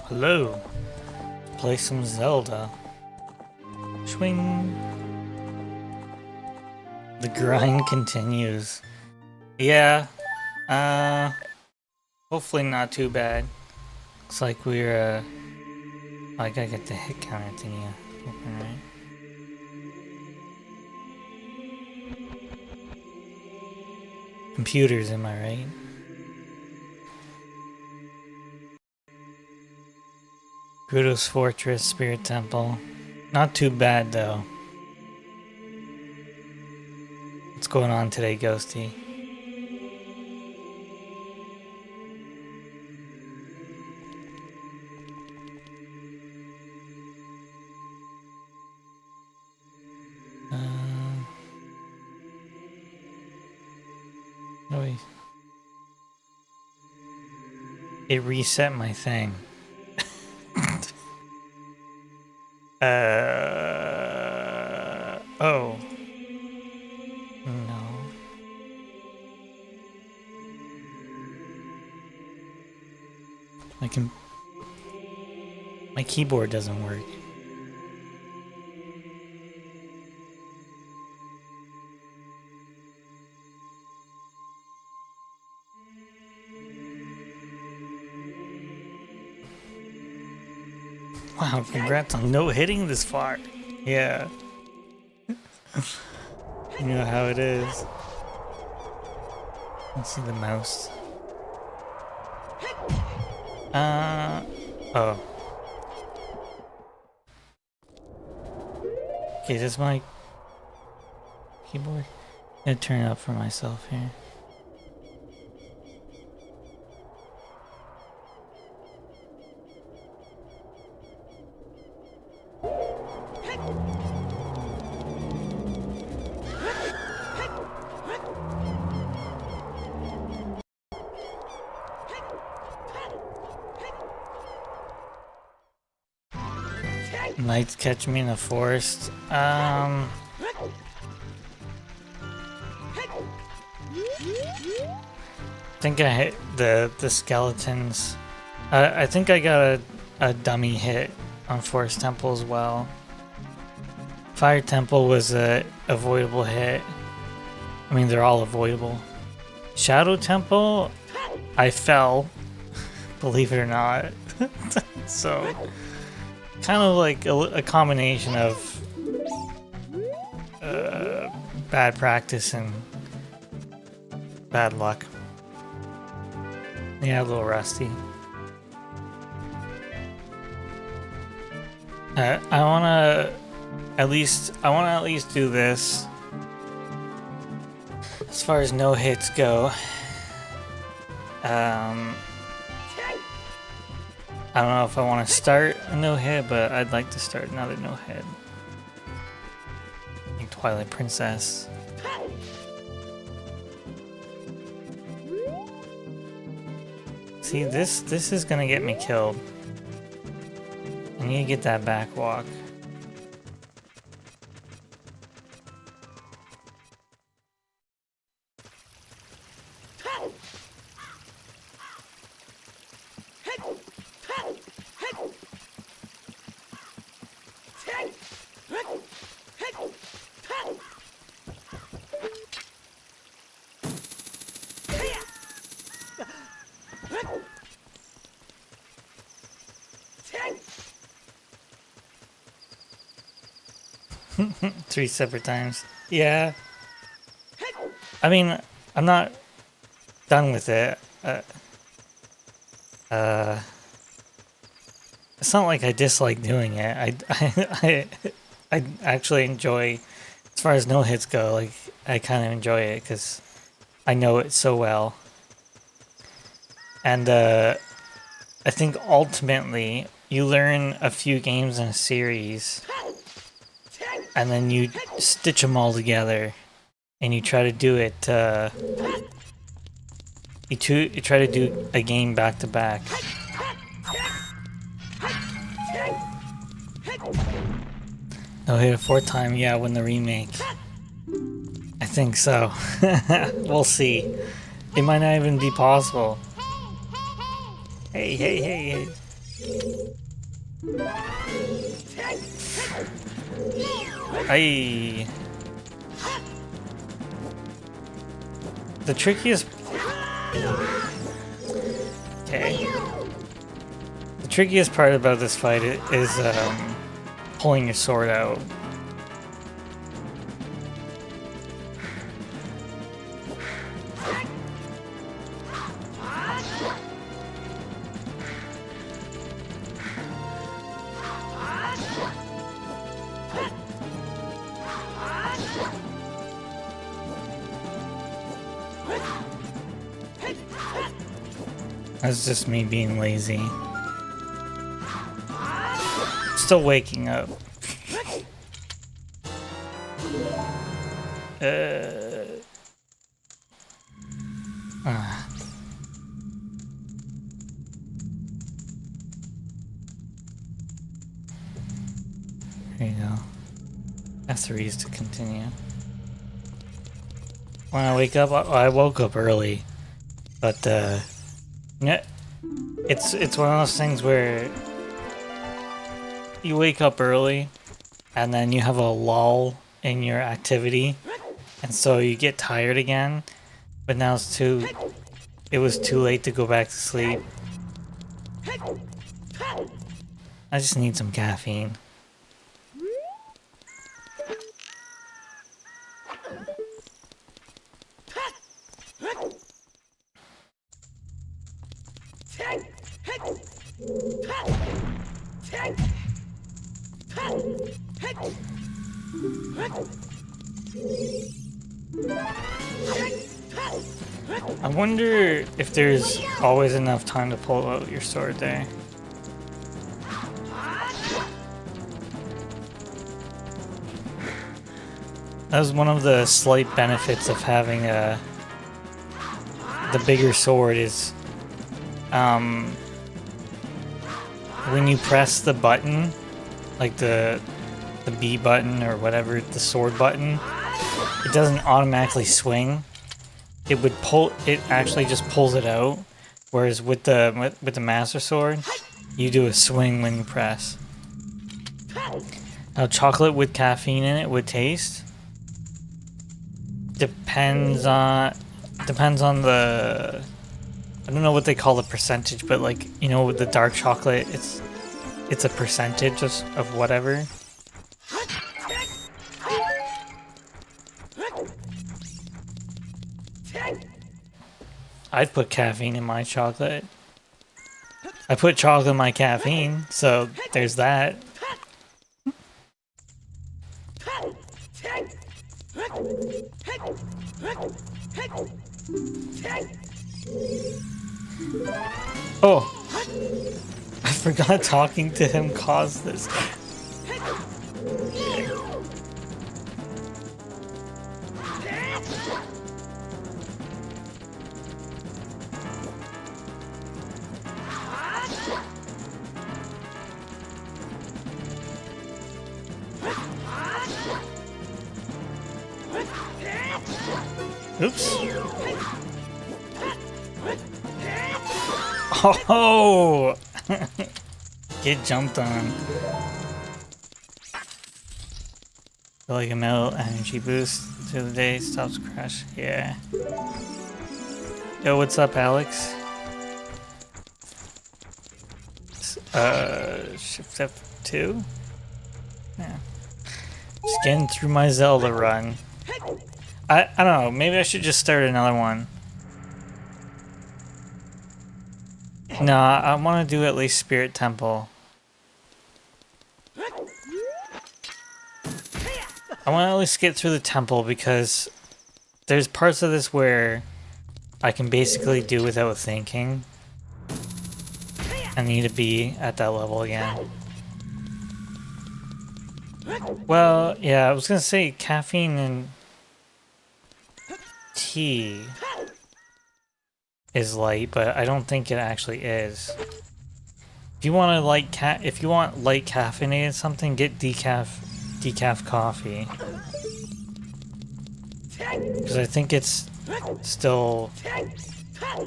Hello. Play some Zelda. Swing. The grind continues. Yeah. Hopefully not too bad. Looks like we're I gotta get the hit counter thingy open, right? Computers, am I right? Grudo's Fortress, Spirit Temple. Not too bad though. What's going on today, Ghosty? Oh wait. It reset my thing. Oh. No. My keyboard doesn't work. Wow, congrats on no hitting this far. Yeah. You know how it is. Let's see the mouse. Oh. Okay, this is my keyboard. I'm gonna turn it up for myself here. Knights catch me in the forest. I think I hit the skeletons. I think I got a dummy hit on Forest Temple as well. Fire Temple was a avoidable hit. I mean, they're all avoidable. Shadow Temple, I fell, believe it or not. So, kind of like a combination of bad practice and bad luck. Yeah, a little rusty. I wanna at least do this. As far as no hits go, I don't know if I want to start a no hit, but I'd like to start another no hit. Like Twilight Princess. See, this is gonna get me killed. I need to get that back walk. Three separate times. Yeah. I mean, I'm not done with it. It's not like I dislike doing it. I actually enjoy, as far as no hits go, like, I kind of enjoy it because I know it so well. And I think ultimately you learn a few games in a series, and then you stitch them all together, and you try to do it. You try to do a game back to back. No, hit a fourth time, yeah, when the remake. I think so. We'll see. It might not even be possible. Hey, hey, hey, hey. Hey. The trickiest... Okay. The trickiest part about this fight is pulling your sword out. That's just me being lazy. Still waking up. There you go. F3 is to continue. When I wake up, I woke up early, but yeah, it's one of those things where you wake up early, and then you have a lull in your activity, and so you get tired again. But now it was too late to go back to sleep. I just need some caffeine. I wonder if there's always enough time to pull out your sword there. That was one of the slight benefits of having the bigger sword is when you press the button, like the B button or whatever, the sword button, it doesn't automatically swing. It would pull. It actually just pulls it out. Whereas with the Master Sword, you do a swing when you press. Now, chocolate with caffeine in it would taste. Depends on the. I don't know what they call the percentage, but like, you know, with the dark chocolate, it's a percentage of whatever. I'd put caffeine in my chocolate. I put chocolate in my caffeine, so there's that. Oh! I forgot talking to him caused this. Oops. Oh! Get jumped on. Feel like a metal energy boost through the day, stops crash. Yeah. Yo, what's up, Alex? Shift F2? Yeah. Just getting through my Zelda run. I don't know, maybe I should just start another one. No, I want to do at least Spirit Temple. I want to at least get through the temple because there's parts of this where I can basically do without thinking. I need to be at that level again. Well, yeah, I was gonna say caffeine and tea is light, but I don't think it actually is. If you want to if you want light caffeinated something, get decaf coffee. Because I think it's still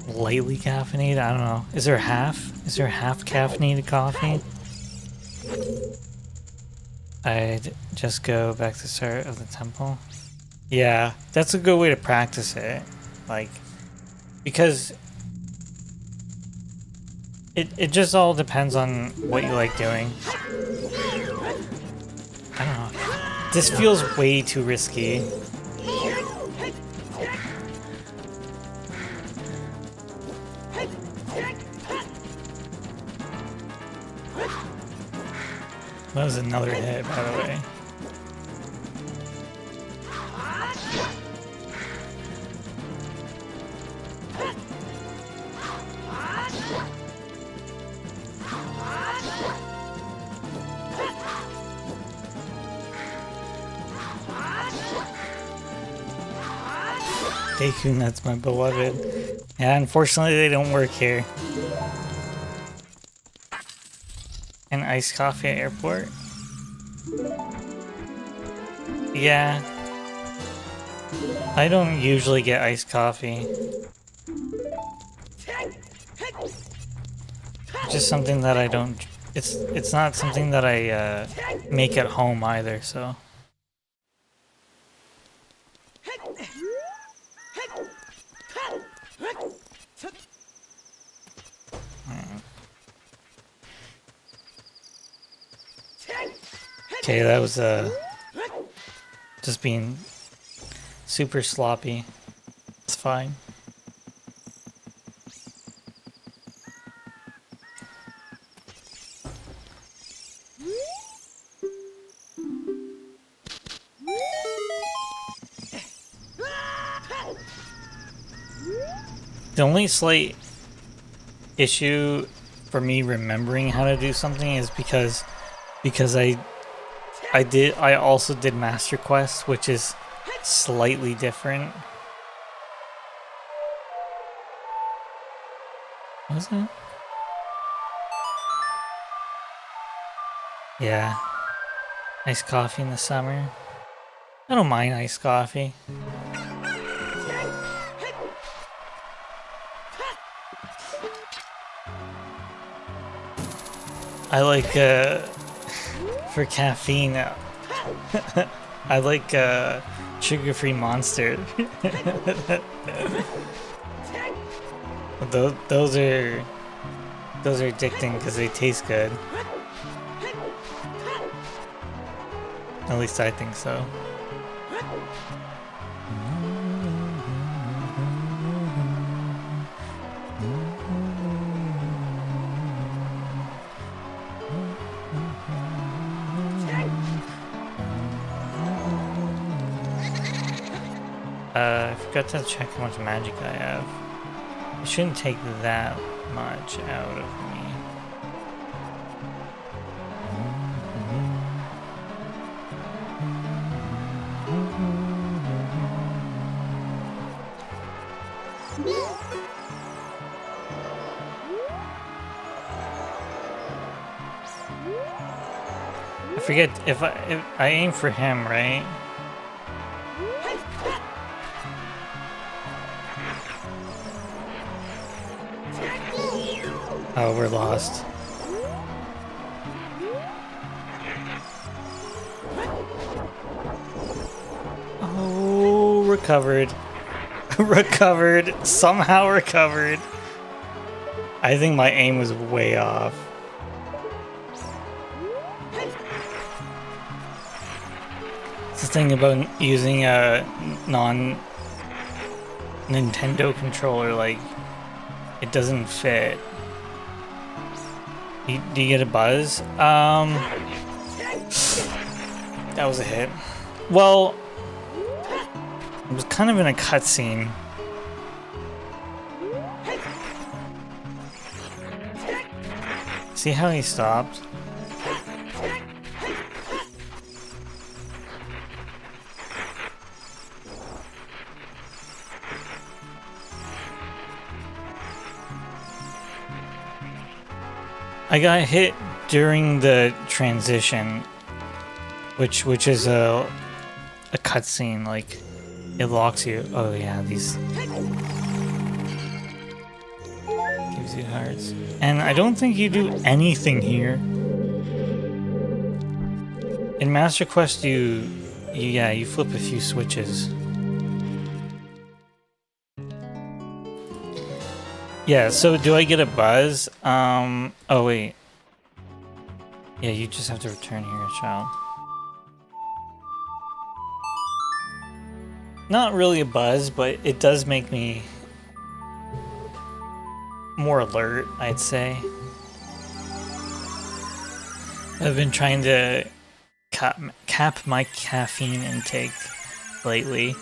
lightly caffeinated. I don't know. Is there half? Is there half caffeinated coffee? I'd just go back to the start of the temple. Yeah, that's a good way to practice it. Like, because it just all depends on what you like doing. I don't know. This feels way too risky. That was another hit, by the way. Deku, that's my beloved. Yeah, unfortunately they don't work here. And iced coffee at airport? Yeah. I don't usually get iced coffee. It's just something that I don't... It's not something that I make at home either, so... Okay, that was just being super sloppy. It's fine. The only slight issue for me remembering how to do something is because I also did Master Quest, which is slightly different. Was it? Yeah. Iced coffee in the summer. I don't mind iced coffee. I like, for caffeine, I like, sugar-free Monster. Those are addicting because they taste good. At least I think so. I forgot to check how much magic I have. It shouldn't take that much out of me. I forget if I aim for him, right? Oh, we're lost. Oh, recovered. Recovered. Somehow recovered. I think my aim was way off. It's the thing about using a non-Nintendo controller, like, it doesn't fit. Do you get a buzz? That was a hit. Well, it was kind of in a cutscene. See how he stopped? I got hit during the transition, which is a cutscene. Like, it locks you. Oh yeah, these gives you hearts, and I don't think you do anything here. In Master Quest, you flip a few switches. Yeah, so do I get a buzz? Oh wait. Yeah, you just have to return here, child. Not really a buzz, but it does make me more alert, I'd say. I've been trying to cap my caffeine intake lately.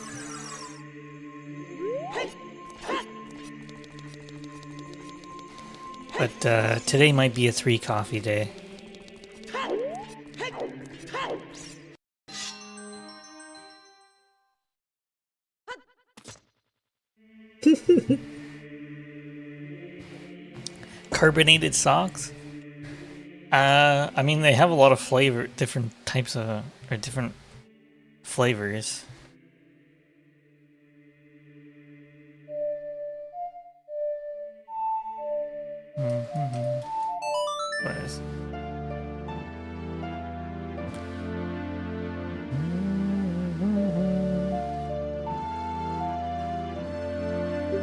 But today might be a 3 coffee day. Carbonated socks? I mean, they have a lot of flavor, different types of, or different flavors. What is?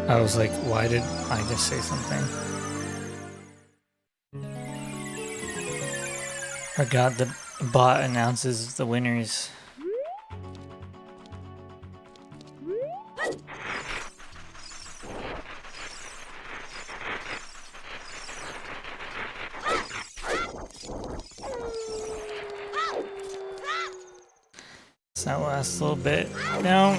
I was like, why did I just say something? Forgot the bot announces the winners. Does that last a little bit? No.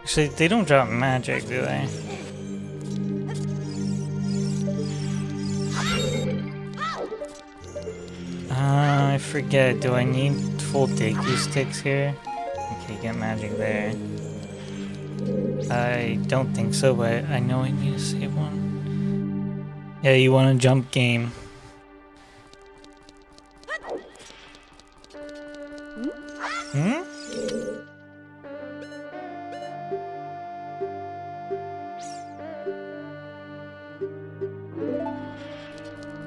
Actually, they don't drop magic, do they? I forget. Do I need full Deku sticks here? Okay, get magic there. I don't think so, but I know I need to save one. Yeah, you want to jump game. Hmm?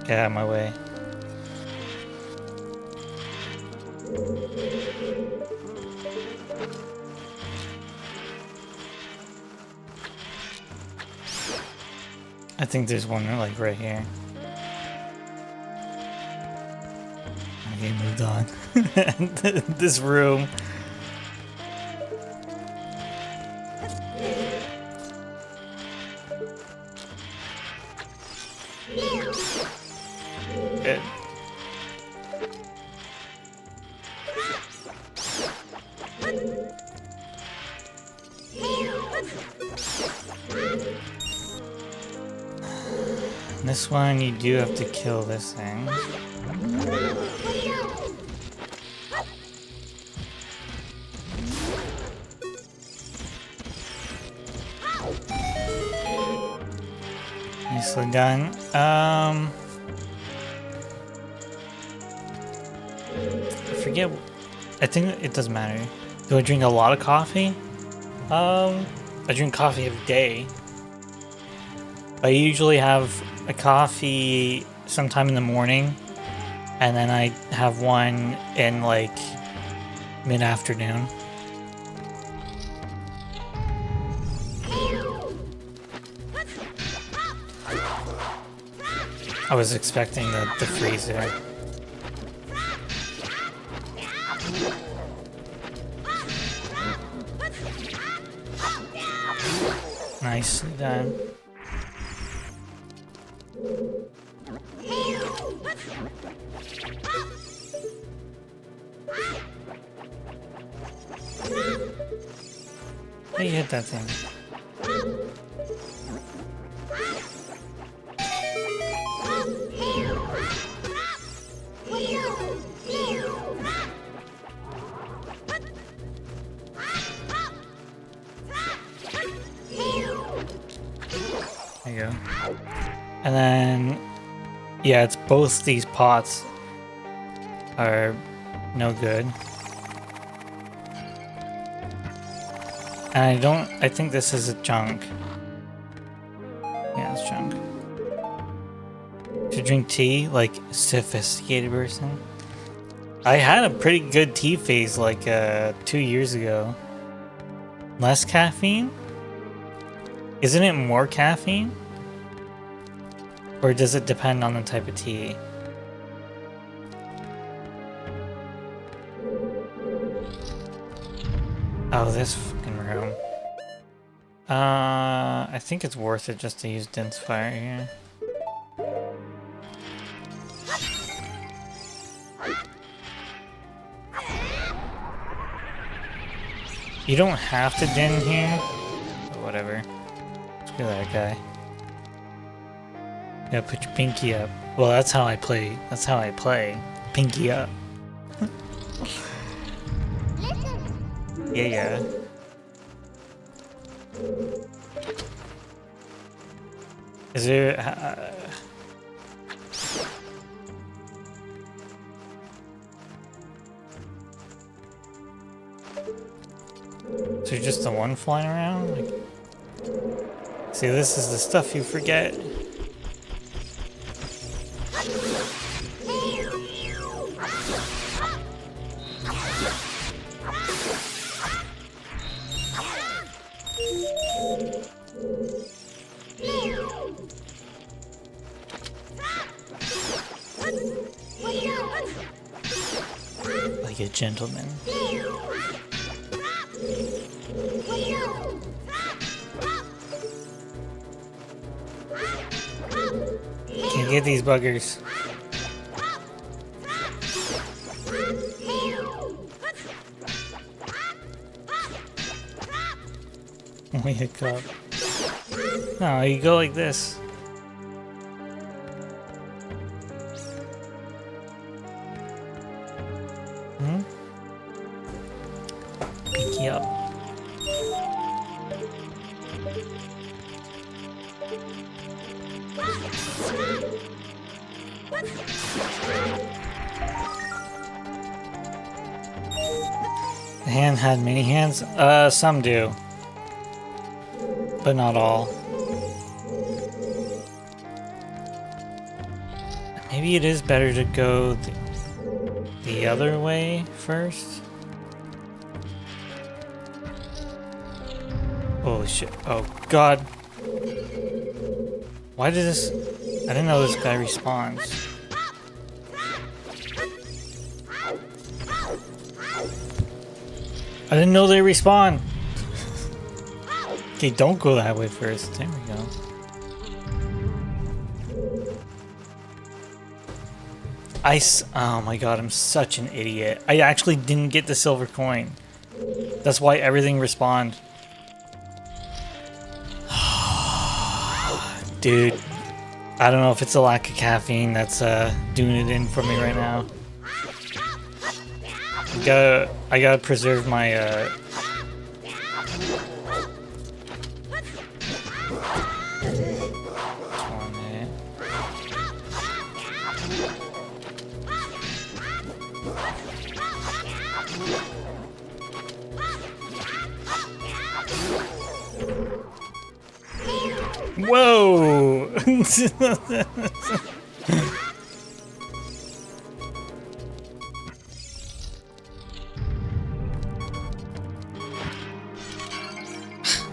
Get out of my way. I think there's one like right here. Okay, moved on. This room. Good. This one, you do have to kill this thing. Nicely done. I forget. I think it doesn't matter. Do I drink a lot of coffee? I drink coffee every day. I usually have a coffee sometime in the morning, and then I have one in like mid-afternoon. I was expecting the freezer. Nicely done. How you hit that thing? There you go. And then, yeah, it's both these pots are no good. And I think this is a junk. Yeah, it's junk. To drink tea, like sophisticated person. I had a pretty good tea phase like 2 years ago. Less caffeine? Isn't it more caffeine? Or does it depend on the type of tea? Oh, this fucking room. I think it's worth it just to use dense fire here. You don't have to din here. But whatever. Screw that guy. Yeah, put your pinky up. Well, that's how I play. That's how I play. Pinky up. Yeah. Is there... Is there just the one flying around? Like, see, this is the stuff you forget. Like a gentleman. Can't get these buggers. Only a cup. No, you go like this. Pinky up. The hand had many hands? Some do. But not all. Maybe it is better to go the other way first. Holy shit. Oh god. Why did this... I didn't know this guy respawns. I didn't know they respawn. Okay, don't go that way first. There we go. Oh my god, I'm such an idiot. I actually didn't get the silver coin. That's why everything respawned. Dude, I don't know if it's a lack of caffeine that's doing it in for me right now. I gotta preserve my Whoa!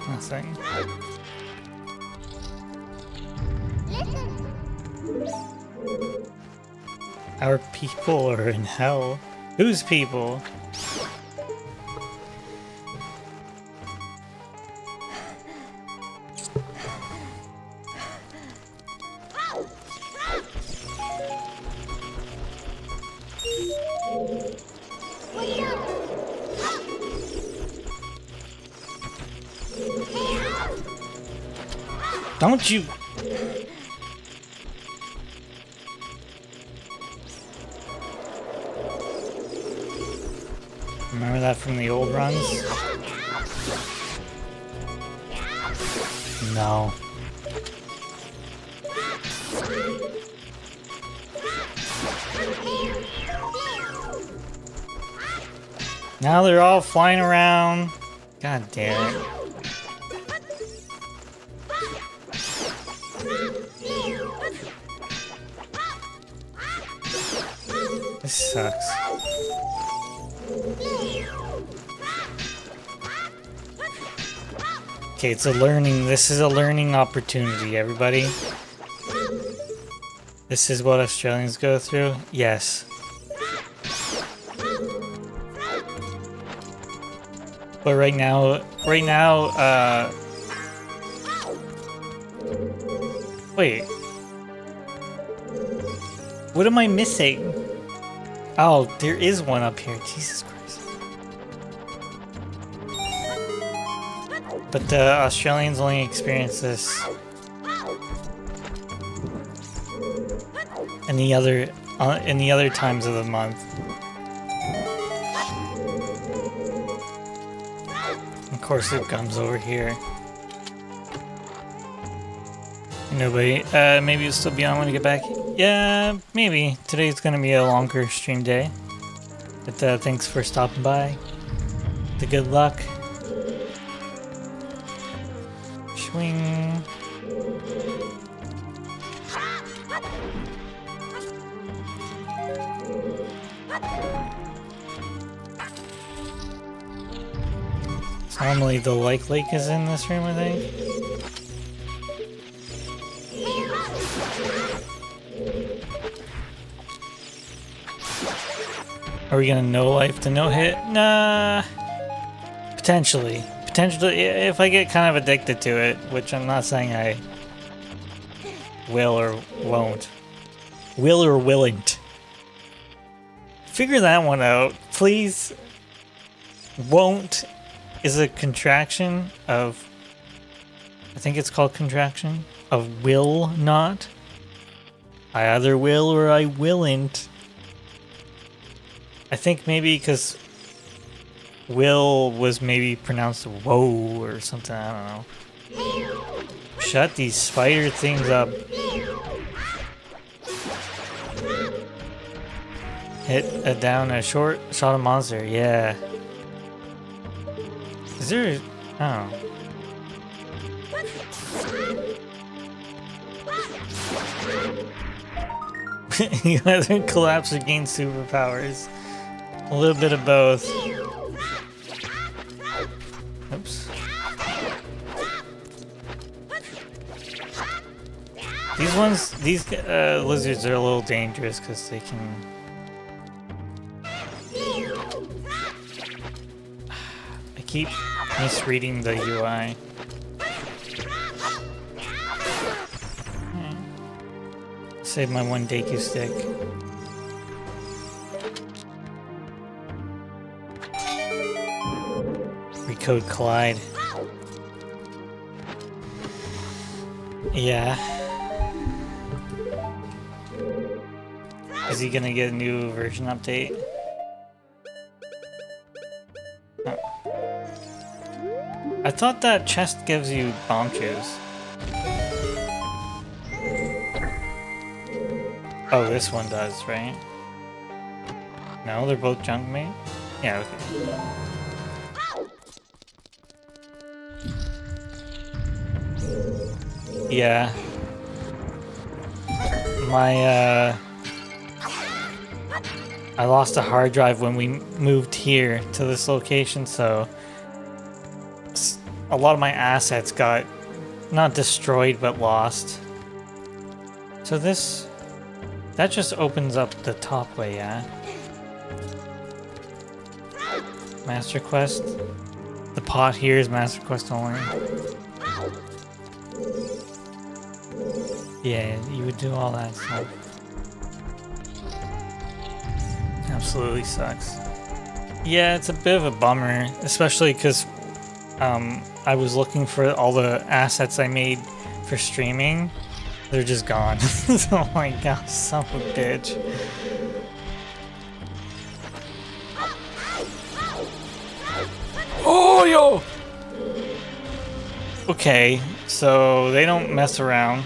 Nothing. Our people are in hell. Whose people? Don't you... Remember that from the old runs? Now they're all flying around. God damn it. This sucks. Okay, this is a learning opportunity, everybody. This is what Australians go through? Yes. But right now, wait. What am I missing? Oh, there is one up here. Jesus Christ. But the Australians only experience this in the other times of the month. Of course, it comes over here. Nobody. Maybe it'll still be on when I get back. Yeah, maybe. Today's gonna be a longer stream day. But thanks for stopping by. The good luck. Swing. So normally the lake is in this room, I think. Are we gonna no life to no hit? Nah. Potentially. Potentially, if I get kind of addicted to it, which I'm not saying I will or won't. Will or willn't. Figure that one out, please. Won't is a contraction of, I think it's called contraction, of will not. I either will or I willn't. I think maybe because will was maybe pronounced whoa or something, I don't know. Shut these spider things up. Hit down a shot a monster, yeah. Is there, oh. You either collapse or gain superpowers. A little bit of both. Oops. These lizards are a little dangerous because they can. I keep misreading the UI. Save my one Deku stick. Recode Clyde. Yeah. Is he gonna get a new version update? Oh. I thought that chest gives you bomb shoes. Oh, this one does, right? No, they're both junk made? Yeah, okay. Yeah. I lost a hard drive when we moved here to this location, so a lot of my assets got not destroyed but lost. So that just opens up the top way, yeah? Master Quest. The pot here is Master Quest only. Yeah, you would do all that stuff. Absolutely sucks. Yeah, it's a bit of a bummer, especially because I was looking for all the assets I made for streaming. They're just gone. Oh my god, son of a bitch. Oh, yo! Okay, so they don't mess around.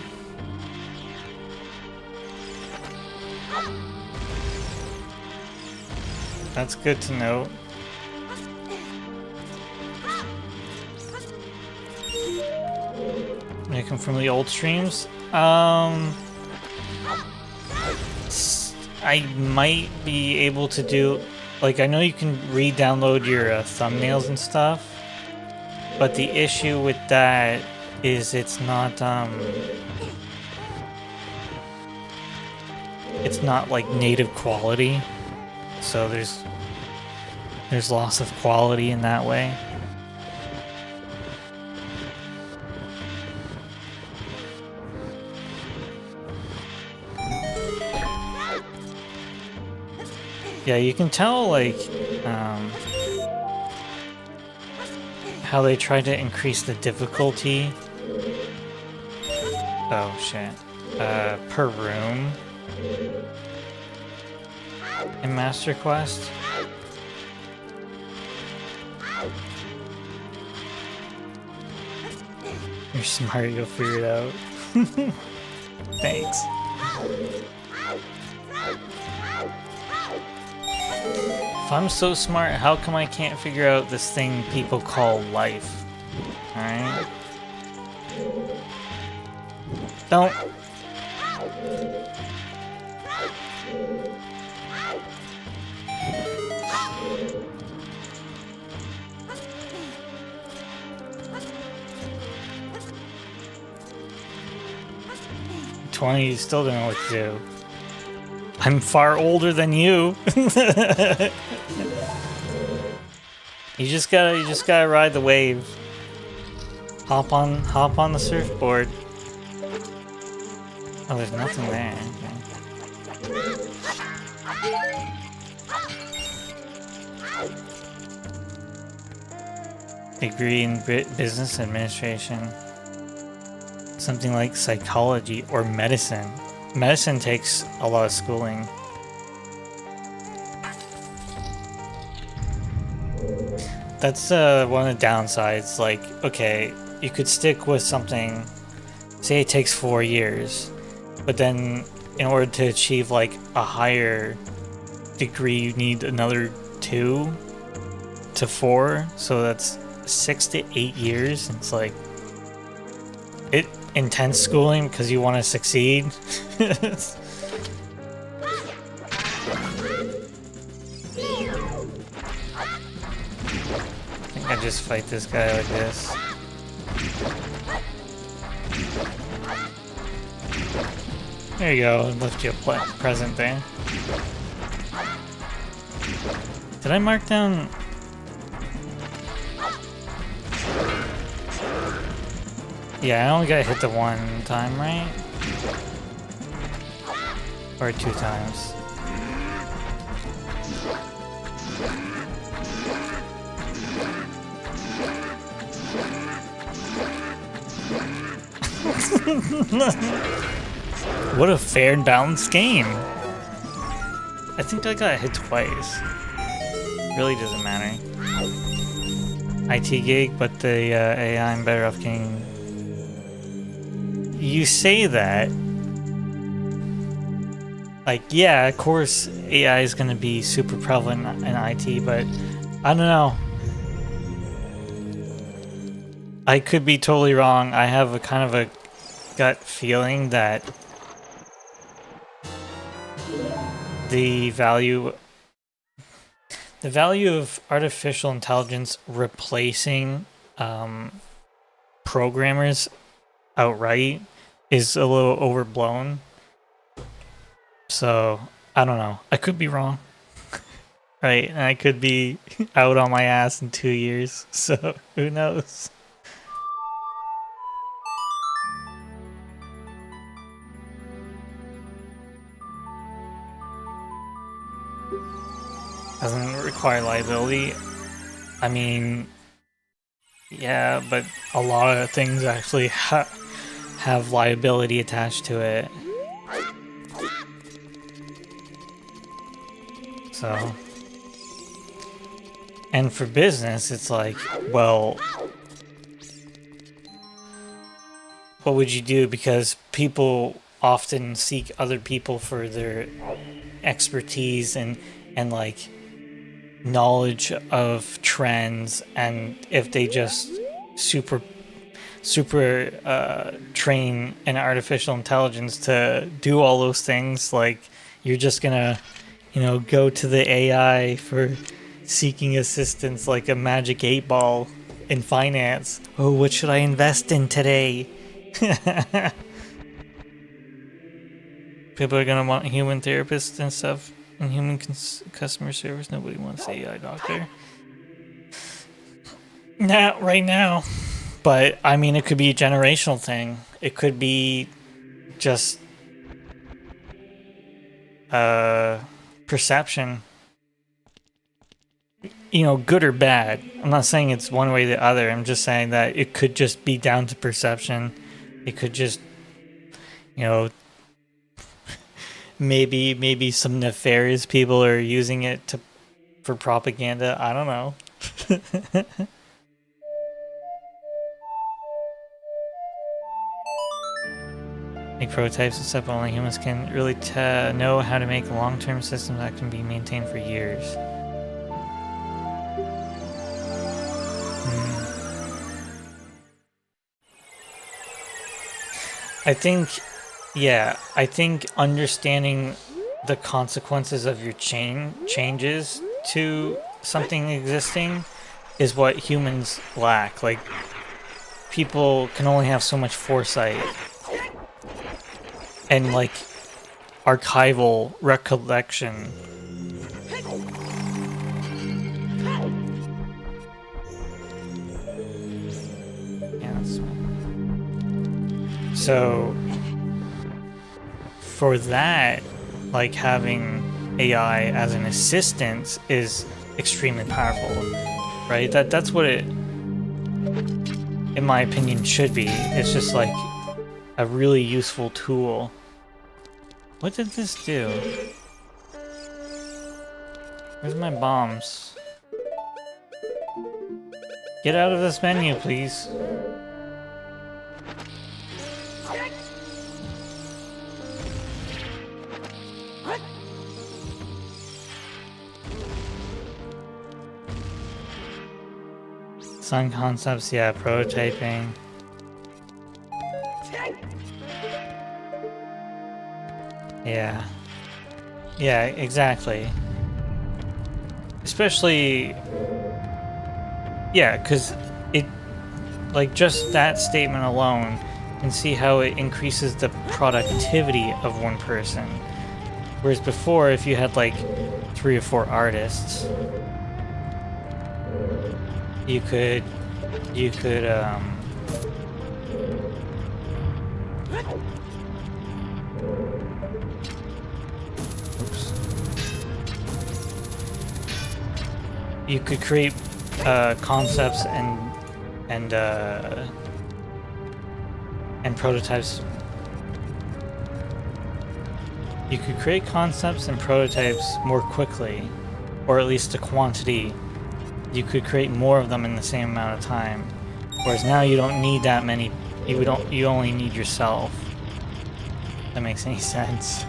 That's good to know. Make them from the old streams. I might be able to do, like, I know you can re-download your thumbnails and stuff, but the issue with that is it's not like native quality, so there's loss of quality in that way. Yeah, you can tell, like, how they try to increase the difficulty. Oh, shit. Per room. In Master Quest. You're smart, you'll figure it out. Thanks. If I'm so smart, how come I can't figure out this thing people call life? Alright? Don't. You still don't know what to do. I'm far older than you. You just gotta ride the wave. Hop on the surfboard. Oh, there's nothing there. Okay. Degree in business administration. Something like psychology or medicine. Medicine takes a lot of schooling. That's one of the downsides. Like, okay, you could stick with something, say it takes 4 years, but then in order to achieve like a higher degree, you need another 2 to 4, so that's 6 to 8 years. It's like intense schooling because you want to succeed. I think I just fight this guy like this. There you go, left you a present there. Did I mark down? Yeah, I only got hit the 1 time, right? Or 2 times. What a fair and balanced game. I think I got hit twice. Really doesn't matter. IT gig, but the AI, I'm better off getting. You say that, like, yeah, of course AI is going to be super prevalent in IT, but I don't know. I could be totally wrong. I have a kind of a gut feeling that the value of artificial intelligence replacing programmers outright is a little overblown. So I don't know. I could be wrong. Right? And I could be out on my ass in 2 years. So who knows? Doesn't require liability. I mean, yeah, but a lot of things actually have liability attached to it. So, and for business, it's like, well, what would you do? Because people often seek other people for their expertise and like knowledge of trends, and if they just super train an artificial intelligence to do all those things, like you're just gonna, go to the AI for seeking assistance like a magic 8 ball in finance. Oh, what should I invest in today? People are gonna want human therapists and stuff, and human customer service. Nobody wants AI doctor. Not right now. But I mean, it could be a generational thing. It could be just perception. Good or bad. I'm not saying it's one way or the other. I'm just saying that it could just be down to perception. It could just, maybe some nefarious people are using it for propaganda. I don't know. Make prototypes and stuff. Only humans can really know how to make long-term systems that can be maintained for years. I think understanding the consequences of your changes to something existing is what humans lack. Like, people can only have so much foresight and like archival recollection. So for that, like, having AI as an assistant is extremely powerful, right? That's what it, in my opinion, should be. It's just like a really useful tool. What did this do? Where's my bombs? Get out of this menu, please. Sun concepts, yeah, prototyping. Yeah, exactly. Especially, yeah, because it, like, just that statement alone, can see how it increases the productivity of one person. Whereas before, if you had like 3 or 4 artists, you could you could create concepts and prototypes. You could create concepts and prototypes more quickly, or at least a quantity. You could create more of them in the same amount of time. Whereas now you don't need that many. You only need yourself. If that makes any sense.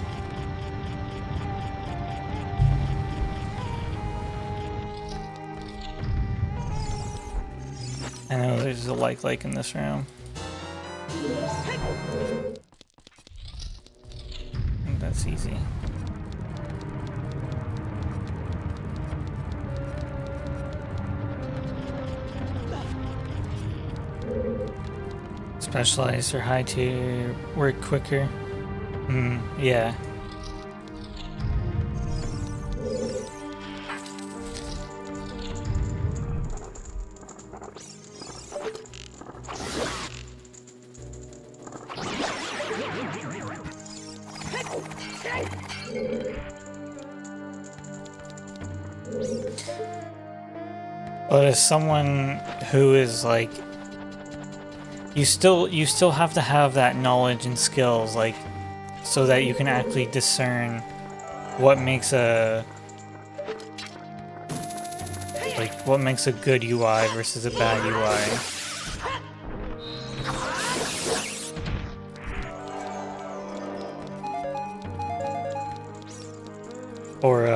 I know there's a like in this room. I think that's easy. Specialized or high tier work quicker. Yeah. But as someone who is like, you still have to have that knowledge and skills, like, so that you can actually discern what makes a good UI versus a bad UI. or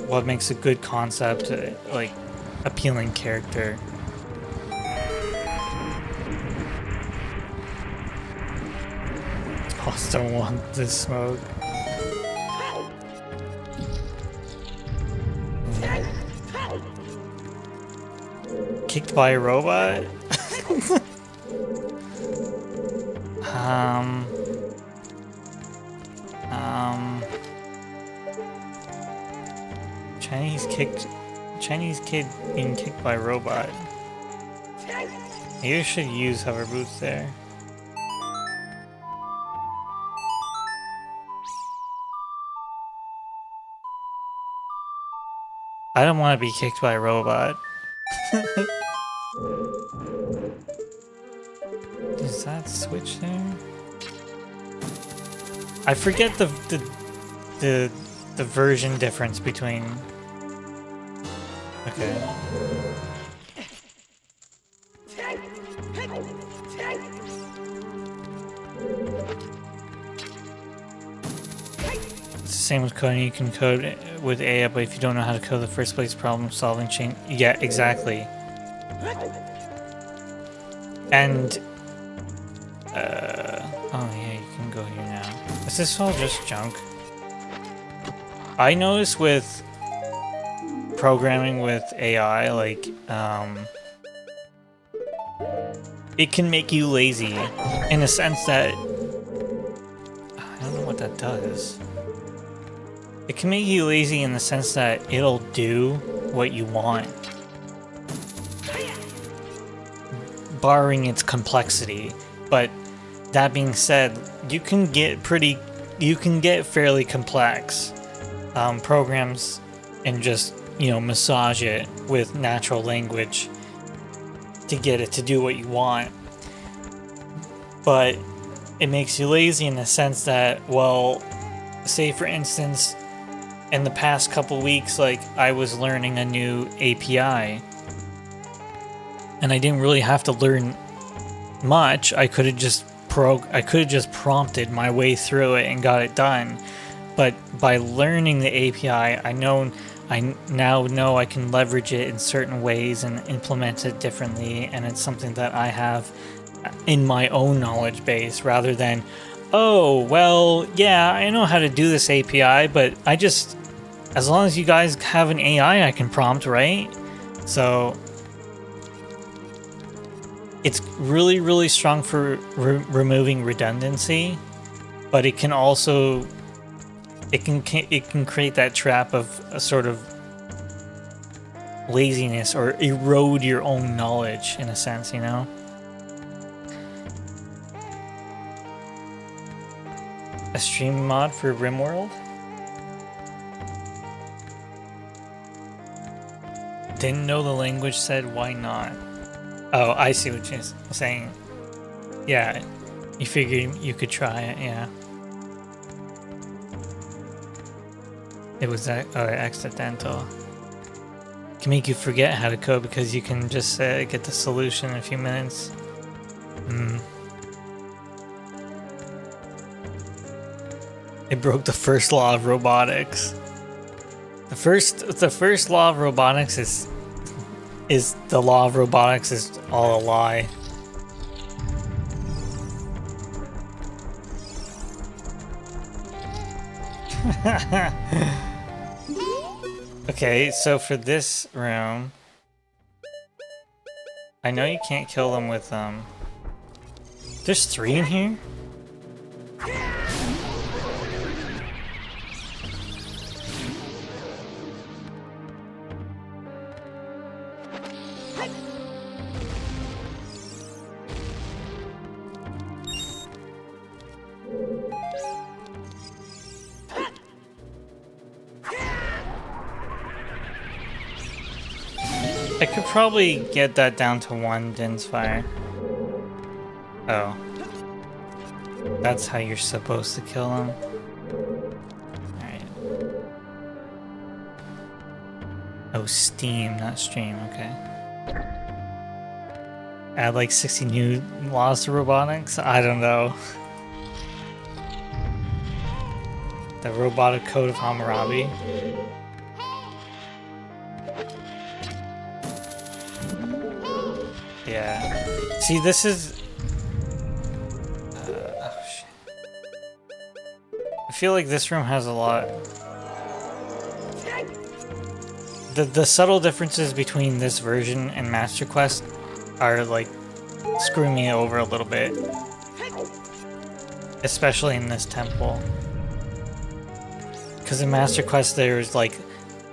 what makes a good concept, like appealing character. Boss don't want this smoke. Kicked by a robot? Chinese kid being kicked by a robot. You should use hover boots there. I don't want to be kicked by a robot. Is that switch there? I forget the version difference between. Okay. It's the same with coding. You can code with AI, but if you don't know how to code the first place, problem solving chain. Yeah, exactly. And oh yeah, you can go here now. Is this all just junk? I noticed with programming with AI, like, it can make you lazy in a sense that I don't know what that does. It can make you lazy in the sense that it'll do what you want, barring its complexity. But that being said, you can get fairly complex programs and just, you know, massage it with natural language to get it to do what you want. But it makes you lazy in the sense that, well, say for instance, in the past couple weeks, like, I was learning a new API and I didn't really have to learn much. I could have just prompted my way through it and got it done. But by learning the API, I now know I can leverage it in certain ways and implement it differently, and it's something that I have in my own knowledge base, rather than, oh, well, yeah, I know how to do this API, but as long as you guys have an AI I can prompt, right? So it's really, really strong for removing redundancy, but it can also it can create that trap of a sort of laziness, or erode your own knowledge in a sense, you know? A stream mod for RimWorld? Didn't know the language said why not. Oh, I see what you're saying. Yeah, you figured you could try it, yeah. It was accidental. It can make you forget how to code because you can just get the solution in a few minutes. It broke the first law of robotics. The first law of robotics is the law of robotics is all a lie. Okay, so for this room, I know you can't kill them with There's 3 in here? I could probably get that down to 1 Din's Fire. Oh. That's how you're supposed to kill him. Alright. Oh, Steam, not Stream, okay. Add like 60 new laws to robotics? I don't know. The robotic code of Hammurabi. Yeah. See, this is... oh, shit. I feel like this room has a lot... The subtle differences between this version and Master Quest are, like, screwing me over a little bit. Especially in this temple. Because in Master Quest there's, like,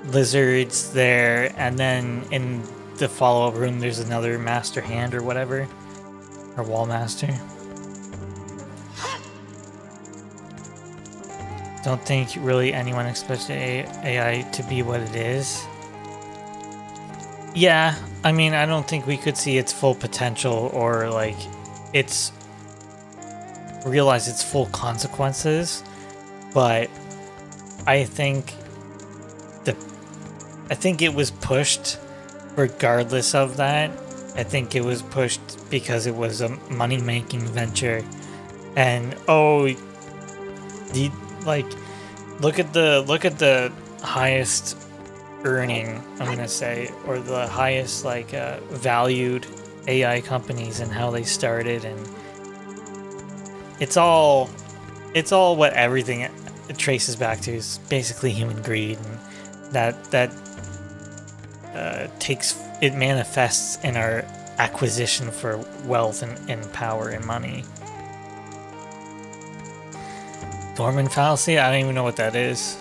lizards there, and then in the follow-up room there's another Master Hand or whatever. Or Wall Master. Don't think really anyone expects AI to be what it is. Yeah, I mean, I don't think we could see its full potential or, like, realize its full consequences, but I think it was pushed regardless of that. I think it was pushed because it was a money-making venture, and look at the highest earning, I'm gonna say, or the highest valued AI companies and how they started, and it's all what everything it traces back to is basically human greed, and that manifests in our acquisition for wealth and power and money. Dorman fallacy? I don't even know what that is.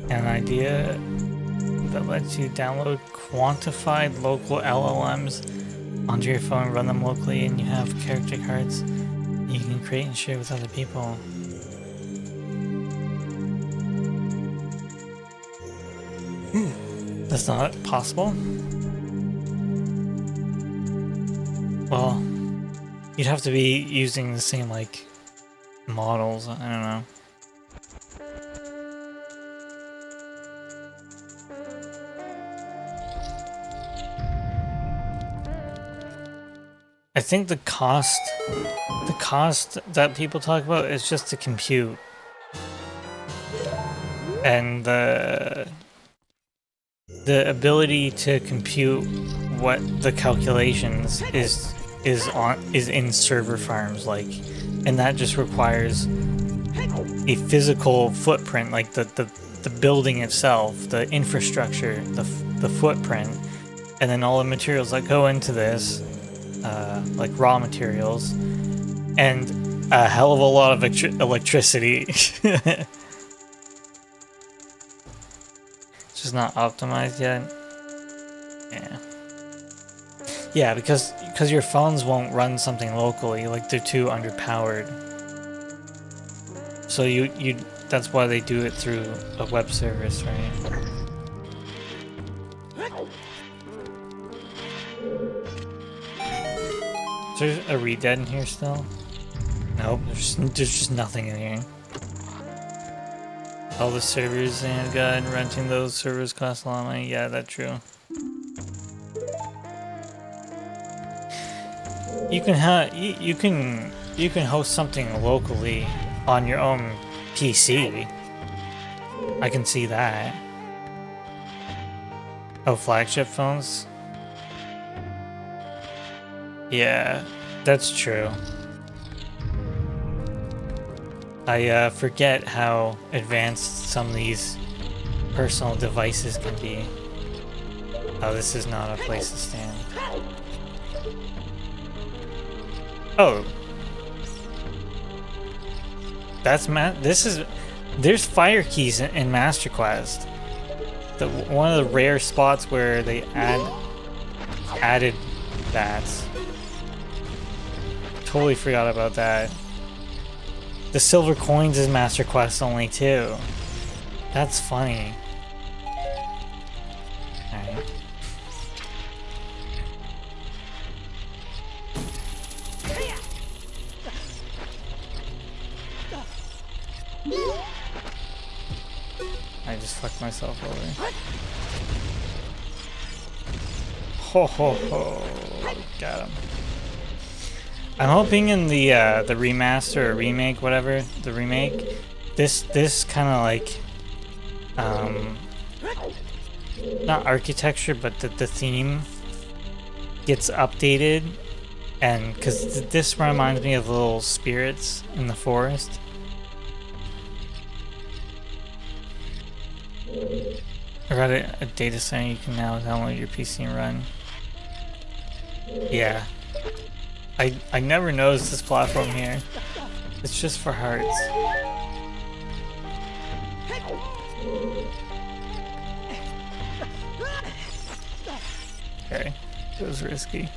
An idea that lets you download quantified local LLMs onto your phone, run them locally, and you have character cards you can create and share with other people. That's not possible? Well, you'd have to be using the same, like, models, I don't know. I think the cost that people talk about is just to compute. And the ability to compute what the calculations is in server farms, like, and that just requires a physical footprint, like the building itself, the infrastructure, the footprint, and then all the materials that go into this, like raw materials, and a hell of a lot of electricity. It's just not optimized yet. Yeah, because your phones won't run something locally, like they're too underpowered. So that's why they do it through a web service, right? Is there a redead in here still? Nope, there's just nothing in here. All the servers and renting those servers cost a lot of money. Yeah, that's true. You can host something locally on your own PC. I can see that. Oh, flagship phones? Yeah, that's true. I forget how advanced some of these personal devices can be. Oh, this is not a place to stand. Oh. There's fire keys in Master Quest. One of the rare spots where they added that. Totally forgot about that. The silver coins is Master Quest only too. That's funny. Alright. I just fucked myself over. Ho ho ho. Got him. I'm hoping in the remaster or remake, whatever, the remake, this kind of like not architecture, but the theme gets updated, and because this reminds me of the little spirits in the forest. I got a data center you can now download your PC and run. Yeah. I never noticed this platform here. It's just for hearts. Okay, it was risky.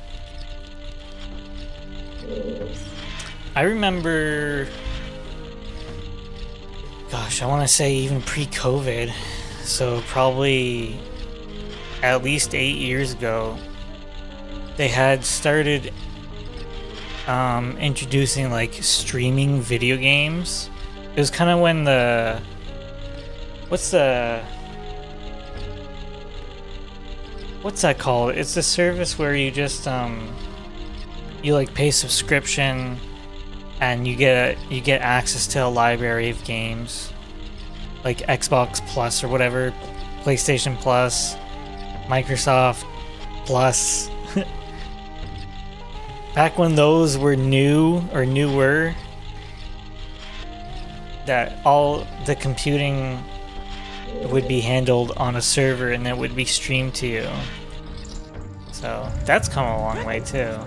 I remember, gosh, I want to say even pre-COVID, so probably at least 8 years ago, they had started introducing like streaming video games. It was kind of when the what's that called? It's a service where you just you like pay subscription and you get access to a library of games like Xbox Plus or whatever, PlayStation Plus, Microsoft Plus. Back when those were new or newer, that all the computing would be handled on a server and it would be streamed to you. So that's come a long way too.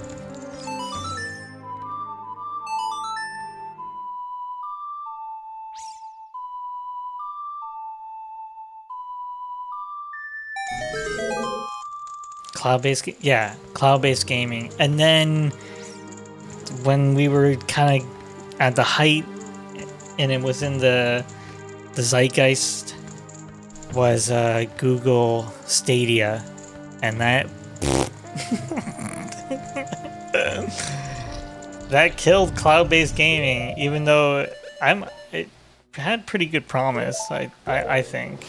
Cloud-based gaming. And then when we were kind of at the height and it was in the zeitgeist was Google Stadia, and that that killed cloud-based gaming, even though it had pretty good promise, I think.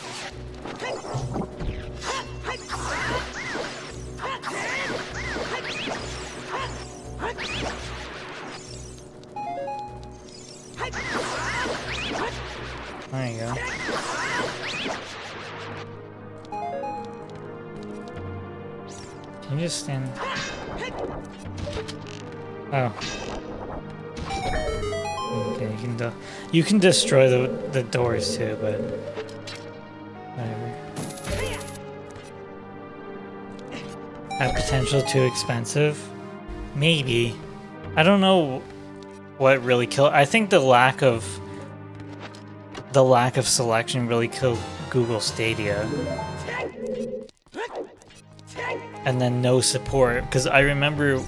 There you go. Can you just stand? Oh. Okay, you can destroy the doors too, but whatever. At potential too expensive? Maybe. I don't know what really killed. I think the lack of selection really killed Google Stadia. And then no support, because I remember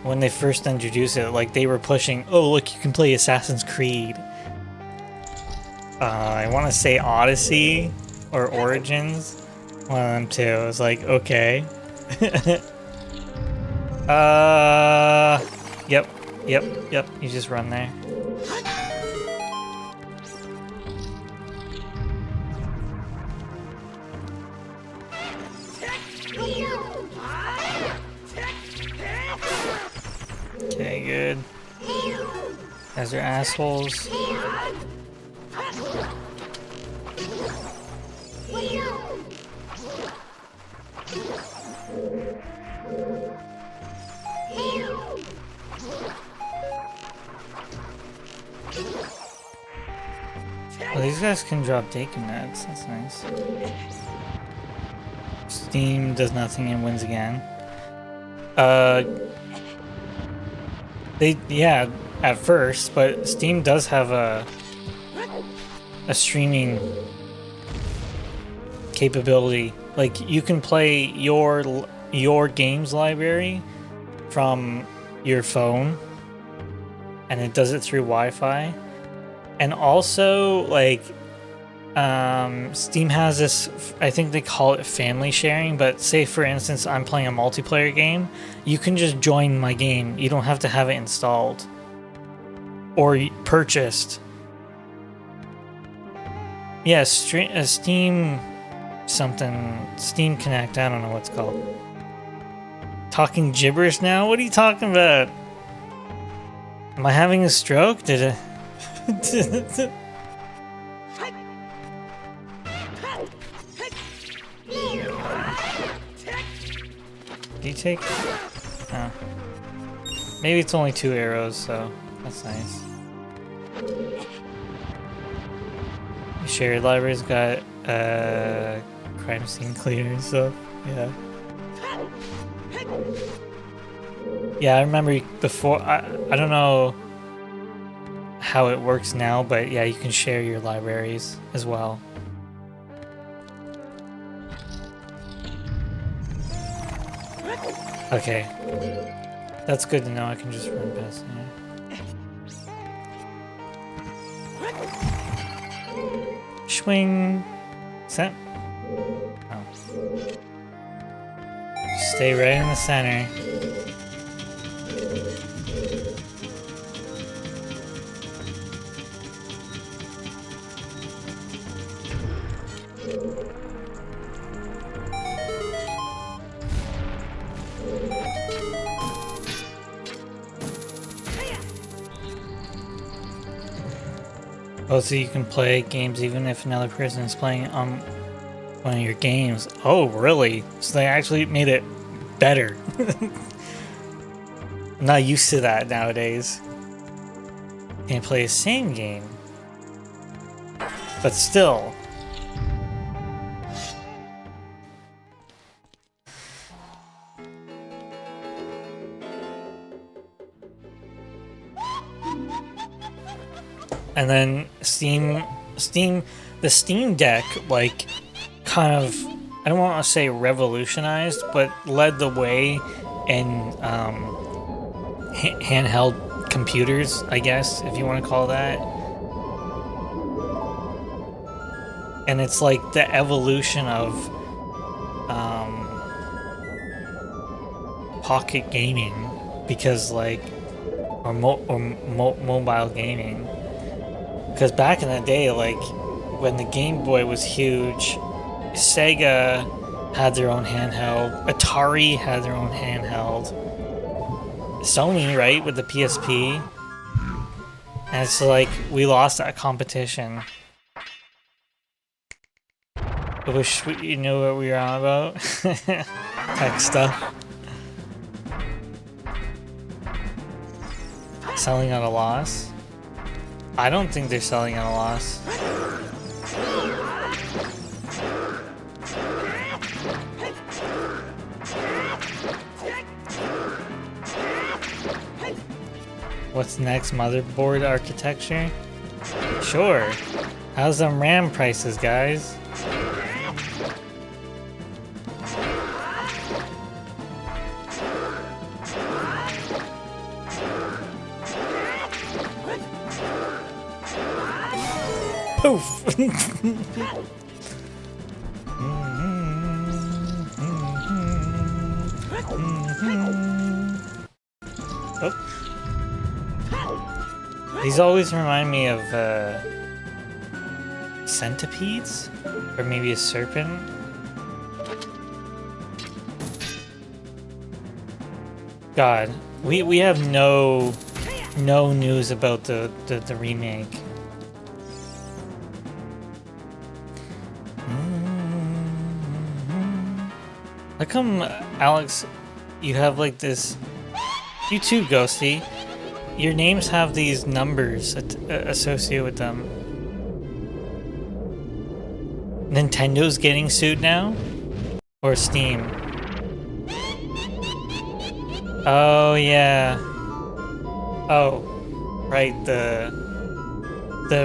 when they first introduced it, like they were pushing, oh look, you can play Assassin's Creed. I want to say Odyssey or Origins, one of them two. I was like, okay. Yep, you just run there. Okay, good. Guys are assholes. Oh, these guys can drop Dakin nets. That's nice. Steam does nothing and wins again. At first, but Steam does have a streaming capability. Like you can play your games library from your phone and it does it through Wi-Fi. And also, like, Steam has this, I think they call it family sharing, but say for instance I'm playing a multiplayer game, you can just join my game. You don't have to have it installed or purchased. Yeah, Steam something, Steam Connect, I don't know what's called. Talking gibberish now? What are you talking about? Am I having a stroke? Did it? Do you take? Oh. Maybe it's only 2 arrows, so that's nice. Shared library's got crime scene clear and stuff. Yeah. Yeah, I remember before. I don't know how it works now, but yeah, you can share your libraries as well. Okay, that's good to know. I can just run past here. Swing. Set. Oh. Stay right in the center. Oh, so you can play games even if another person is playing on one of your games. Oh, really? So they actually made it better. I'm not used to that nowadays. Can't play the same game. But still. And then the Steam Deck, like, kind of, I don't want to say revolutionized, but led the way in handheld computers, I guess, if you want to call that. And it's like the evolution of pocket gaming, because like, or mobile gaming. Because back in the day, like, when the Game Boy was huge, Sega had their own handheld, Atari had their own handheld, Sony, right, with the PSP. And it's like, we lost that competition. I wish you knew what we were on about. Tech stuff. Selling at a loss? I don't think they're selling at a loss. What's next? Motherboard architecture? Sure. How's them RAM prices, guys? Poof! Oh. These always remind me of centipedes? Or maybe a serpent? God, we have no news about the remake. How come, Alex, you have like this... You too, Ghosty. Your names have these numbers associated with them. Nintendo's getting sued now? Or Steam? Oh, yeah. Oh, right, the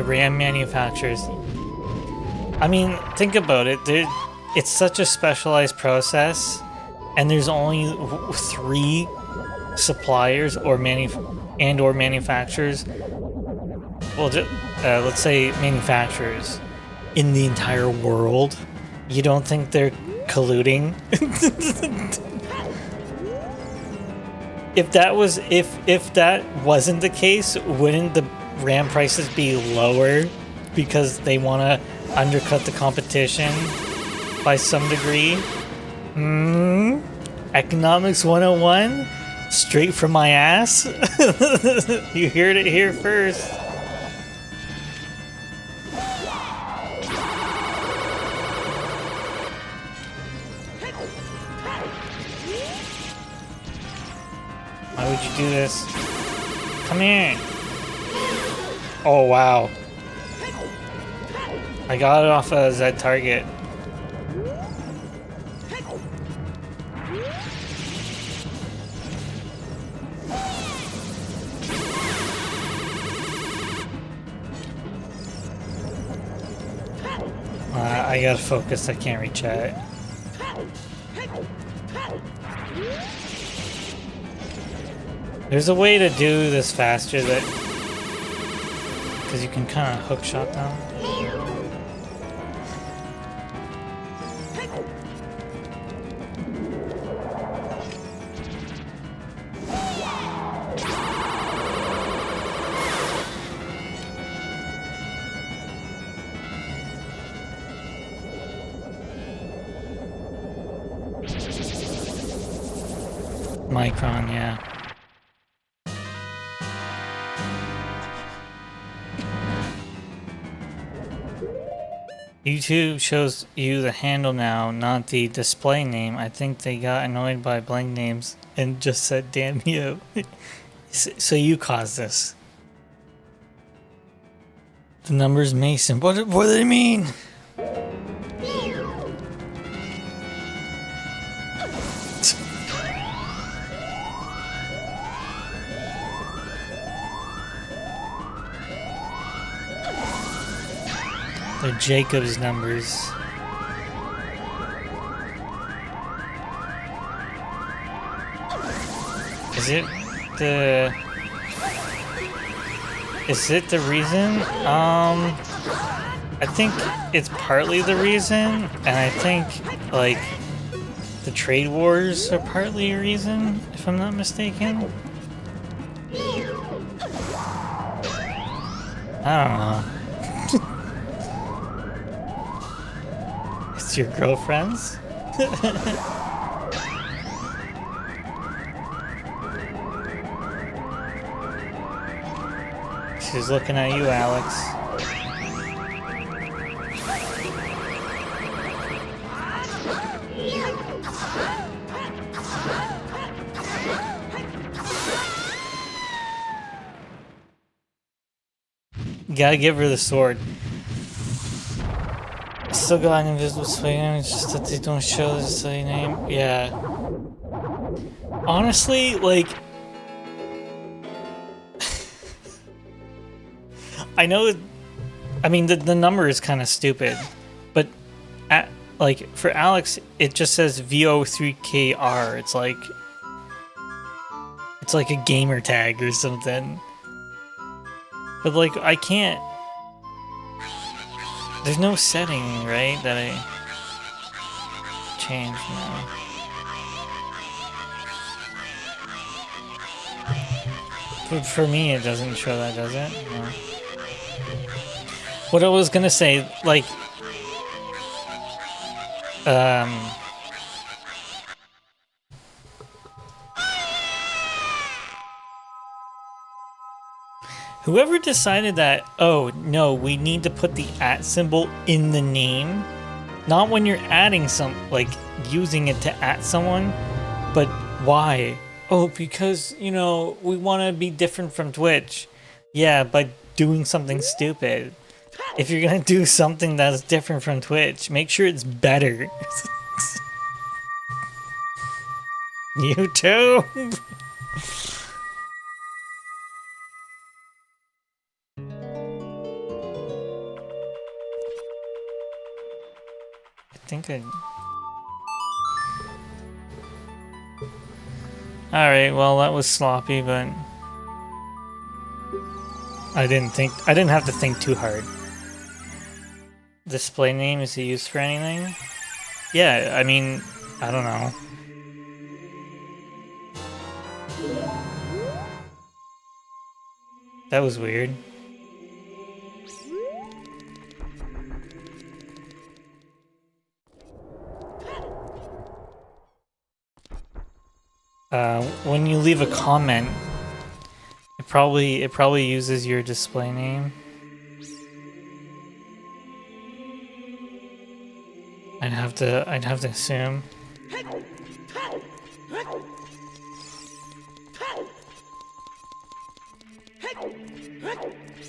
RAM manufacturers. I mean, think about it. It's such a specialized process, and there's only 3 suppliers or and or manufacturers, well, let's say manufacturers in the entire world, you don't think they're colluding? If that wasn't the case, wouldn't the RAM prices be lower because they want to undercut the competition by some degree? Economics 101? Straight from my ass? You heard it here first. Why would you do this? Come here. Oh, wow. I got it off a Z target. I gotta focus, I can't reach it. There's a way to do this faster that... because you can kind of hook shot them. Micron, yeah. YouTube shows you the handle now, not the display name. I think they got annoyed by blank names and just said, damn you. So you caused this. The number's Mason. What do they mean? They're Jacob's numbers. Is it the reason? I think it's partly the reason, and I think like the trade wars are partly a reason, if I'm not mistaken. I don't know. It's your girlfriend's? She's looking at you, Alex. Gotta give her the sword. Still got an invisible swing, it's just that they don't show the silly name. Yeah. Honestly, like... I know... I mean, the number is kind of stupid. But, like, for Alex, it just says VO3KR. It's like... It's like a gamer tag or something. But, like, I can't... There's no setting, right, that I change now. But for me, it doesn't show that, does it? No. What I was gonna say, like, whoever decided that, oh, no, we need to put the @ symbol in the name, not when you're adding like, using it to @ someone, but why? Oh, because, you know, we want to be different from Twitch. Yeah, by doing something stupid. If you're gonna do something that's different from Twitch, make sure it's better. YouTube! I think I... Alright, well that was sloppy, but... I didn't have to think too hard. Display name, is it used for anything? Yeah, I mean, I don't know. That was weird. When you leave a comment, it probably uses your display name. I'd have to assume.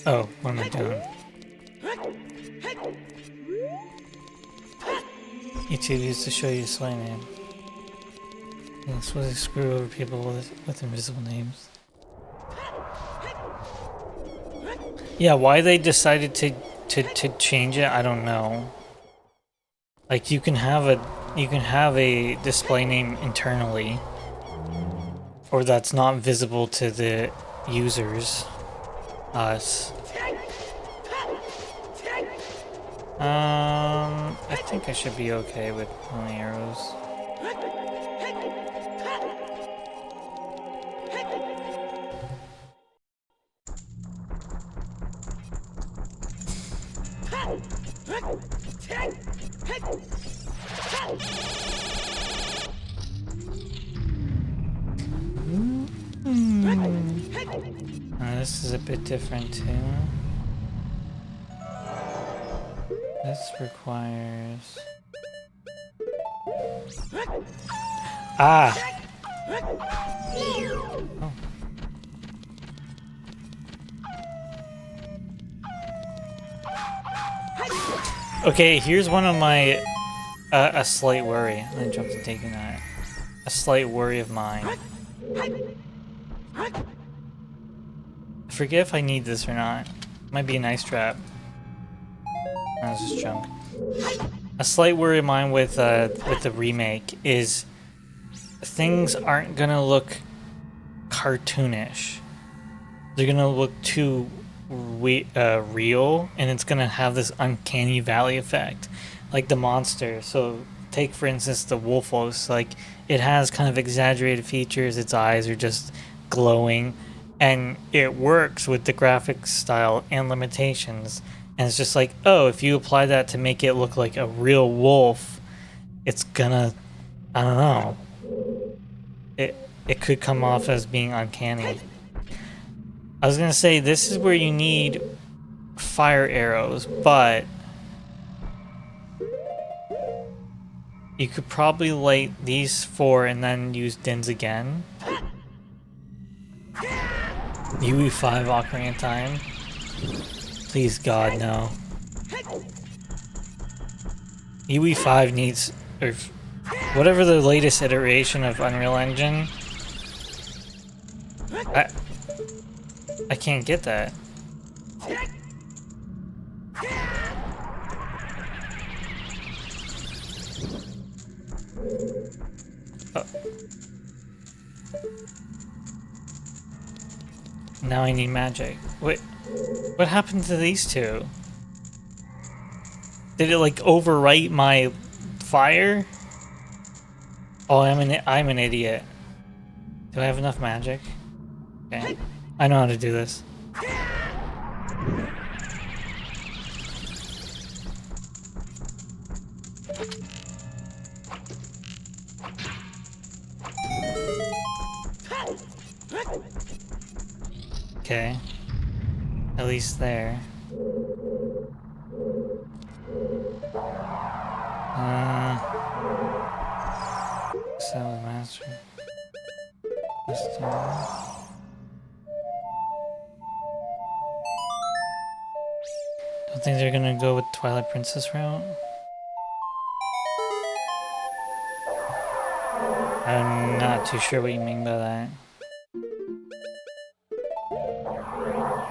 Oh, what am I doing? YouTube used to show you display name. This was to screw over people with invisible names. Yeah, why they decided to change it, I don't know. Like you can have a display name internally, or that's not visible to the users, us. I think I should be okay with only arrows. This is a bit different too. This requires... Ah! Oh. Okay, here's one of my... a slight worry. I'm gonna jump to taking that. A slight worry of mine. I forget if I need this or not. Might be a nice trap. No, it's just junk. A slight worry of mine with the remake is things aren't gonna look cartoonish. They're gonna look too real, and it's gonna have this uncanny valley effect, like the monster. So take for instance the Wolfos. Like it has kind of exaggerated features. Its eyes are just glowing, and it works with the graphics style and limitations. And it's just like, oh, if you apply that to make it look like a real wolf, it's gonna, I don't know. It could come off as being uncanny. I was gonna say, this is where you need fire arrows, but you could probably light these 4 and then use Dins again. UE5 Ocarina time. Please God, no. UE5 needs, or whatever the latest iteration of Unreal Engine. I can't get that. Oh. Now I need magic. Wait, what happened to these two? Did it like overwrite my fire? Oh, I'm an idiot. Do I have enough magic? Okay, I know how to do this. Okay, at least there. So master. Don't think they're gonna go with Twilight Princess route. I'm not too sure what you mean by that.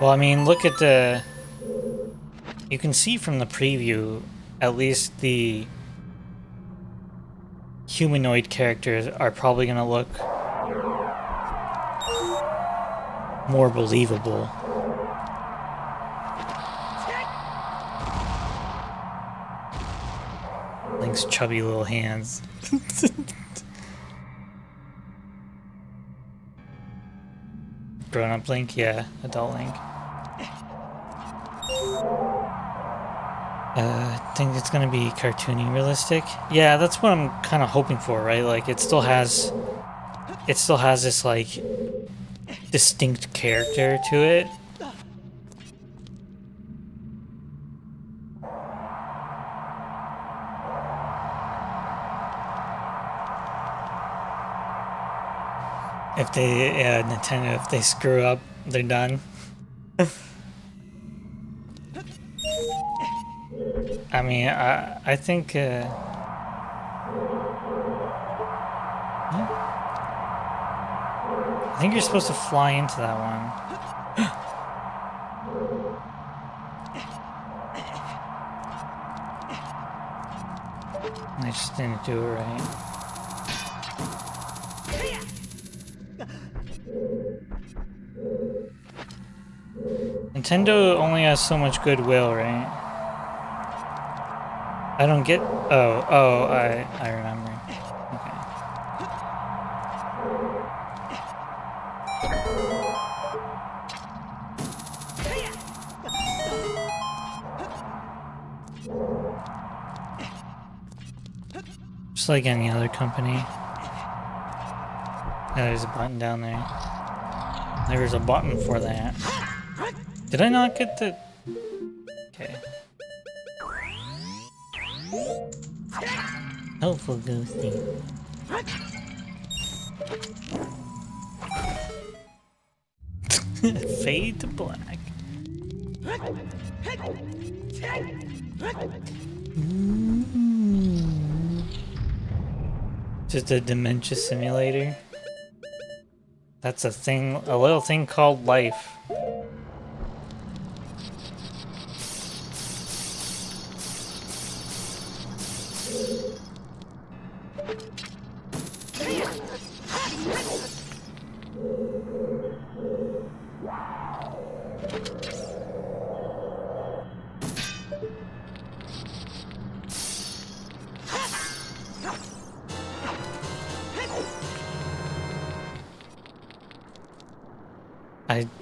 Well, I mean, look at the... You can see from the preview, at least the humanoid characters are probably going to look more believable. Link's chubby little hands. Grown-up Link? Yeah, adult Link. I think it's gonna be cartoony realistic. Yeah, that's what I'm kind of hoping for, right? Like, it still has this, like, distinct character to it. If they, Nintendo, if they screw up, they're done. I mean, I think, I think you're supposed to fly into that one. I just didn't do it right. Nintendo only has so much goodwill, right? I don't get... Oh, I remember. Okay. Just like any other company. Yeah, there's a button down there. There's a button for that. Did I not get the... Okay. Helpful ghosty. Fade to black. Just a dementia simulator. That's a thing, a little thing called life.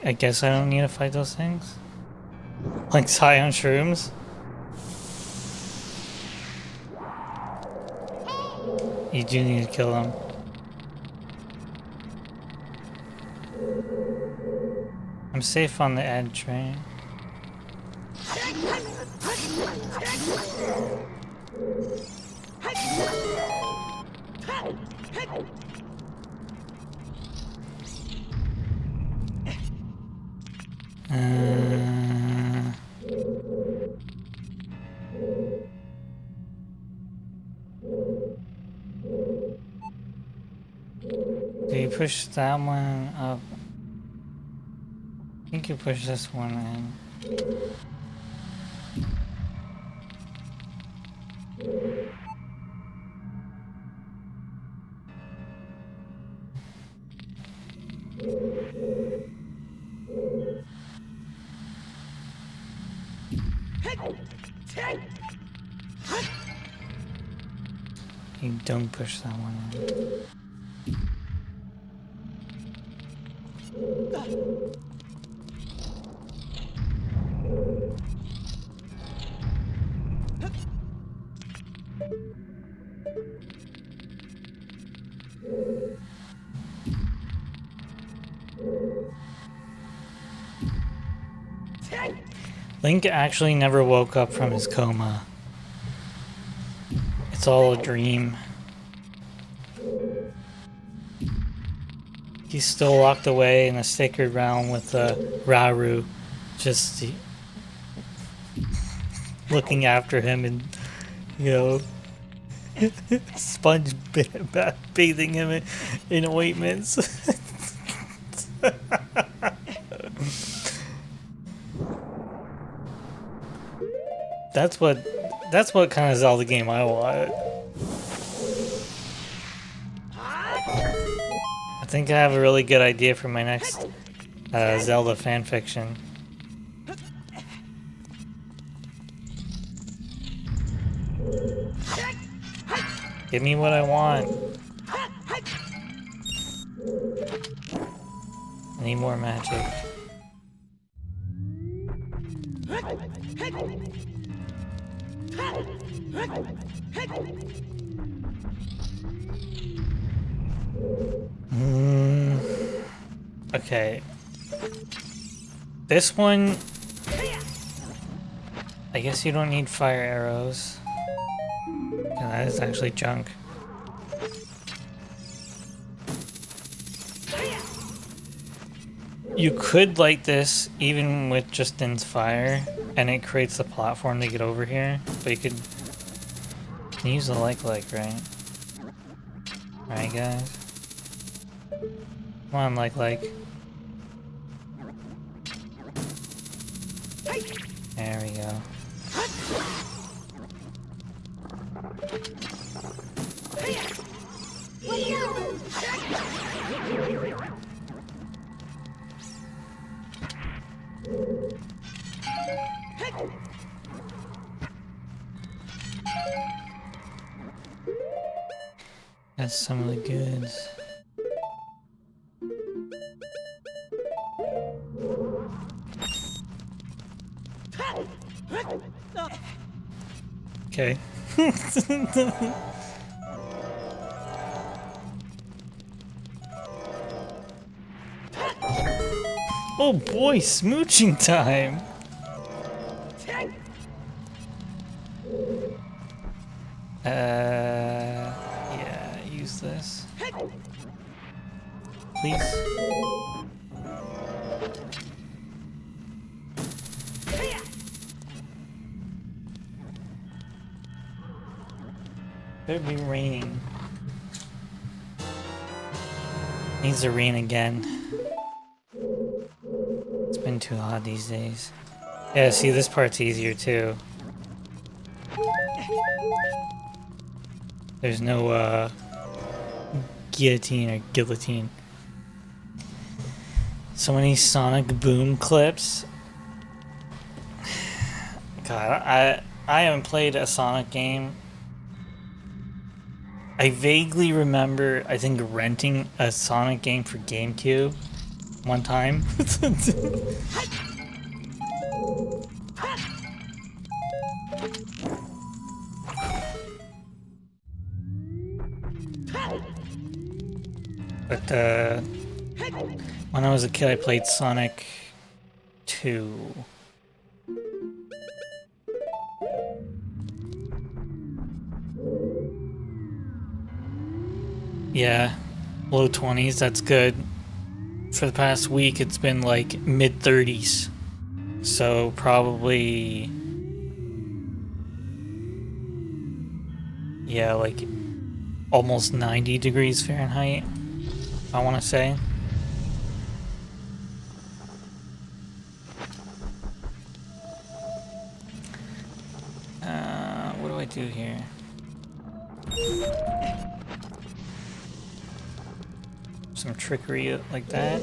I guess I don't need to fight those things? Like high on shrooms? You do need to kill them. I'm safe on the edge, right? Do you push that one up? I think you push this one in. You don't push that one in. Link actually never woke up from his coma. It's all a dream. He's still locked away in a sacred realm with Raru, just looking after him and, you know, sponge bathing him in ointments. That's what kind of Zelda game I want. I think I have a really good idea for my next Zelda fanfiction. Give me what I want. I need more magic. Okay. This one, I guess you don't need fire arrows. Yeah, that is actually junk. You could light this even with just Inspire, and it creates the platform to get over here, but you could use the like, right? Right, guys? Come on, like. There we go. That's some of the goods. Okay. Oh boy, smooching time! Yeah, use this. Please. Better be raining. Needs to rain again. It's been too hot these days. Yeah, see, this part's easier too. There's no, guillotine or guillotine. So many Sonic Boom clips. God, I haven't played a Sonic game. I vaguely remember, I think, renting a Sonic game for GameCube one time. But when I was a kid, I played Sonic 2. Yeah, low 20s, that's good. For the past week, it's been like mid 30s. So probably, yeah, like almost 90 degrees Fahrenheit, I want to say. What do I do here? Some trickery like that.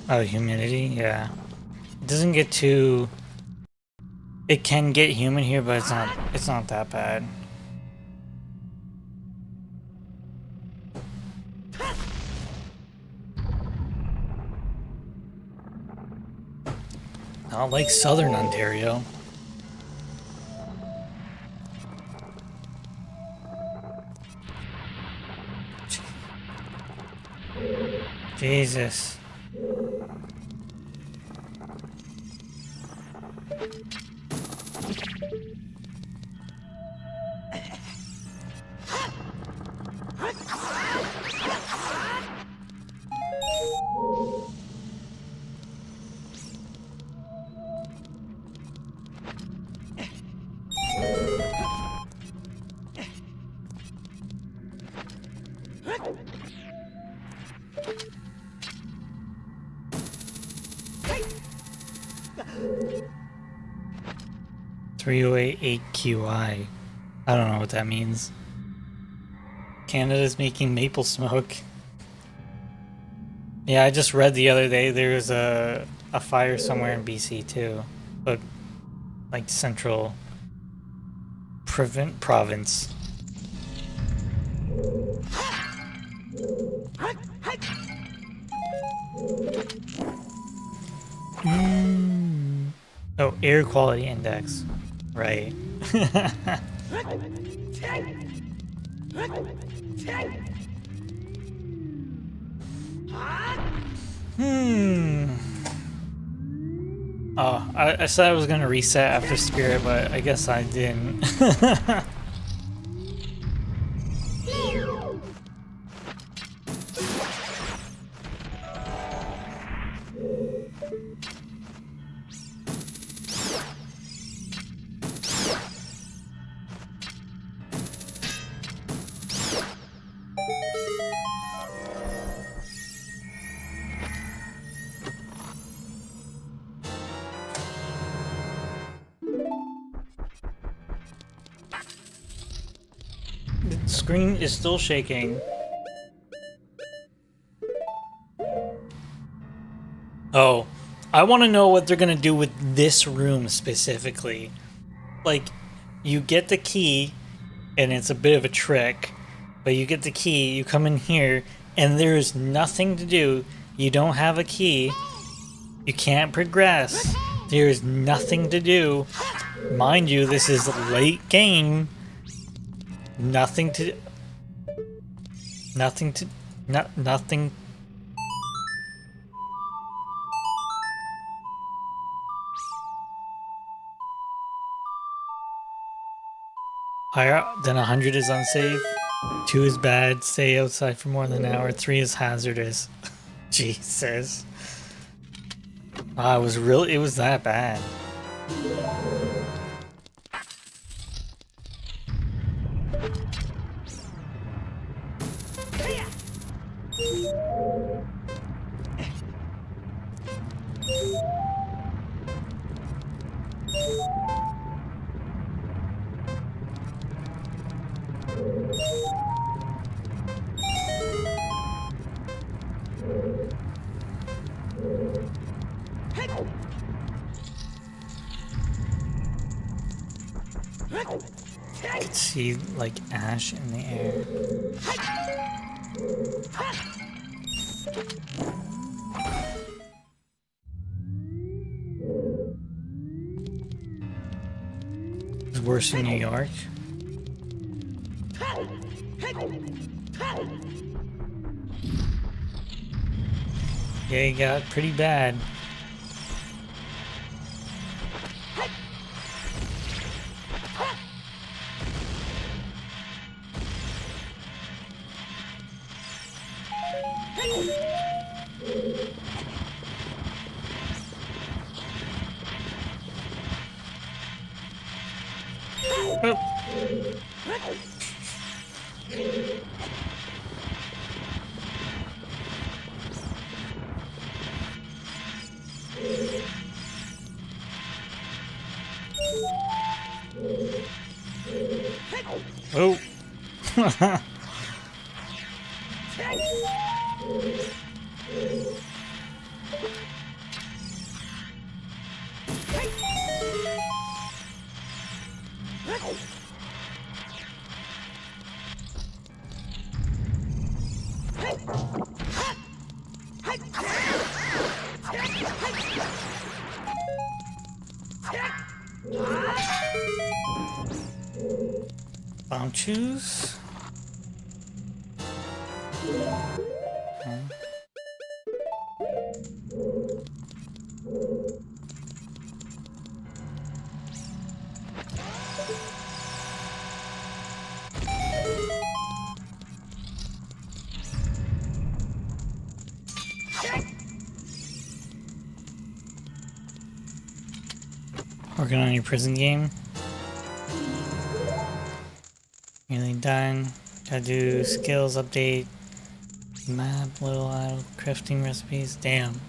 Oh, humidity? Yeah. It doesn't get too... It can get humid here, but it's not that bad. Not like Southern Ontario. Jesus. 3088QI. I don't know what that means. Canada's making maple smoke. Yeah, I just read the other day there's a fire somewhere in BC too. But like central province. Oh, air quality index. Right. Oh, I said I was gonna reset after Spirit, but I guess I didn't. The screen is still shaking. Oh, I want to know what they're gonna do with this room specifically. Like, you get the key, and it's a bit of a trick, but you get the key, you come in here, and there's nothing to do. You don't have a key. You can't progress. There's nothing to do. Mind you, this is a late game. Nothing. Higher than 100 is unsafe. 2 is bad. Stay outside for more than an hour. 3 is hazardous. Jesus. It was that bad. I could see like ash in the air. It's worse in New York. Yeah, it got pretty bad. Oh. Choose. Okay. Working on your prison game. Nearly done. Gotta do skills update. Map, little idle crafting recipes. Damn.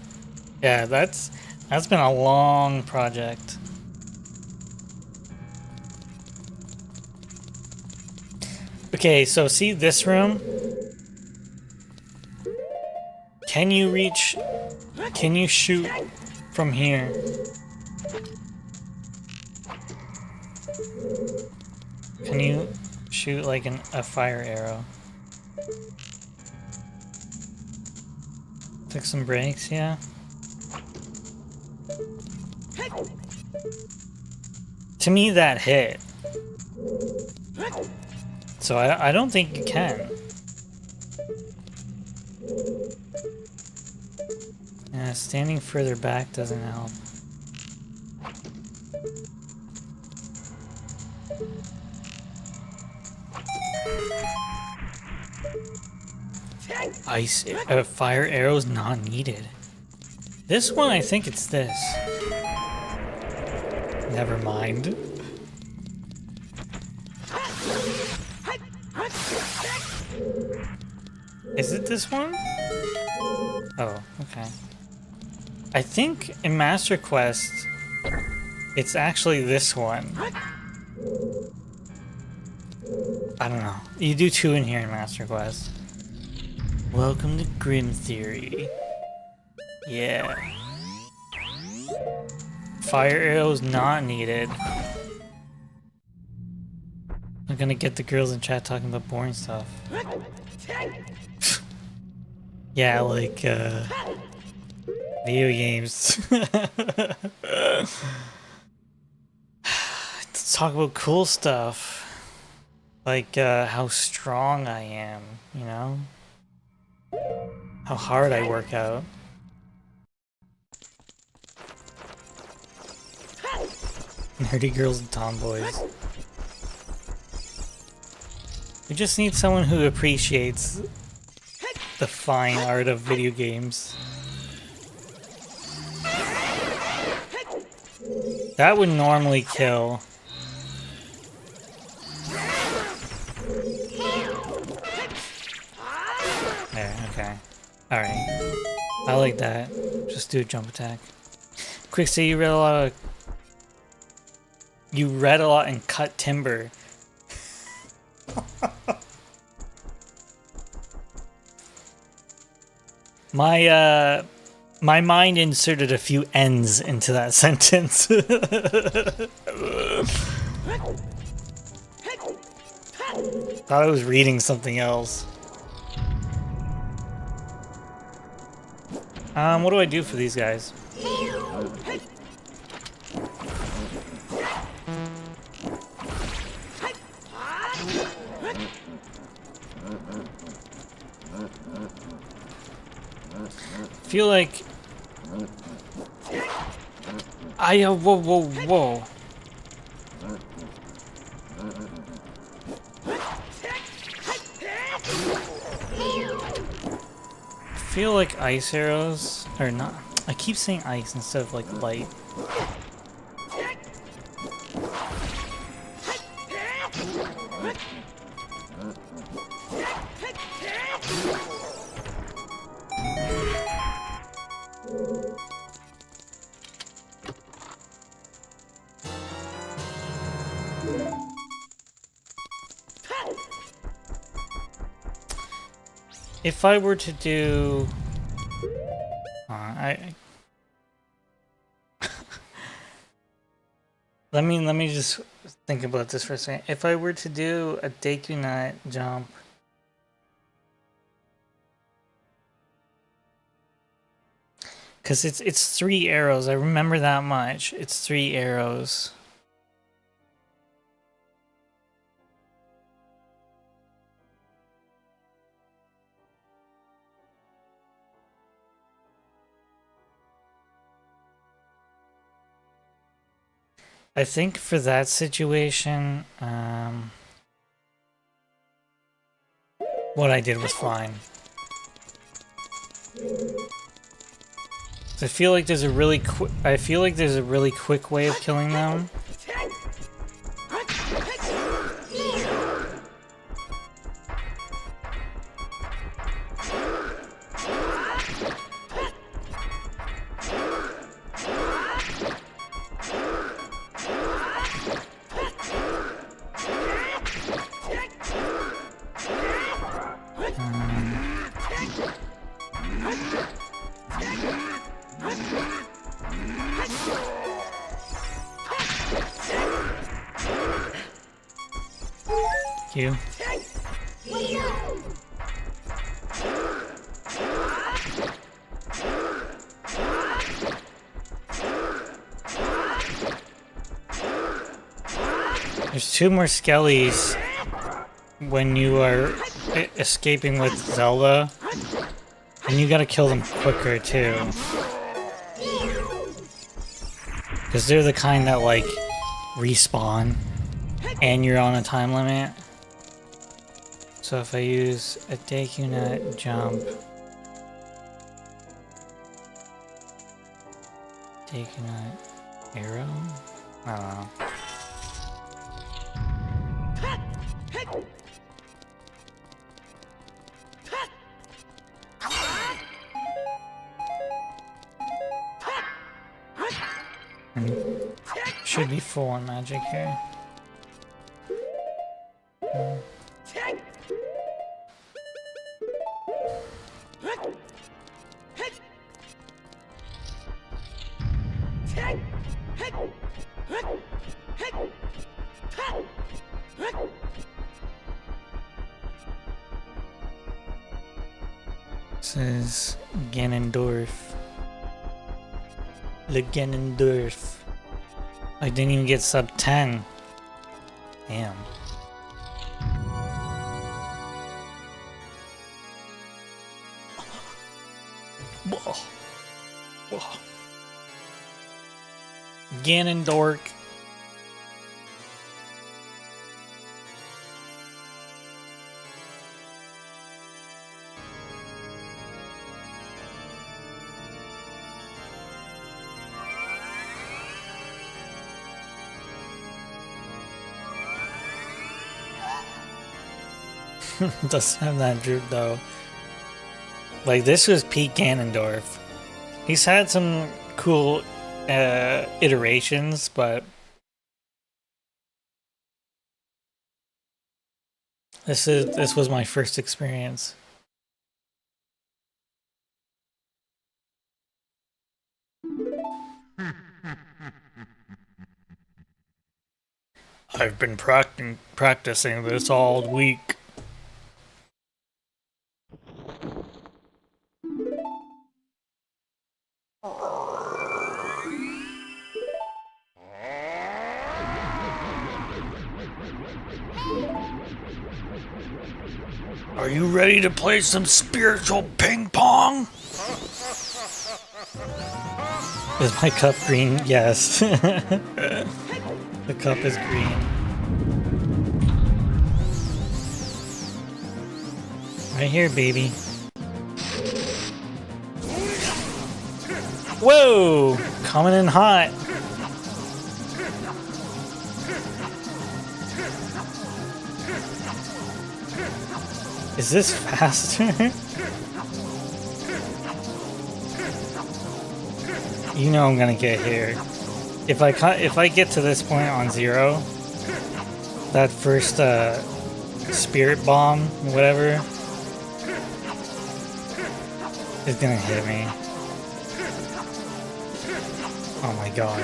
Yeah, that's been a long project. Okay, so see this room? Can you reach... Can you shoot from here? Can you shoot like a fire arrow? Took some breaks, yeah. To me, that hit. So I don't think you can. Yeah, standing further back doesn't help. Fire arrows not needed. This one, I think it's this. Never mind. Is it this one? Oh, okay. I think in Master Quest, it's actually this one. I don't know. You do two in here in Master Quest. Welcome to Grim Theory. Yeah. Fire arrows not needed. I'm gonna get the girls in chat talking about boring stuff. Yeah, like, video games. Let's talk about cool stuff. Like, how strong I am, you know? How hard I work out. Nerdy girls and tomboys. We just need someone who appreciates the fine art of video games. That would normally kill. There, okay. Alright. I like that. Just do a jump attack. Quick, say you read a lot of... You read a lot and cut timber. My mind inserted a few N's into that sentence. Thought I was reading something else. What do I do for these guys? Feel like whoa. I feel like ice arrows are not. I keep saying ice instead of like light. If I were to do... let me just think about this for a second. If I were to do a Deku Nut jump... Because it's 3 arrows. I remember that much. It's 3 arrows. I think for that situation, what I did was fine. I feel like there's a really quick way of killing them. You. There's 2 more skellies when you are escaping with Zelda, and you gotta kill them quicker too. Because they're the kind that like respawn and you're on a time limit. So if I use a Deku Nut jump, Deku Nut arrow? I don't know. Should be full on magic here. This is Ganondorf. Le Ganondorf. I didn't even get sub 10. Damn. Whoa. Whoa. Ganondorf. Doesn't have that droop though. Like this was peak Ganondorf. He's had some cool iterations, but this was my first experience. I've been practicing this all week. Are you ready to play some spiritual ping pong? Is my cup green? Yes. The cup is green. Right here, baby. Whoa! Coming in hot. Is this faster? You know I'm gonna get here. If I get to this point on 0, that first spirit bomb, whatever, is gonna hit me. Oh my god.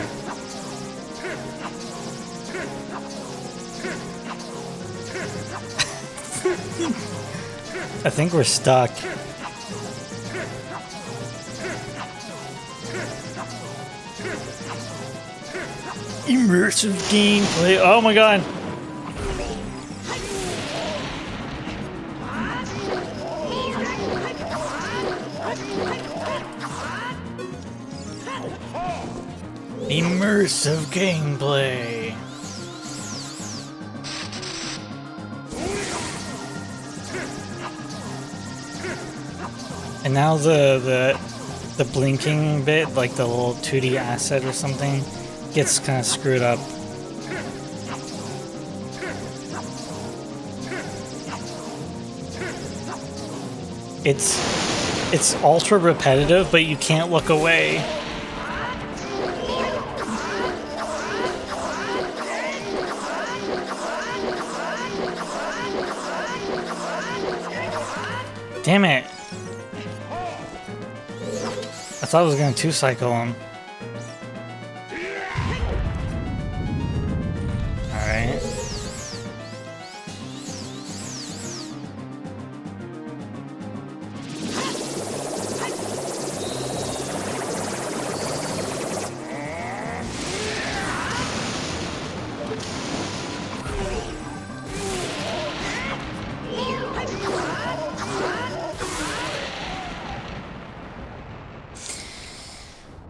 I think we're stuck. Immersive gameplay. Oh my god. Immersive gameplay. And now the blinking bit, like the little 2D asset or something, gets kind of screwed up. It's ultra repetitive, but you can't look away. Damn it. thought I was gonna two-cycle him. Alright.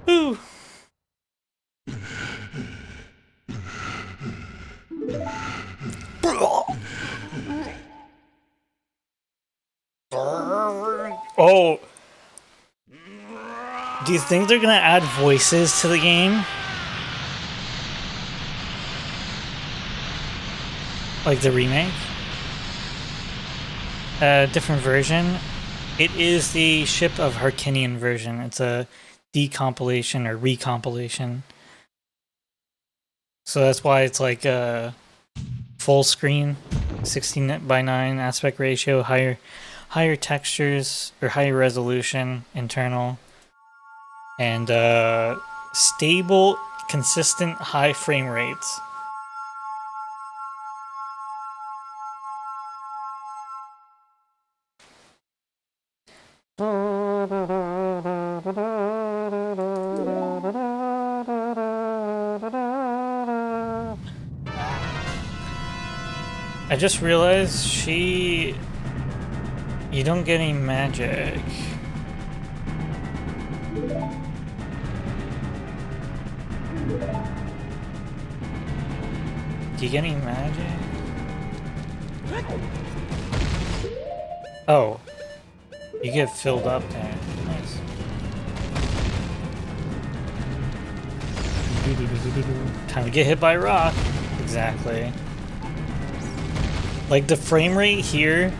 Ooh. Oh. Do you think they're gonna add voices to the game? Like the remake? A different version. It is the Ship of Harkinian version. It's a decompilation or recompilation. So that's why it's like a full screen, 16:9 aspect ratio, higher textures or higher resolution internal, and stable, consistent high frame rates. I just realized you don't get any magic. Do you get any magic? Oh. You get filled up there. Nice. Time to get hit by a rock. Exactly. Like the frame rate here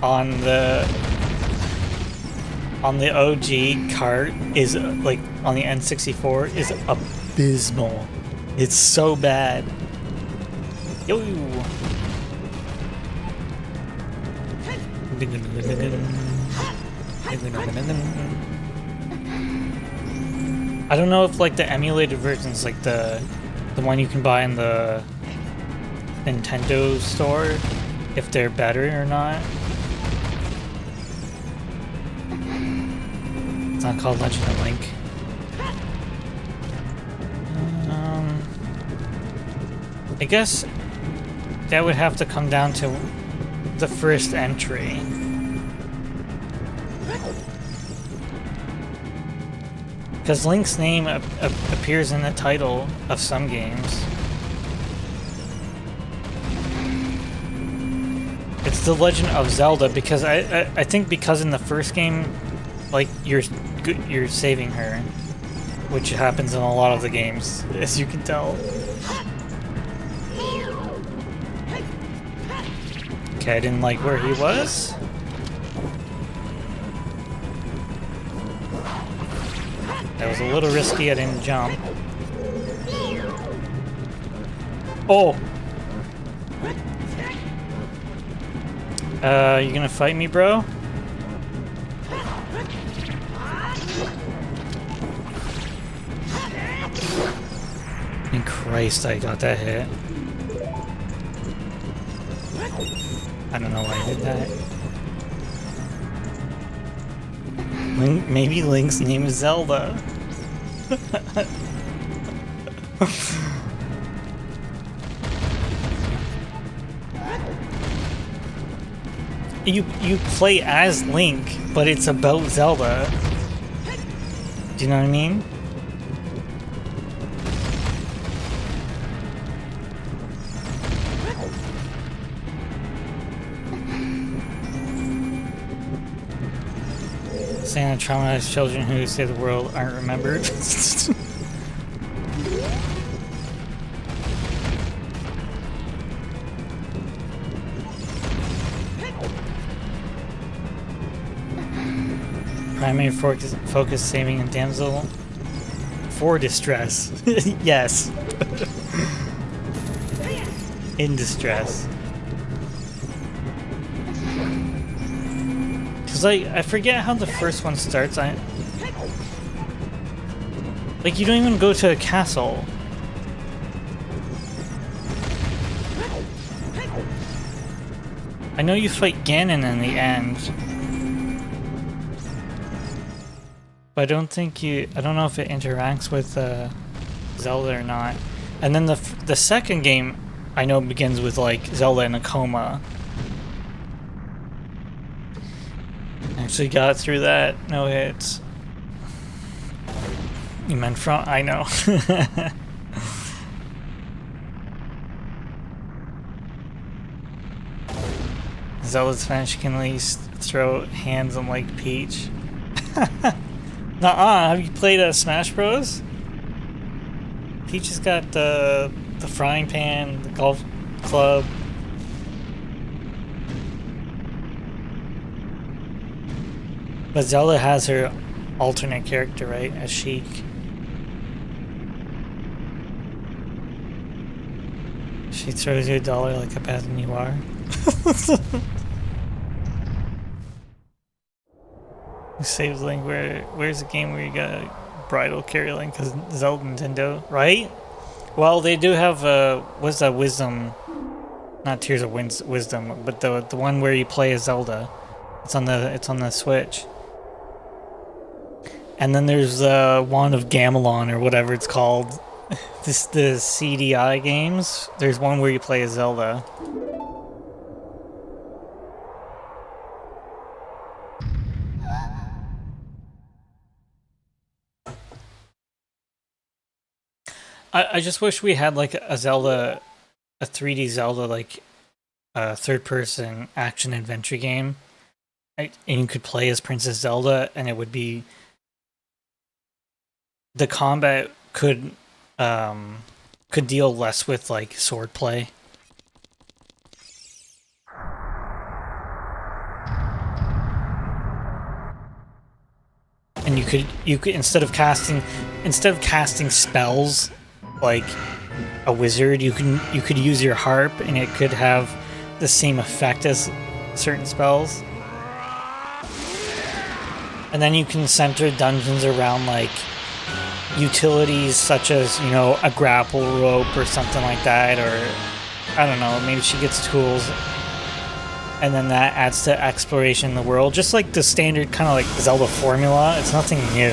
on the OG cart is like on the N64 is abysmal. It's so bad. Yo. I don't know if like the emulated versions, like the one you can buy in the Nintendo store, if they're better or not. It's not called Legend of Link. I guess that would have to come down to the first entry. Because Link's name appears in the title of some games. It's The Legend of Zelda because I think because in the first game, like you're saving her, which happens in a lot of the games, as you can tell. Okay, I didn't like where he was. That was a little risky, I didn't jump. Oh! You gonna fight me, bro? And Christ, I got that hit. I don't know why I did that. Maybe Link's name is Zelda. You play as Link, but it's about Zelda. Do you know what I mean? Saying that traumatized children who save the world aren't remembered. Primary focus saving a damsel for distress. Yes. In distress. Because I forget how the first one starts. Like, you don't even go to a castle. I know you fight Ganon in the end. But I don't think you... I don't know if it interacts with Zelda or not. And then the second game, I know, begins with, like, Zelda in a coma. Actually got through that. No hits. You meant front? I know. Zelda's Spanish can at least throw hands on like Peach. Nuh-uh, have you played Smash Bros? Peach has got the frying pan, the golf club. But Zelda has her alternate character, right? As Sheik. She throws you $1 like a peasant you are. Saves Link. Where's the game where you gotta bridal carry Link? Because Zelda Nintendo, right? Well, they do have what's that Wisdom? Not Tears of Wisdom, but the one where you play as Zelda. It's on the Switch. And then there's Wand of Gamelon or whatever it's called. The CDI games. There's one where you play as Zelda. I just wish we had like a Zelda, a 3D Zelda, like a third-person action adventure game, and you could play as Princess Zelda, and it would be the combat could deal less with like swordplay. And you could instead of casting spells like a wizard, you could use your harp and it could have the same effect as certain spells. And then you can center dungeons around like utilities such as, you know, a grapple rope or something like that, or I don't know, maybe she gets tools and then that adds to exploration in the world, just like the standard kind of like Zelda formula. It's nothing new.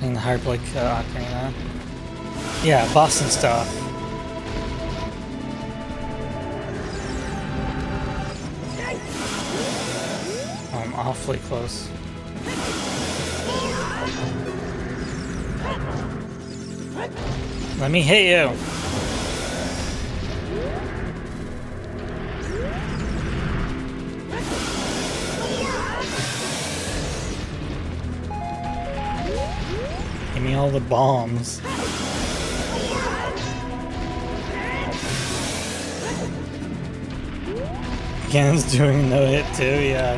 And the harp like Ocarina. Yeah, boss and stuff. I'm awfully close. Let me hit you. Give me all the bombs. Ganon's doing no hit too, yeah.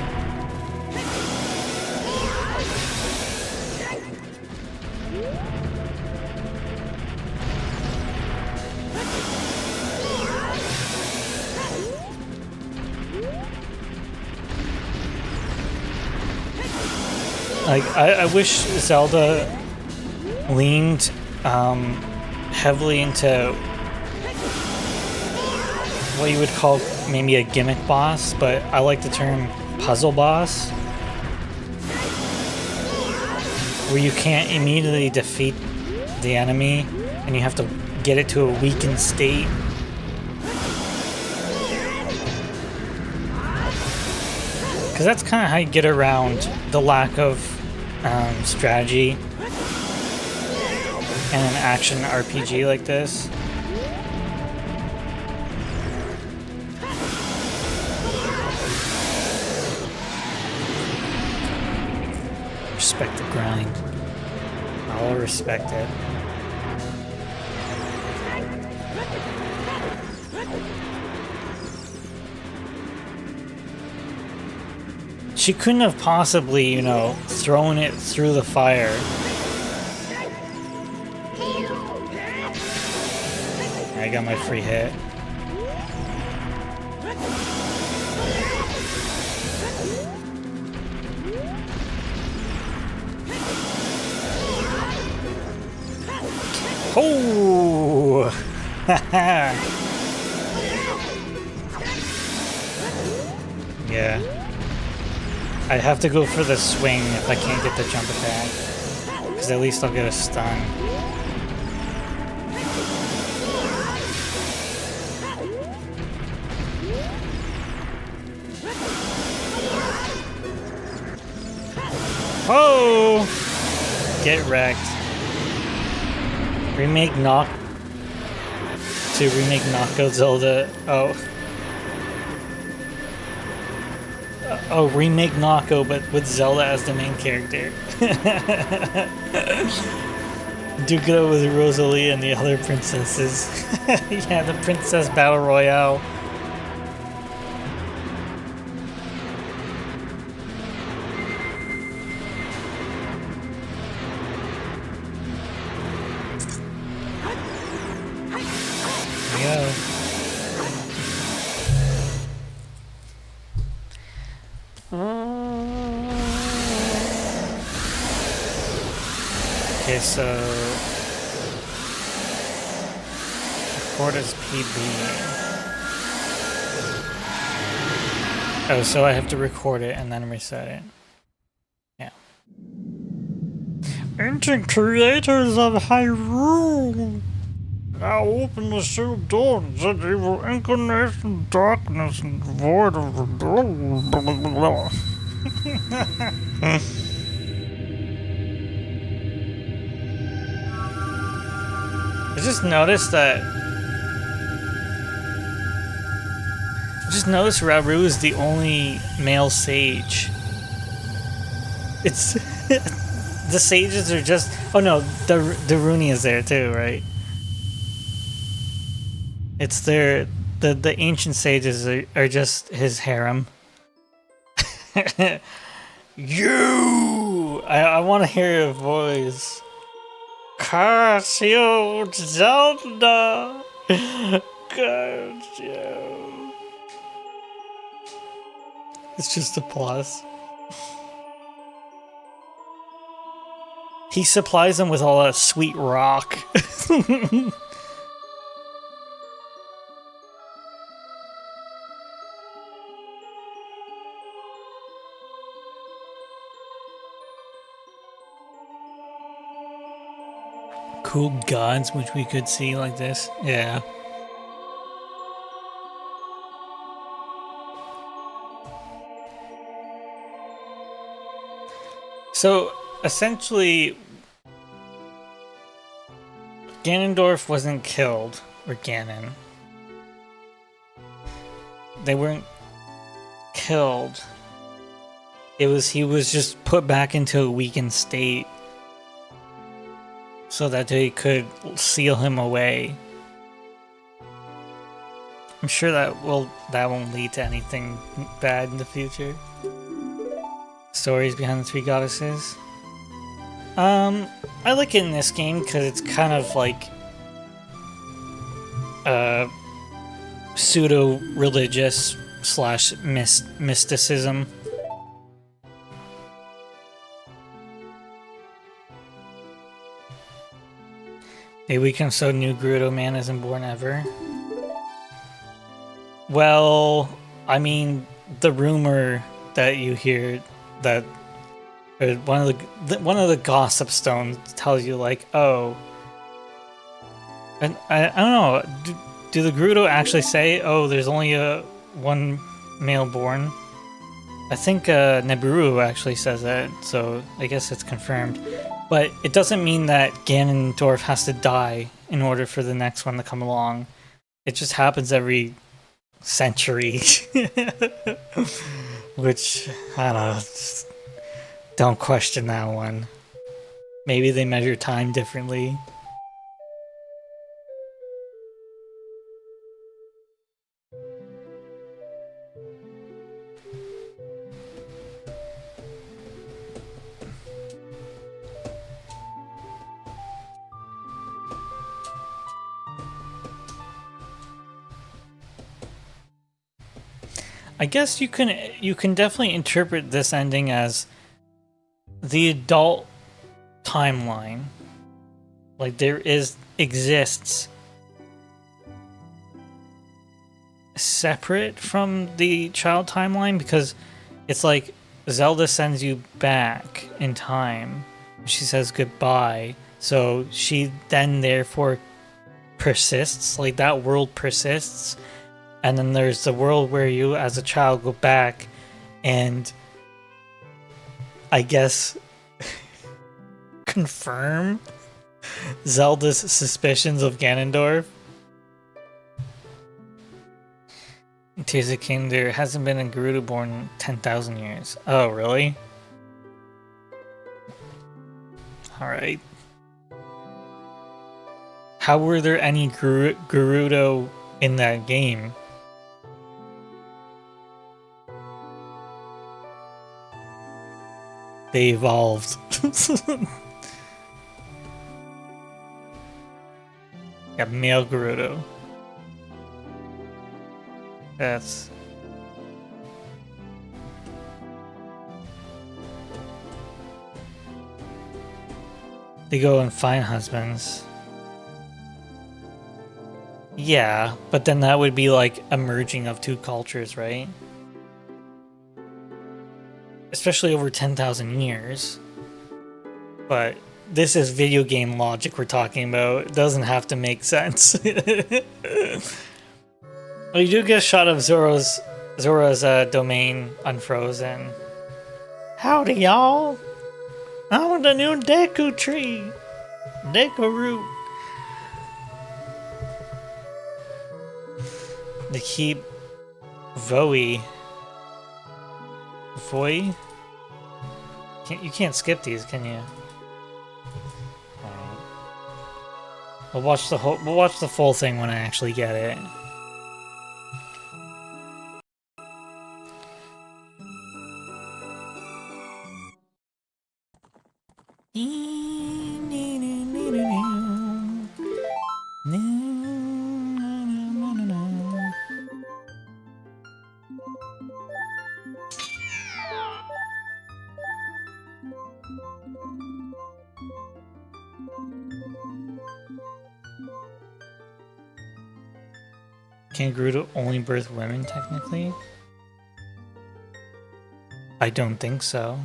Like, I wish Zelda leaned heavily into what you would call maybe a gimmick boss, but I like the term puzzle boss, where you can't immediately defeat the enemy and you have to get it to a weakened state. Because that's kind of how you get around the lack of strategy in an action RPG like this. Respect the grind. I'll respect it. She couldn't have possibly, you know, thrown it through the fire. I got my free hit. Oh! Yeah. I have to go for the swing if I can't get the jump attack. Because at least I'll get a stun. Oh! Get wrecked. Remake Knockout Zelda. Oh. Oh, remake Knockout, but with Zelda as the main character. Duke it out with Rosalie and the other princesses. Yeah, the Princess Battle Royale. Okay, so record as PB. Oh, so I have to record it and then reset it. Yeah. Ancient creators of Hyrule now open the sealed doors that they will incarnation darkness and void of the blah, blah, blah. I just noticed Rauru is the only male sage. It's the sages are just. Oh no, the Rooney is there too, right? It's the ancient sages are just his harem. You! I want to hear your voice. Casio Zelda! Casio. It's just applause. He supplies them with all that sweet rock. Cool gods which we could see like this. Yeah. So essentially Ganondorf wasn't killed, or Ganon. They weren't killed. He was just put back into a weakened state so that they could seal him away. I'm sure that won't lead to anything bad in the future. Stories behind the three goddesses. I like it in this game because it's kind of like pseudo-religious / mysticism. A weekend so new Gerudo man isn't born ever. Well, I mean, the rumor that you hear that one of the gossip stones tells you like, oh, and I don't know, do the Gerudo actually say, oh, there's only one male born? I think Nibiru actually says that, so I guess it's confirmed. But it doesn't mean that Ganondorf has to die in order for the next one to come along. It just happens every century. Which, I don't know, just don't question that one. Maybe they measure time differently. I guess you can definitely interpret this ending as the adult timeline. Like there exists separate from the child timeline, because it's like Zelda sends you back in time. She says goodbye. So she then therefore persists, like that world persists. And then there's the world where you as a child go back and I guess confirm Zelda's suspicions of Ganondorf. Tears of the King, there hasn't been a Gerudo born in 10,000 years. Oh, really? Alright. How were there any Gerudo in that game? They evolved. Yeah, male Gerudo. That's... They go and find husbands. Yeah, but then that would be like a merging of two cultures, right? Especially over 10,000 years. But this is video game logic we're talking about. It doesn't have to make sense. Well, you do get a shot of Zora's domain unfrozen. Howdy, y'all! I'm on the new Deku tree! Deku root! They keep Voi. You can't skip these, can you? Alright. We'll watch the full thing when I actually get it. Can Gerudo only birth women, technically? I don't think so.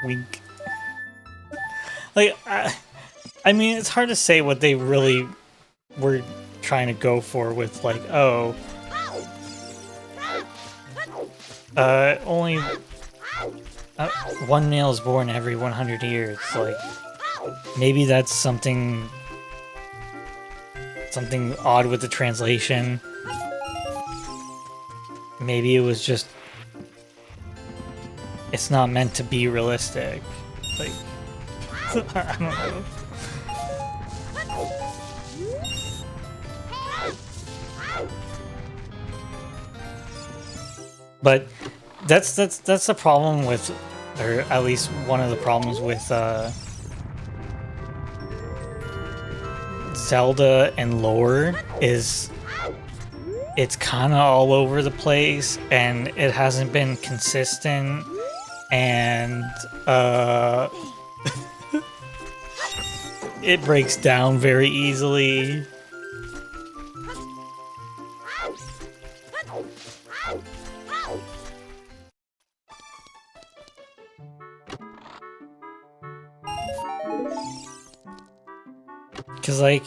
Wink. Like, I mean, it's hard to say what they really were trying to go for with, like, oh, only one male is born every 100 years. Like, maybe that's something odd with the translation. Maybe it was just, it's not meant to be realistic. Like, I don't know. But that's the problem with, or at least one of the problems with Zelda and lore is it's kind of all over the place and it hasn't been consistent, and it breaks down very easily. Because, like,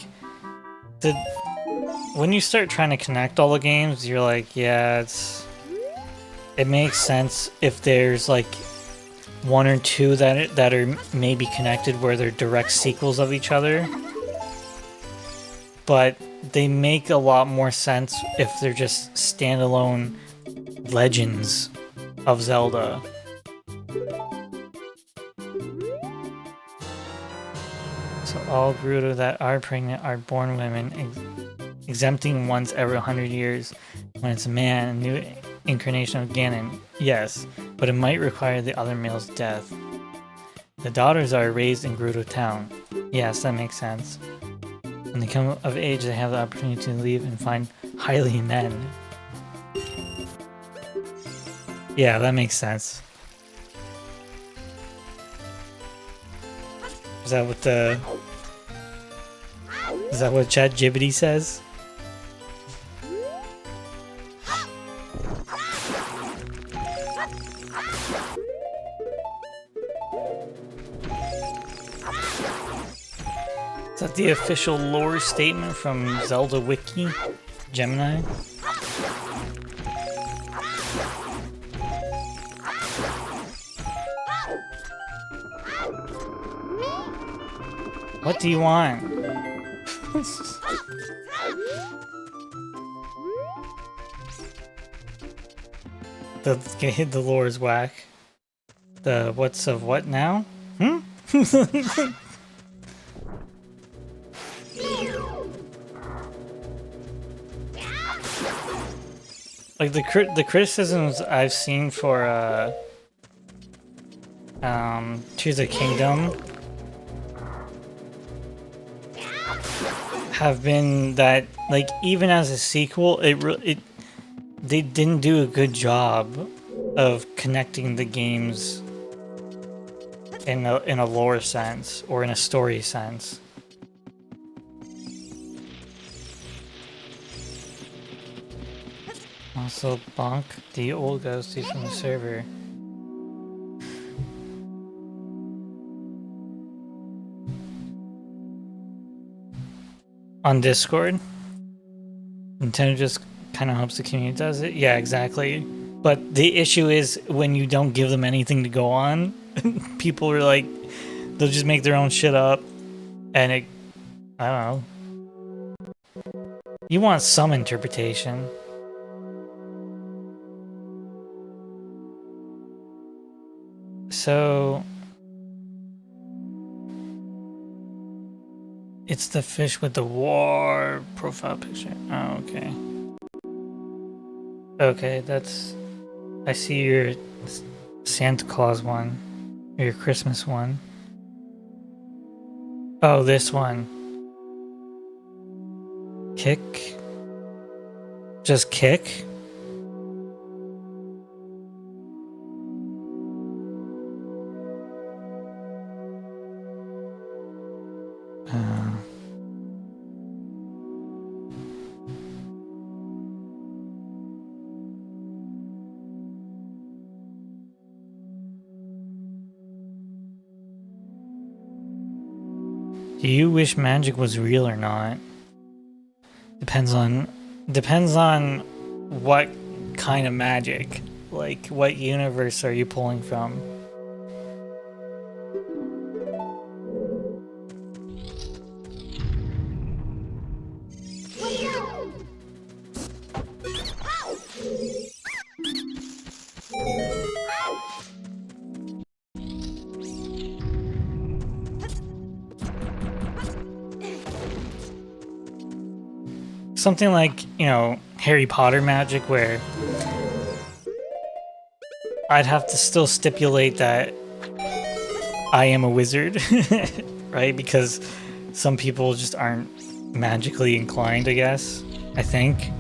when you start trying to connect all the games, you're like, yeah, it makes sense if there's, like, one or two that are maybe connected where they're direct sequels of each other. But they make a lot more sense if they're just standalone legends of Zelda. So all Gerudo that are pregnant are born women, exempting ones every 100 years. When it's a man, a new incarnation of Ganon, yes, but it might require the other male's death. The daughters are raised in Gerudo Town. Yes, that makes sense. When they come of age, they have the opportunity to leave and find Hylian men. Yeah, that makes sense. Is that what ChatGPT says? Is that the official lore statement from Zelda Wiki? Gemini? What do you want? The lore is whack. The what's of what now? Hmm? Like the criticisms I've seen for Tears of Kingdom have been that, like, even as a sequel, they didn't do a good job of connecting the games in a lore sense or in a story sense. Also, bonk the old ghosties from the server. On Discord, Nintendo just kind of hopes the community does it. Yeah, exactly. But the issue is when you don't give them anything to go on, people are like, they'll just make their own shit up, and I don't know. You want some interpretation. So it's the fish with the war profile picture. Oh, okay. Okay, that's... I see your Santa Claus one. Or your Christmas one. Oh, this one. Kick? Just kick? Do you wish magic was real or not? Depends on what kind of magic. Like, what universe are you pulling from? Something like, you know, Harry Potter magic, where I'd have to still stipulate that I am a wizard, right? Because some people just aren't magically inclined, I guess, I think.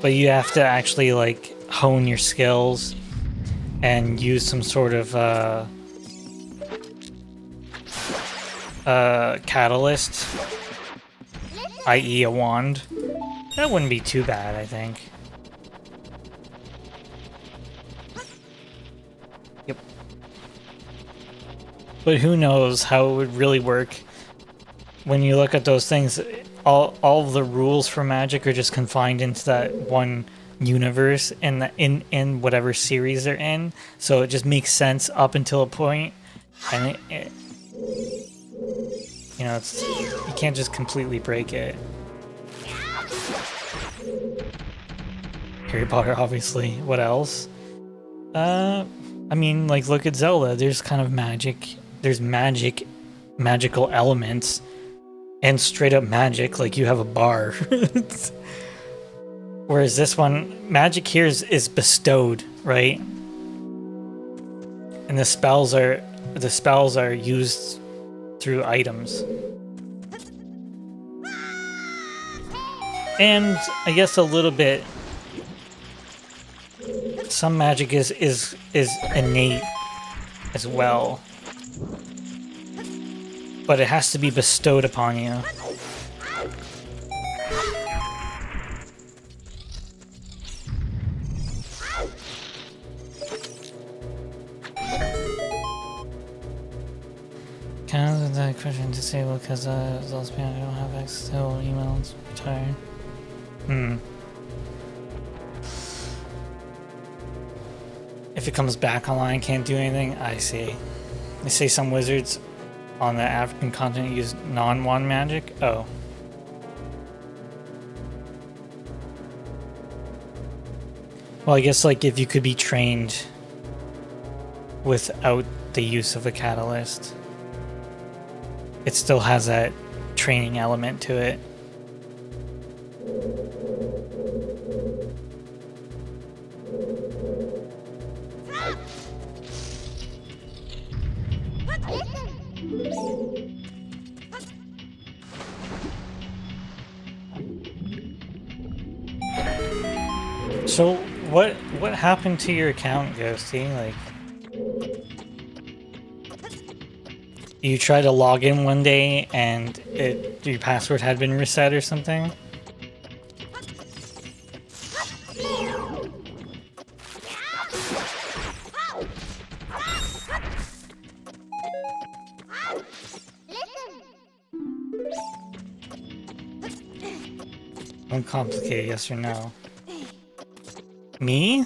But you have to actually, like, hone your skills and use some sort of catalyst, i.e. a wand. That wouldn't be too bad, I think. Yep. But who knows how it would really work when you look at those things. All of the rules for magic are just confined into that one universe and in whatever series they're in. So it just makes sense up until a point, and you know, you can't just completely break it. Harry Potter, obviously. What else? I mean, like, look at Zelda. There's kind of magic. There's magical elements, and straight up magic, like you have a bar. Whereas this one, magic here is bestowed, right? And the spells are the spells are used through items. And I guess a little bit, some magic is innate as well, but it has to be bestowed upon you. Kind of the question disabled because I don't have access to emails. Retired. If it comes back online, can't do anything. I see. They say some wizards on the African continent use non-wand magic. Oh. Well, I guess like if you could be trained without the use of a catalyst, it still has that training element to it. So what happened to your account, Ghosty? Like, you tried to log in one day and your password had been reset or something? Uncomplicated, yes or no? Me?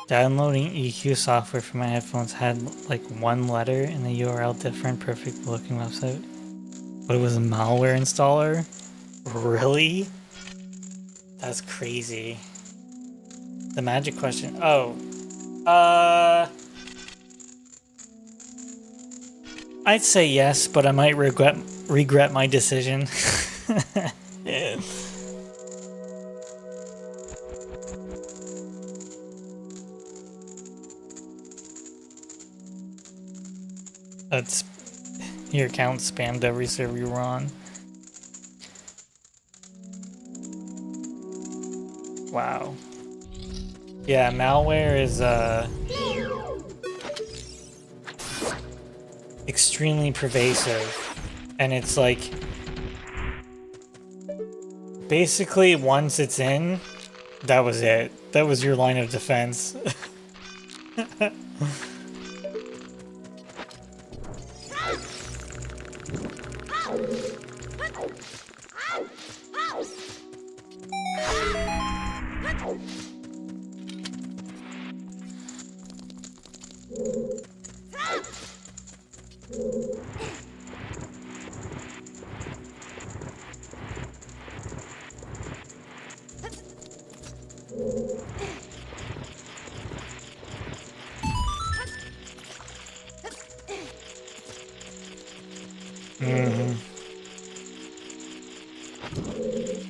Downloading EQ software for my headphones had like one letter in the URL different, perfect looking website. But it was a malware installer? Really? That's crazy. The magic question. Oh. I'd say yes, but I might regret my decision. Yeah. That's your account spammed every server you were on. Wow. Yeah, malware is extremely pervasive, and it's like basically once it's in, that was it. That was your line of defense.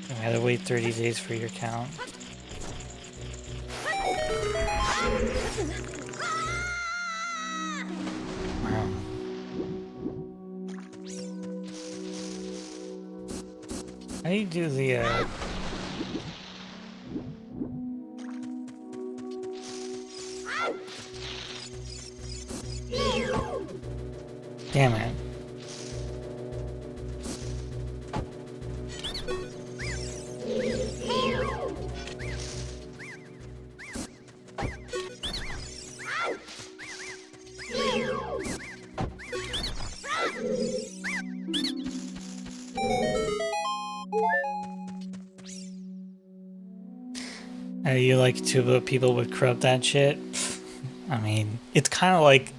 I had to wait 30 days for your account. Wow. How do you do the Damn it. You like to people would corrupt that shit? I mean, it's kind of like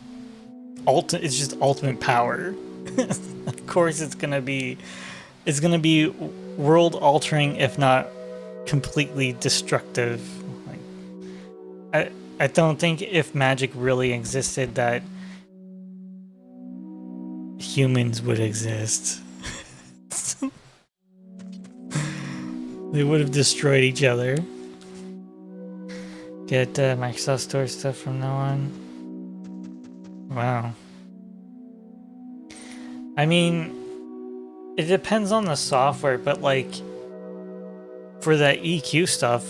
it's just ultimate power. Of course it's gonna be world altering, if not completely destructive. Like, I don't think if magic really existed that humans would exist. They would have destroyed each other. Get Microsoft Store stuff from now on. Wow. I mean, it depends on the software, but like for that EQ stuff,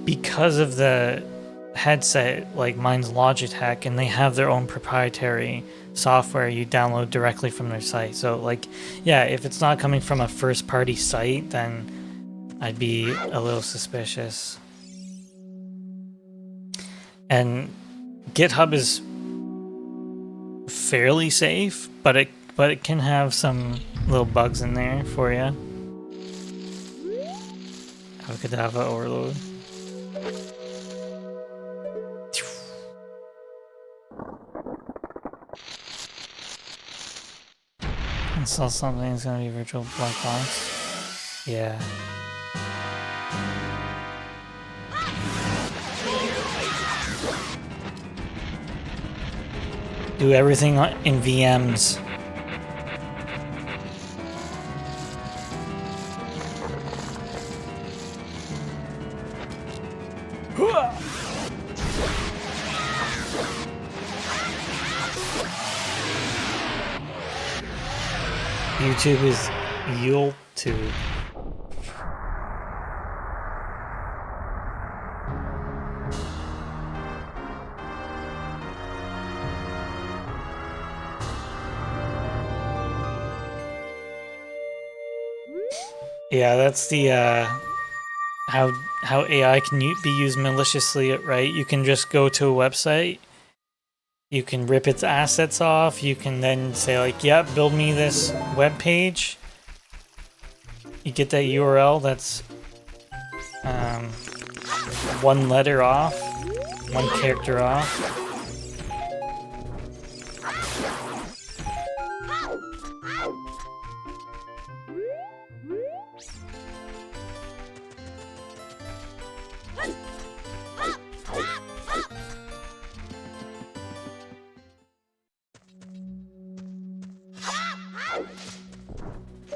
because of the headset, like mine's Logitech, and they have their own proprietary software you download directly from their site. So like, yeah, if it's not coming from a first-party site, then I'd be a little suspicious. And GitHub is fairly safe, but it can have some little bugs in there for you. Avocadava overload. Install something, it's gonna be a virtual black box. Yeah. Do everything in VMs. YouTube is YouTube. Yeah, that's the how AI can be used maliciously, right? You can just go to a website, you can rip its assets off, you can then say like, yep, build me this web page. You get that URL that's one letter off, one character off.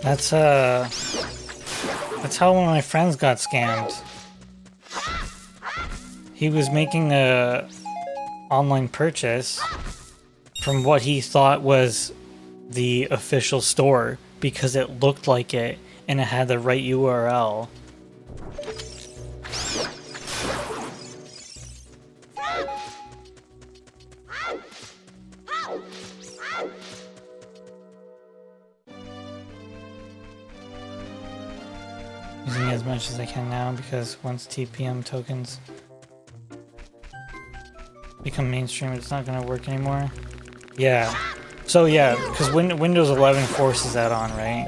That's how one of my friends got scammed. He was making a online purchase from what he thought was the official store because it looked like it and it had the right URL. Using it as much as I can now because once TPM tokens become mainstream, it's not going to work anymore. Yeah. So yeah, because Windows 11 forces that on, right?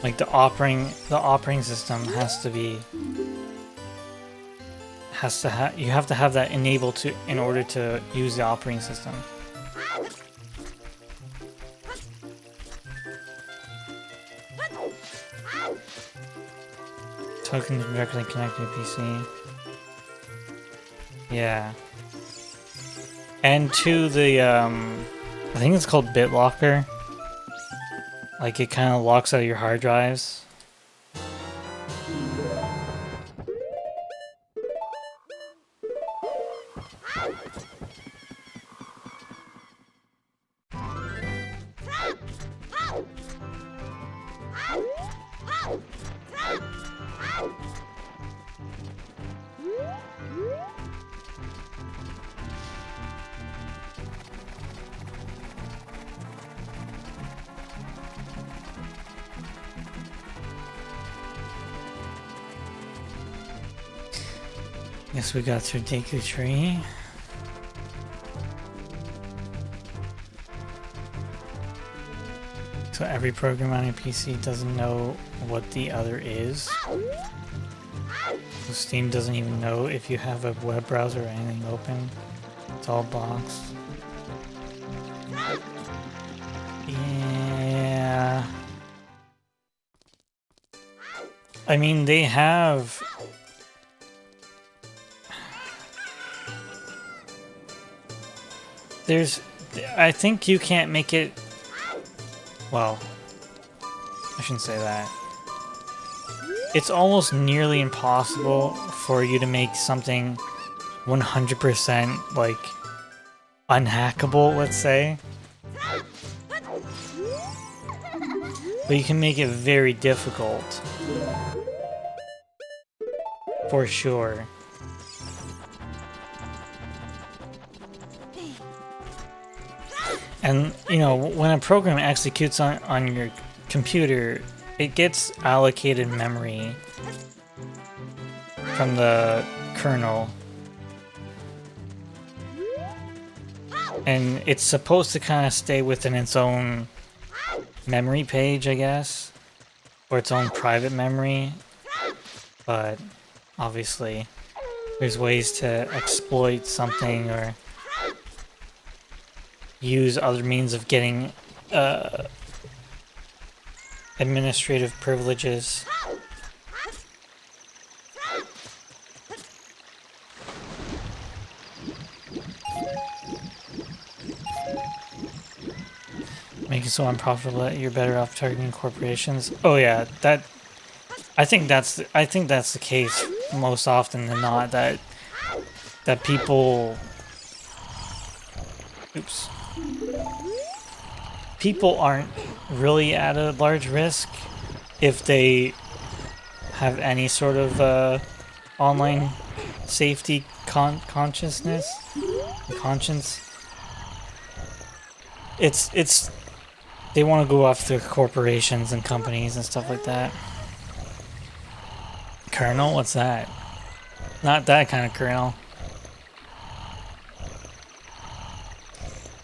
Like the operating system has to be you have to have that enabled in order to use the operating system. Token directly connected to PC. Yeah. And to the I think it's called BitLocker. Like it kind of locks out your hard drives. Guess we got through Deku Tree. So every program on your PC doesn't know what the other is. So Steam doesn't even know if you have a web browser or anything open. It's all boxed. Yeah. I mean, they have... There's... I think you can't make it... Well, I shouldn't say that. It's almost nearly impossible for you to make something 100% like unhackable, let's say. But you can make it very difficult. For sure. And, you know, when a program executes on your computer, it gets allocated memory from the kernel. And it's supposed to kind of stay within its own memory page, I guess. Or its own private memory. But obviously, there's ways to exploit something or use other means of getting administrative privileges. Make it so unprofitable that you're better off targeting corporations. Oh yeah, that I think that's the case most often than not, that people people aren't really at a large risk if they have any sort of online safety conscience. It's they want to go after corporations and companies and stuff like that. Kernel? What's that? Not that kind of kernel.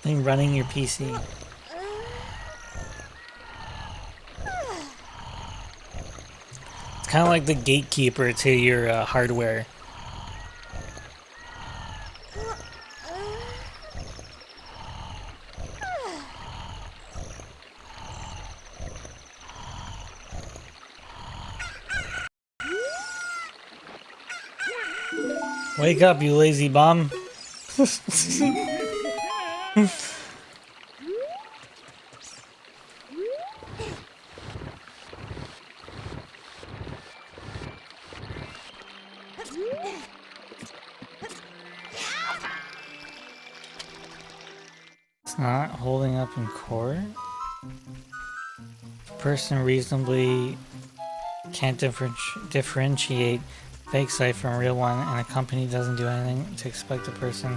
Thing running your PC. It's kind of like the gatekeeper to your hardware. Wake up, you lazy bum. It's not holding up in court. A person reasonably can't differentiate fake site from a real one, and a company doesn't do anything to expect the person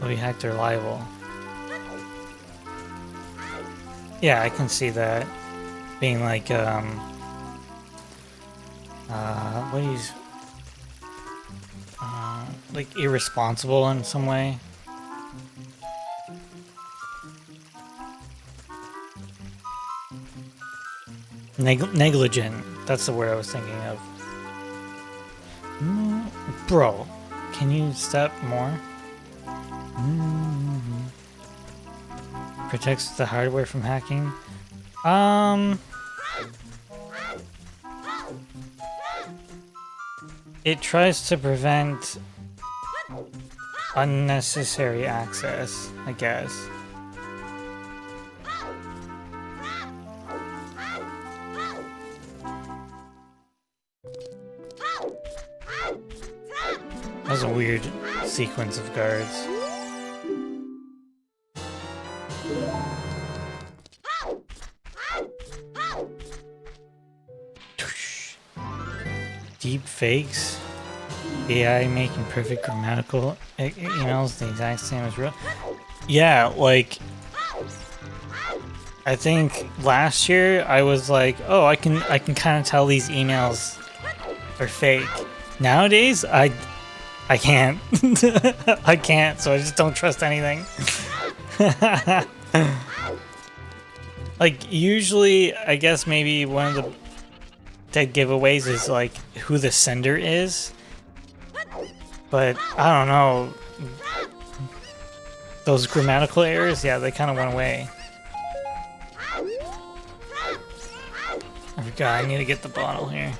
will be hacked or liable. Yeah, I can see that being like what do you like irresponsible in some way. Negligent. That's the word I was thinking of. Bro, can you step more? Protects the hardware from hacking. It tries to prevent unnecessary access, I guess. That was a weird sequence of guards. Deep fakes. AI making perfect grammatical emails the exact same as real. Yeah, like I think last year I was like, oh, I can kind of tell these emails are fake. Nowadays, I can't. I can't, so I just don't trust anything. Like, usually, I guess maybe one of the dead giveaways is, like, who the sender is. But, I don't know. those grammatical errors, yeah, they kind of went away. I forgot, I need to get the bottle here.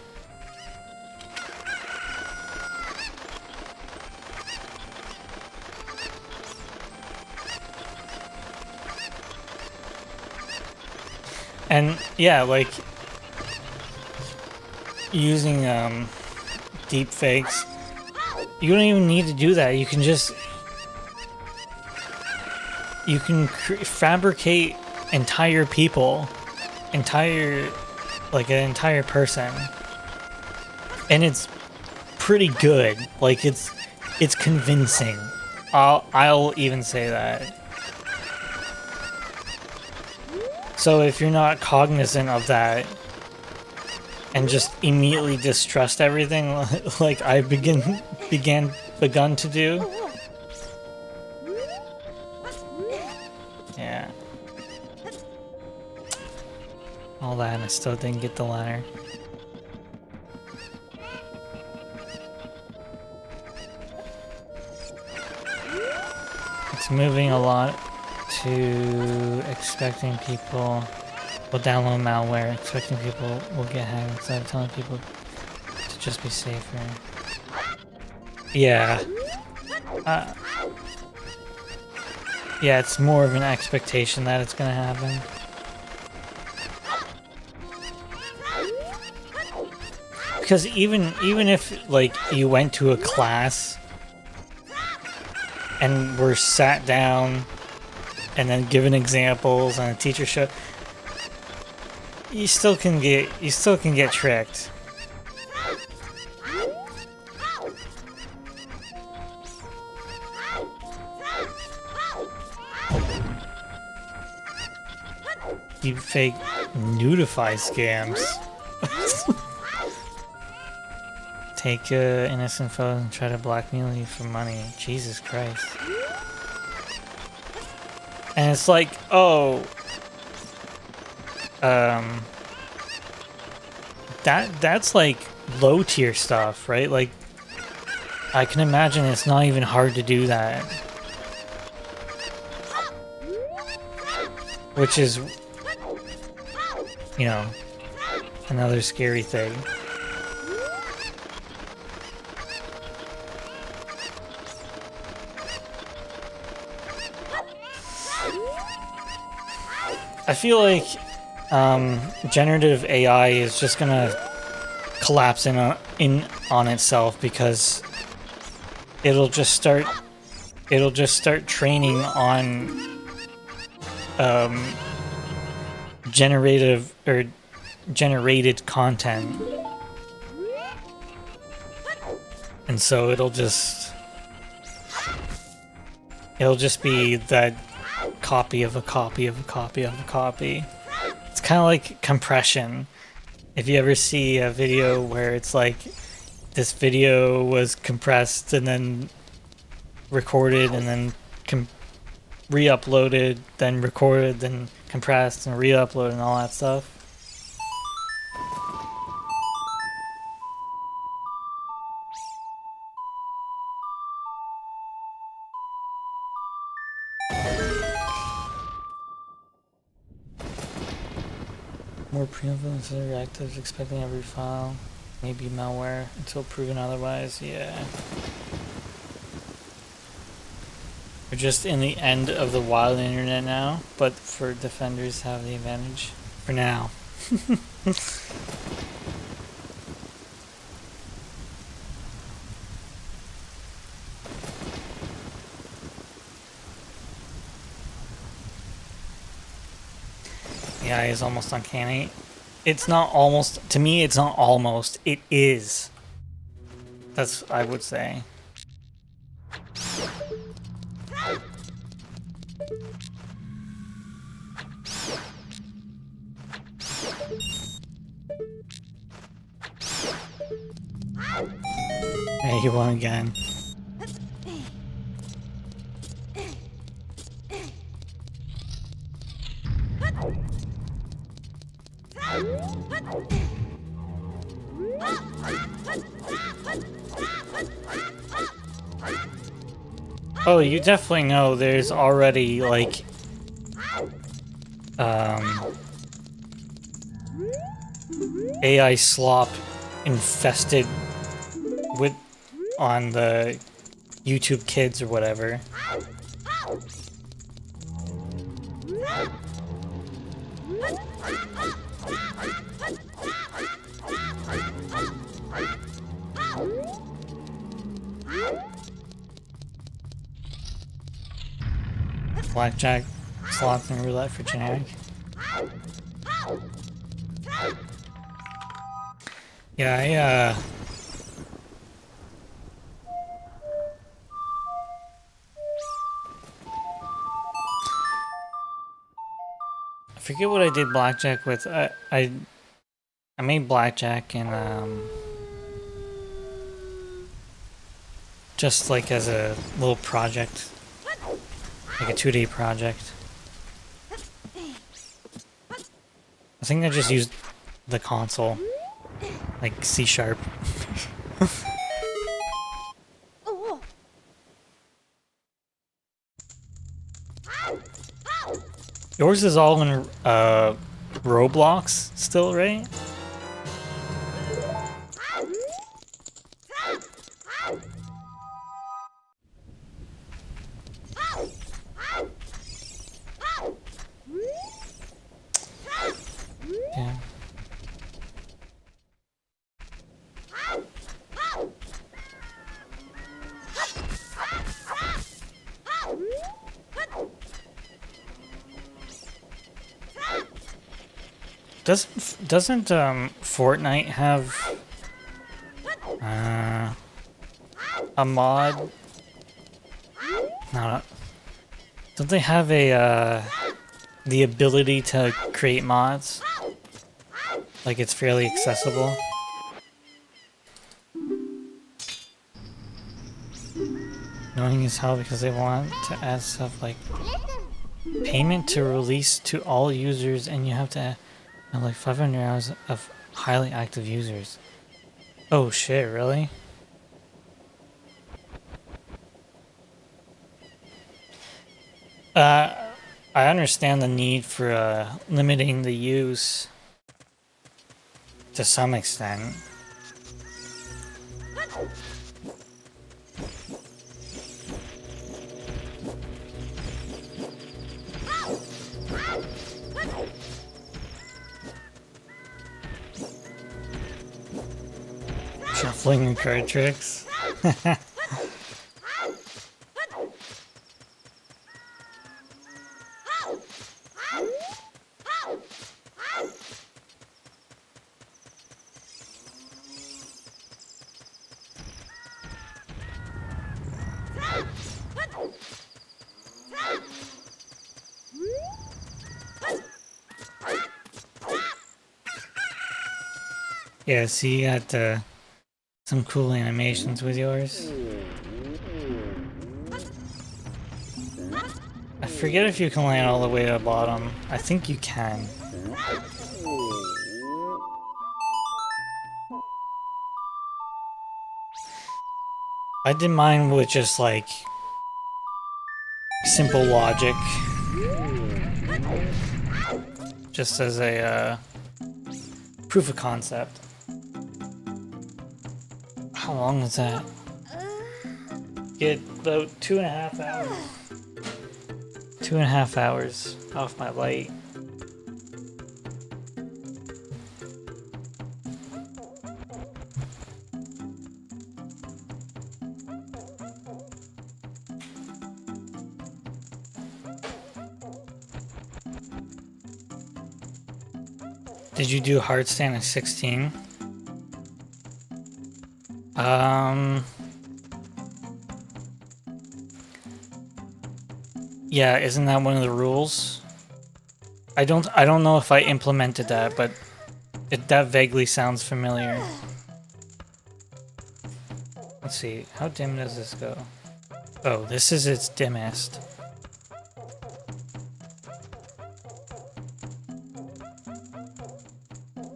And yeah, like using deep fakes, you don't even need to do that. You can just fabricate entire people, like an entire person, and it's pretty good. Like it's convincing. I'll even say that. So if you're not cognizant of that and just immediately distrust everything like I begun to do. Yeah. All that and I still didn't get the ladder. It's moving a lot to expecting people will download malware, expecting people will get hacked instead of telling people to just be safer. Yeah. Yeah, it's more of an expectation that it's gonna happen. Because even if like you went to a class and were sat down and then given examples and a teacher showed, you still can get tricked. You fake nudify scams. Take innocent photos and try to blackmail you for money. Jesus Christ. And it's like, oh, that's like low tier stuff, right? Like, I can imagine it's not even hard to do that. Which is, you know, another scary thing. I feel like generative AI is just gonna collapse in on itself because it'll just start training on generated content, and so it'll just be that copy of a copy of a copy of a copy. It's kind of like compression. If you ever see a video where it's like this video was compressed and then recorded and then re-uploaded, then recorded, then compressed and re-uploaded and all that stuff. More preemptive instead of reactive, expecting every file. Maybe malware until proven otherwise. Yeah. We're just in the end of the wild internet now, but for defenders have the advantage for now. AI is almost uncanny. It's not almost, to me it's not almost, it is. That's, I would say. Hey, you won again. Oh, you definitely know there's already, like, AI slop infested with on the YouTube Kids or whatever. Blackjack, slots, and roulette for generic. Yeah, I forget what I did blackjack with. I made blackjack and just like as a little project, like a 2-day project. I think I just used the console, like C#. Yours is all in Roblox still, right? Yeah. Doesn't Fortnite have a mod? No, don't they have a the ability to create mods? Like it's fairly accessible. Knowing is how because they want to add stuff like payment to release to all users, and you have to have like 500 hours of highly active users. Oh shit, really? I understand the need for limiting the use to some extent. Shuffling and card tricks. Yeah, see, you got some cool animations with yours. I forget if you can land all the way to the bottom. I think you can. I did mine with just like simple logic. Just as a proof of concept. How long is that? Get about 2.5 hours. 2.5 hours off my light. Did you do hard stand at 16? Yeah, isn't that one of the rules? I don't know if I implemented that, but that vaguely sounds familiar. Let's see, how dim does this go? Oh, this is its dimmest.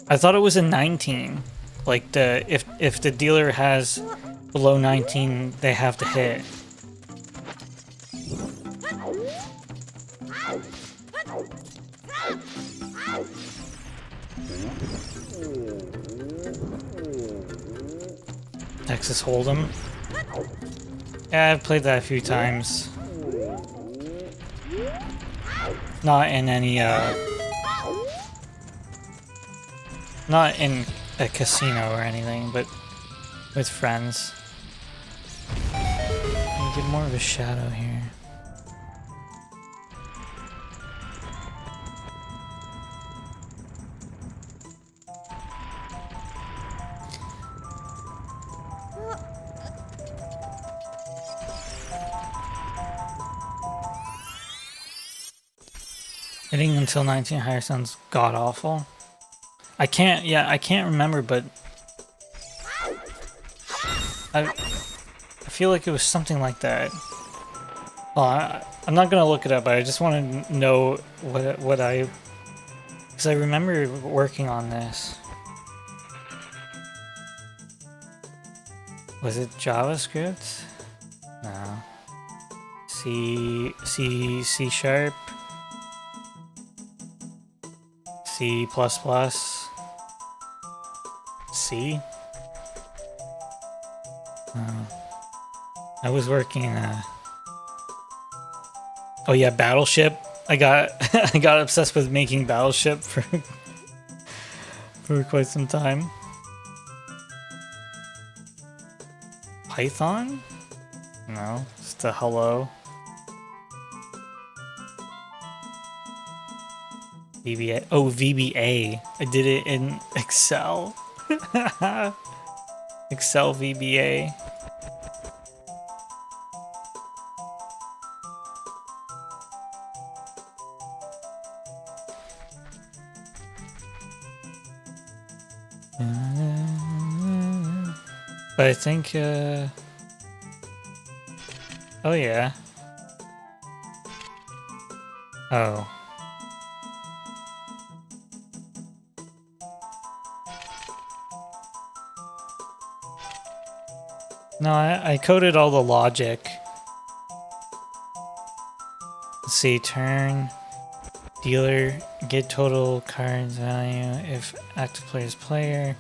I thought it was a 19. Like if the dealer has below 19, they have to hit. Texas Hold'em. Yeah, I've played that a few times. Not in any, not in a casino or anything, but with friends. You get more of a shadow here. Hitting until 19 higher sounds god-awful. I can't remember, but I feel like it was something like that. Well, I'm not gonna look it up, but I just want to know what I... Because I remember working on this. Was it JavaScript? No. C sharp? C++? C? I was working oh yeah, Battleship. I got I got obsessed with making Battleship for quite some time. Python? No, just a hello. VBA. Oh, VBA. I did it in Excel. Excel VBA. But I think, oh yeah. Oh. No, I coded all the logic. Let's see, turn, dealer, get total cards value if active player's player.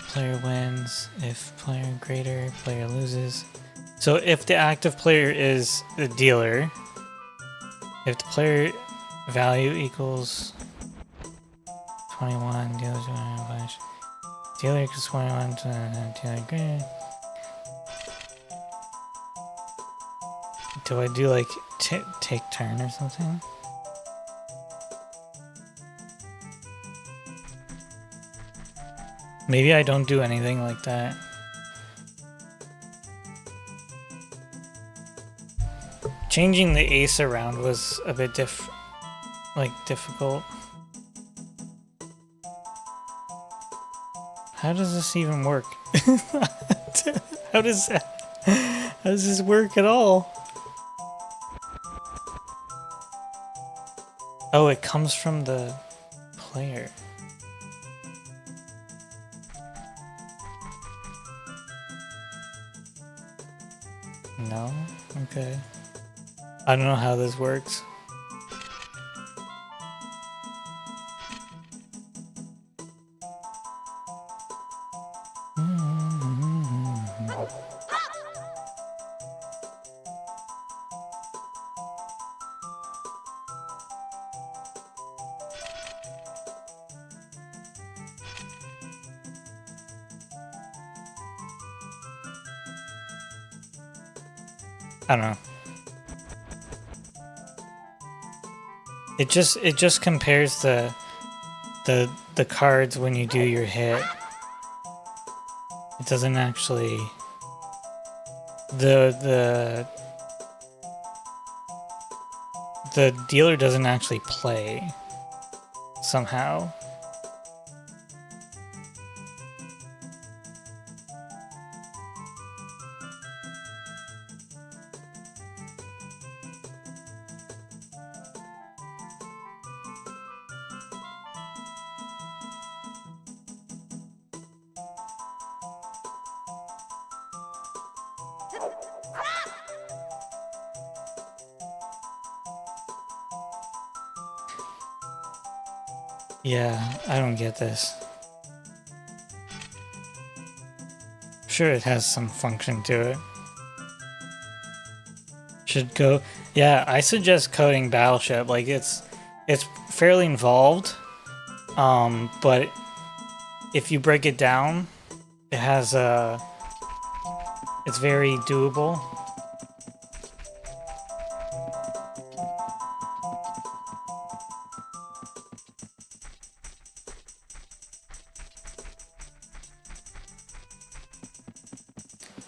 Player wins. If player greater, player loses. So if the active player is the dealer, if the player value equals 21, dealer's going to bunch. Dealer equals 21 to dealer greater. Do I do like take turn or something? Maybe I don't do anything like that. Changing the ace around was a bit difficult. How does this even work? How does this work at all? Oh, it comes from the player. No? Okay. I don't know how this works. I don't know. It just compares the cards when you do your hit. It doesn't actually the dealer doesn't actually play somehow. Yeah, I don't get this. Sure, it has some function to it. Should go. Yeah, I suggest coding Battleship. Like it's fairly involved. But if you break it down, it has a. It's very doable.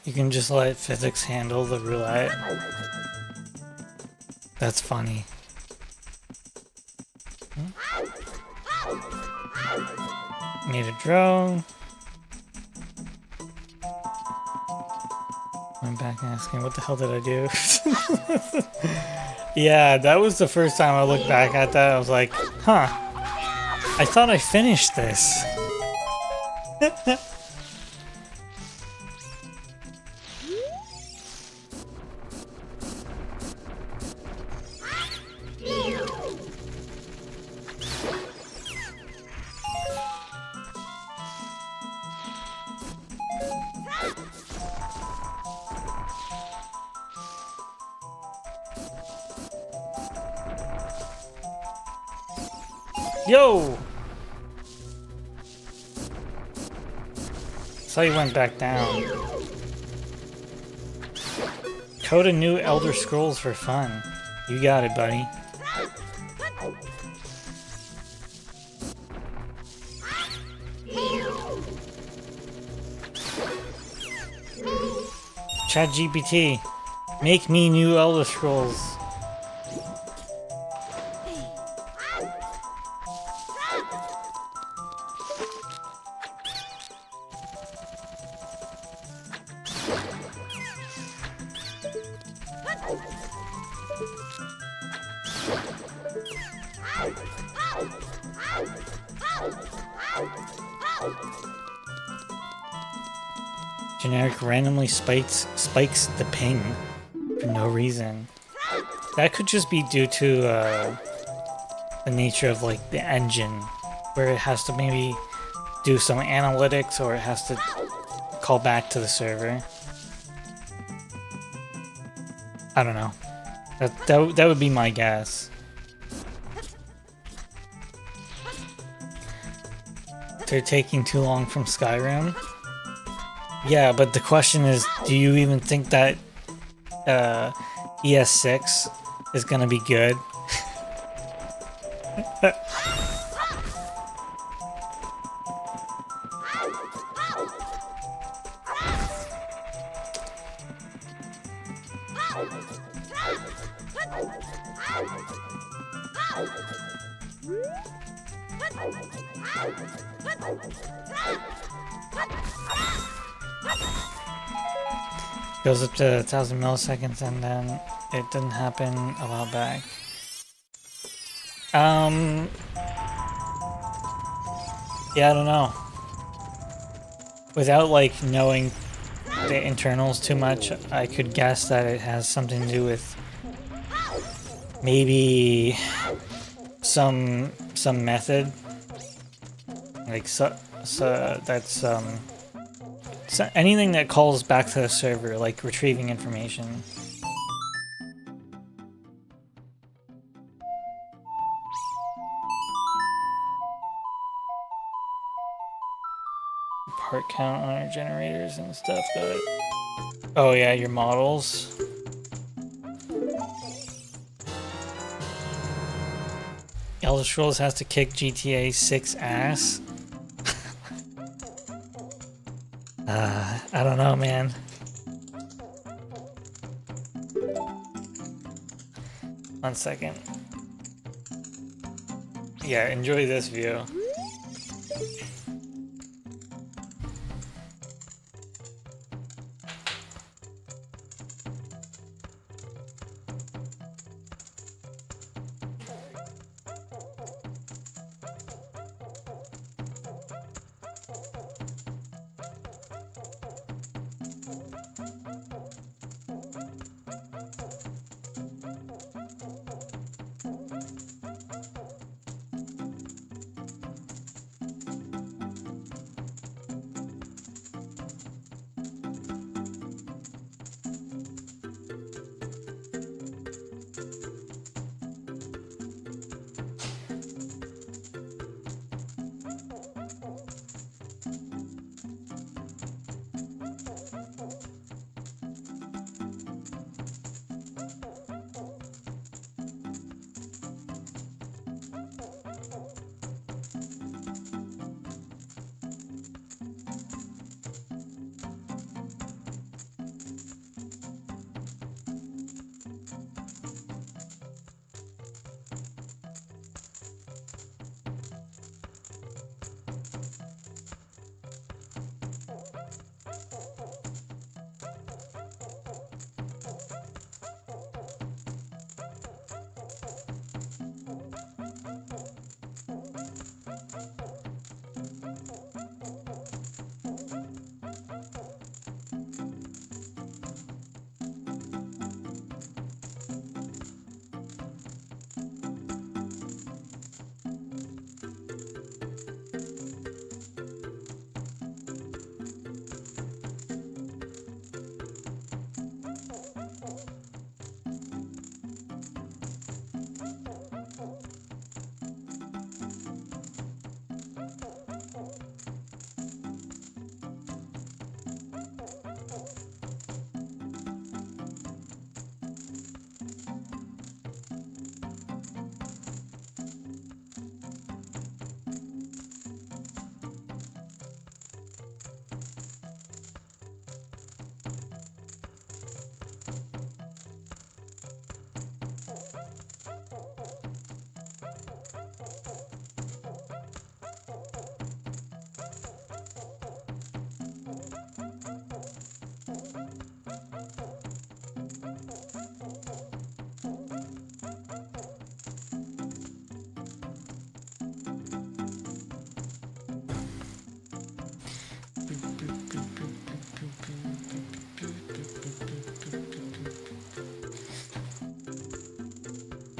You can just let physics handle the roulette. That's funny. Need a drone. Went back and asking, what the hell did I do? Yeah, that was the first time I looked back at that. I was like, huh. I thought I finished this. Yo! So you went back down. Code a new Elder Scrolls for fun. You got it, buddy. ChatGPT, make me new Elder Scrolls. Generic randomly spikes the ping for no reason. That could just be due to the nature of like the engine, where it has to maybe do some analytics or it has to call back to the server. I don't know. That would be my guess. They're taking too long from Skyrim. Yeah, but the question is, do you even think that ES6 is gonna be good? Goes up to 1,000 milliseconds and then it didn't happen a while back. Yeah, I don't know. Without like knowing the internals too much, I could guess that it has something to do with maybe some method, like so that's so anything that calls back to the server, like retrieving information. Part count on our generators and stuff, but oh yeah, your models. Elder Scrolls has to kick GTA 6 ass. I don't know, man. One second. Yeah, enjoy this view.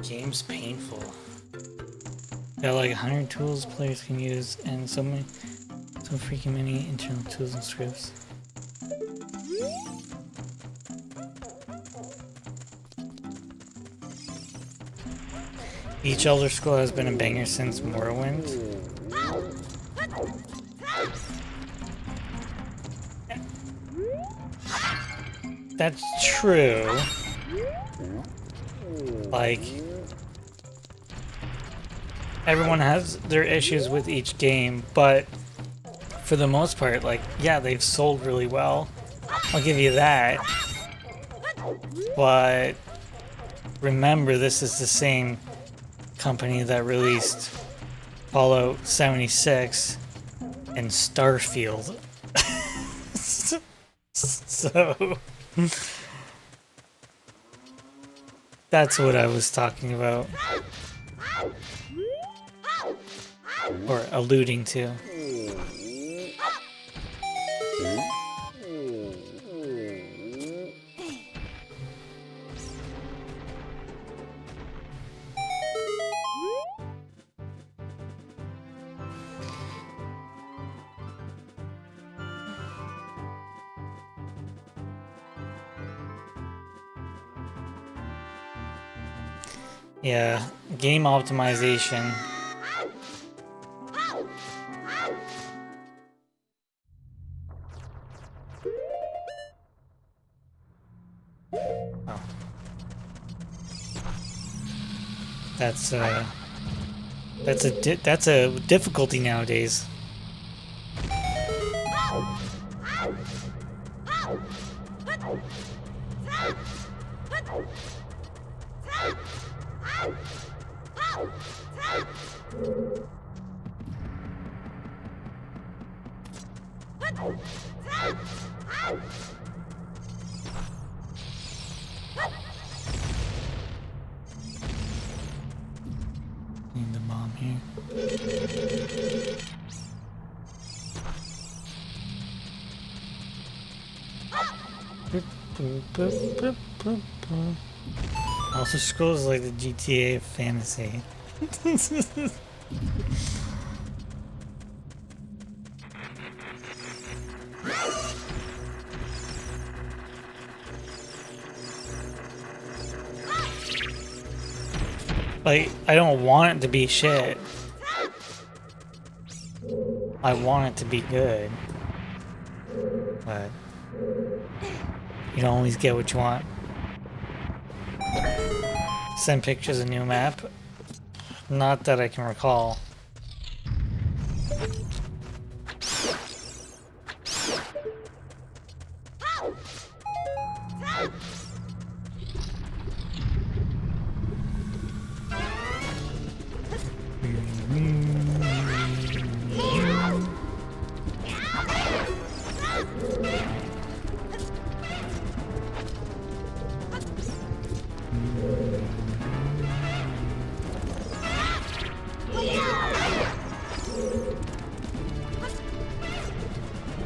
game's painful. Got like 100 tools players can use, and so freaking many internal tools and scripts. Each Elder Scroll has been a banger since Morrowind. That's true. Like, everyone has their issues with each game, but for the most part, like, yeah, they've sold really well. I'll give you that. But remember, this is the same company that released Fallout 76 and Starfield. So that's what I was talking about, or alluding to. Yeah, game optimization. Oh. That's a difficulty nowadays. Need the bomb here. Also, Scrolls like the GTA of fantasy. Like, I don't want it to be shit. I want it to be good. But you don't always get what you want. Send pictures of new map? Not that I can recall.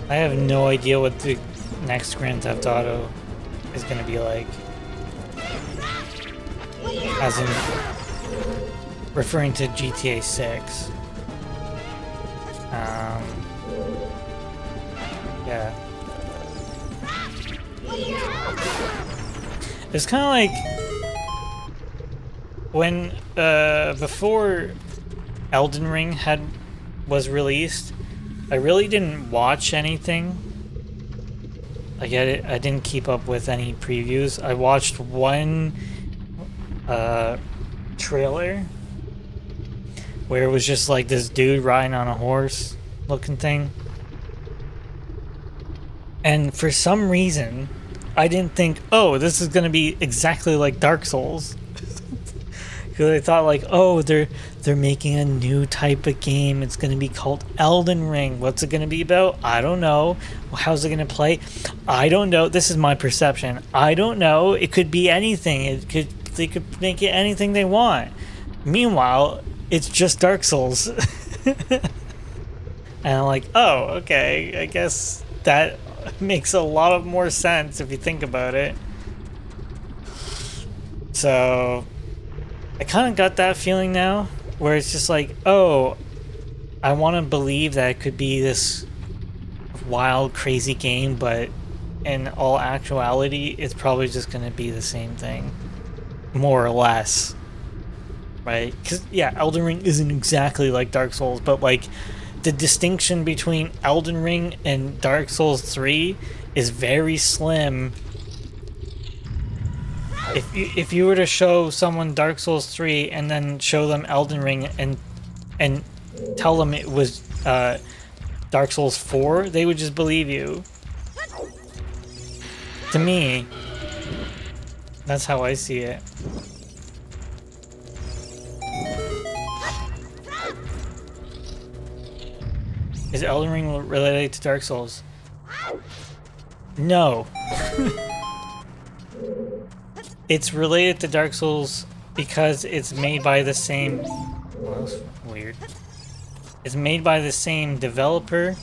I have no idea what the next Grand Theft Auto is going to be like. As in, referring to GTA 6. Yeah. It's kind of like when, before Elden Ring was released, I really didn't watch anything. Like, I didn't keep up with any previews. I watched one trailer where it was just like this dude riding on a horse looking thing. And for some reason, I didn't think, oh, this is going to be exactly like Dark Souls. Because I thought, like, oh, they're making a new type of game. It's going to be called Elden Ring. What's it going to be about? I don't know. How's it going to play? I don't know. This is my perception. I don't know. It could be anything. They could make it anything they want. Meanwhile, it's just Dark Souls. And I'm like, oh, okay. I guess that makes a lot of more sense if you think about it. So I kind of got that feeling now, where it's just like, oh, I want to believe that it could be this wild, crazy game, but in all actuality, it's probably just going to be the same thing, more or less, right? Because, yeah, Elden Ring isn't exactly like Dark Souls, but, like, the distinction between Elden Ring and Dark Souls 3 is very slim. If you were to show someone Dark Souls 3 and then show them Elden Ring and tell them it was Dark Souls 4, they would just believe you. To me, that's how I see it. Is Elden Ring related to Dark Souls? No. It's related to Dark Souls because it's made by the same... Well, that's weird. It's made by the same developer,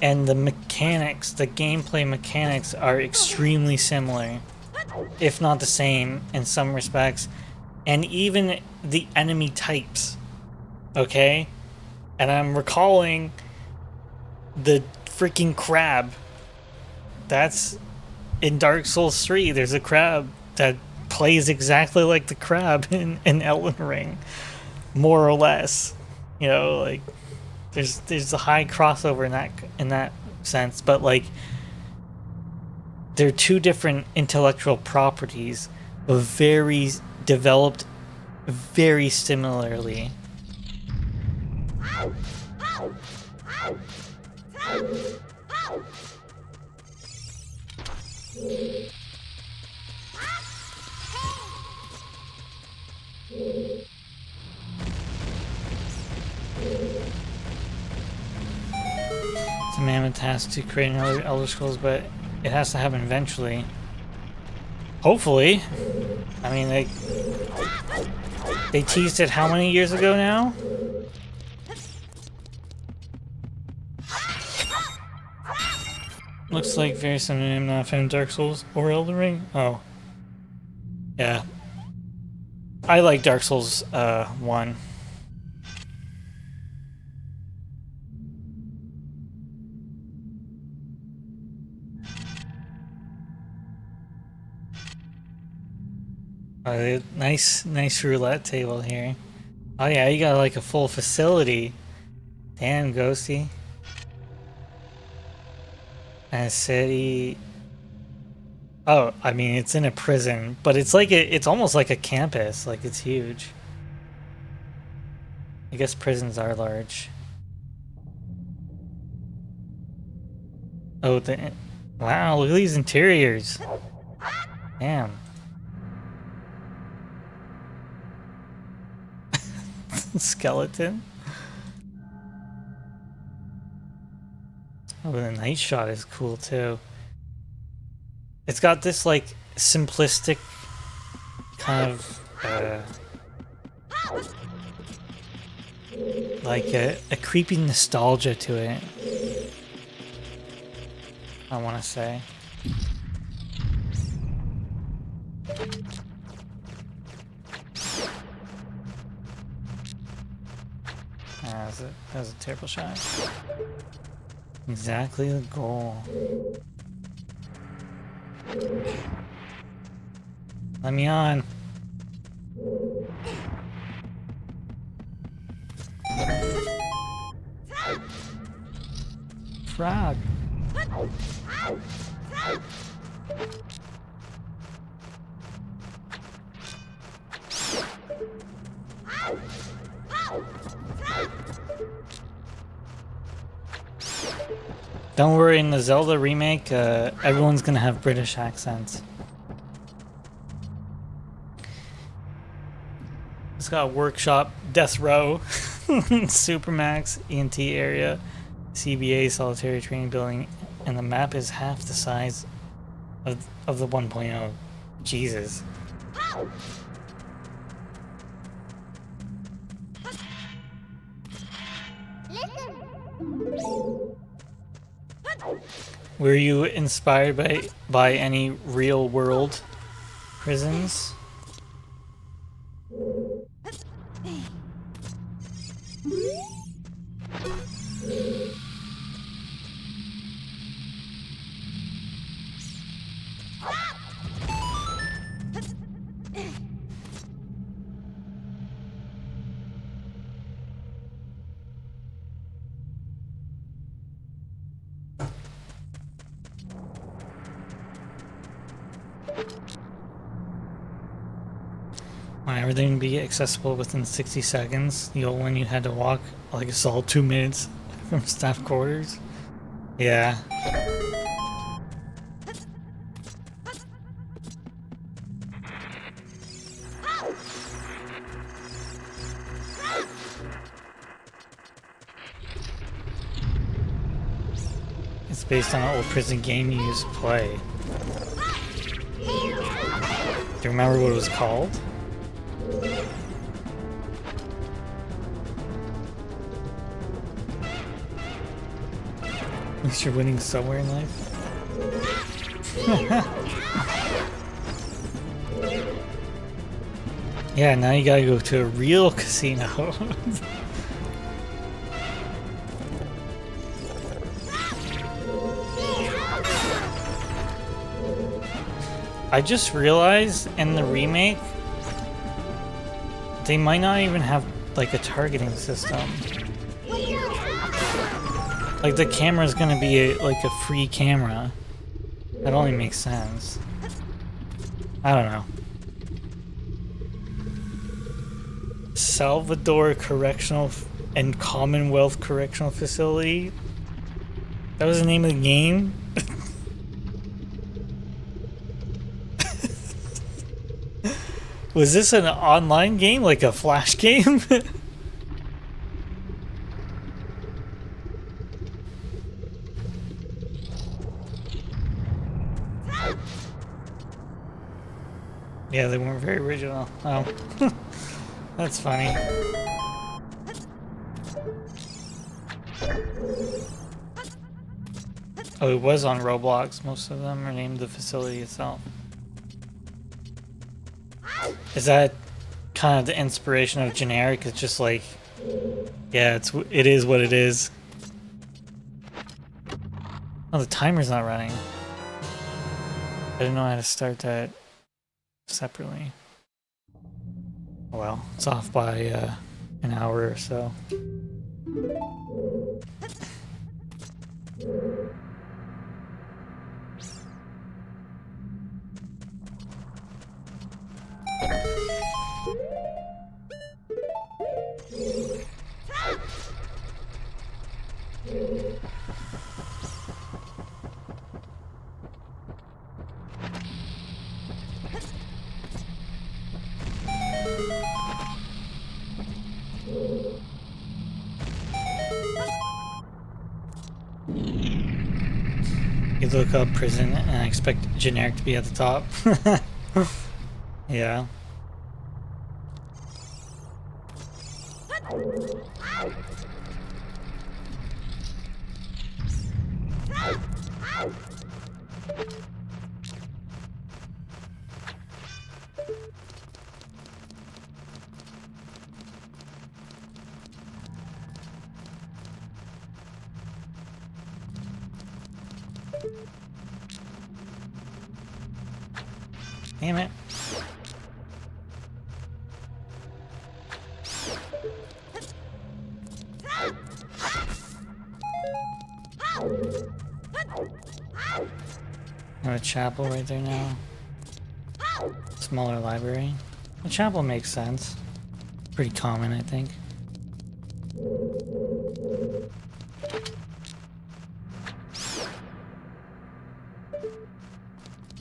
and the mechanics, the gameplay mechanics are extremely similar, if not the same in some respects, and even the enemy types, okay? And I'm recalling the freaking crab. That's in Dark Souls 3. There's a crab that plays exactly like the crab in Elden Ring, more or less. You know, like there's a high crossover in that sense, but like they're two different intellectual properties, but very developed very similarly. It's a mammoth task to create another Elder Scrolls, but it has to happen eventually. Hopefully. I mean, they teased it how many years ago now? Looks like very similar. I'm not a fan of Dark Souls or Elden Ring. Oh. Yeah. I like Dark Souls 1. Nice roulette table here. Oh yeah, you got like a full facility. Damn, Ghosty. And a city. Oh, I mean, it's in a prison, but it's like it's almost like a campus. Like, it's huge. I guess prisons are large. Oh, wow, look at these interiors. Damn. Skeleton. Oh, the night shot is cool too. It's got this like simplistic kind of like a creepy nostalgia to it, I want to say. That was a terrible shot. Exactly the goal. Let me on. Frog. Don't worry, in the Zelda remake, everyone's gonna have British accents. It's got Workshop, Death Row, Supermax, ENT area, CBA, Solitary Training Building, and the map is half the size of the 1.0. Jesus. Were you inspired by any real world prisons? Want everything to be accessible within 60 seconds. The old one you had to walk like a solid 2 minutes from staff quarters. Yeah. It's based on an old prison game you used to play. Do you remember what it was called? At least you're winning somewhere in life. Yeah, now you gotta go to a real casino. I just realized in the remake, they might not even have like a targeting system. Like the camera is gonna be like a free camera. That only makes sense. I don't know. Salvador Correctional and Commonwealth Correctional Facility. That was the name of the game. Was this an online game, like a flash game? Yeah, they weren't very original. Oh, that's funny. Oh, it was on Roblox. Most of them are named the facility itself. Is that kind of the inspiration of generic? It's just like, yeah, it is what it is. Oh, the timer's not running. I didn't know how to start that separately. Oh well, it's off by an hour or so. You look up prison and I expect generic to be at the top. Yeah. Damn it. A chapel right there now. Smaller library. The chapel makes sense. Pretty common, I think.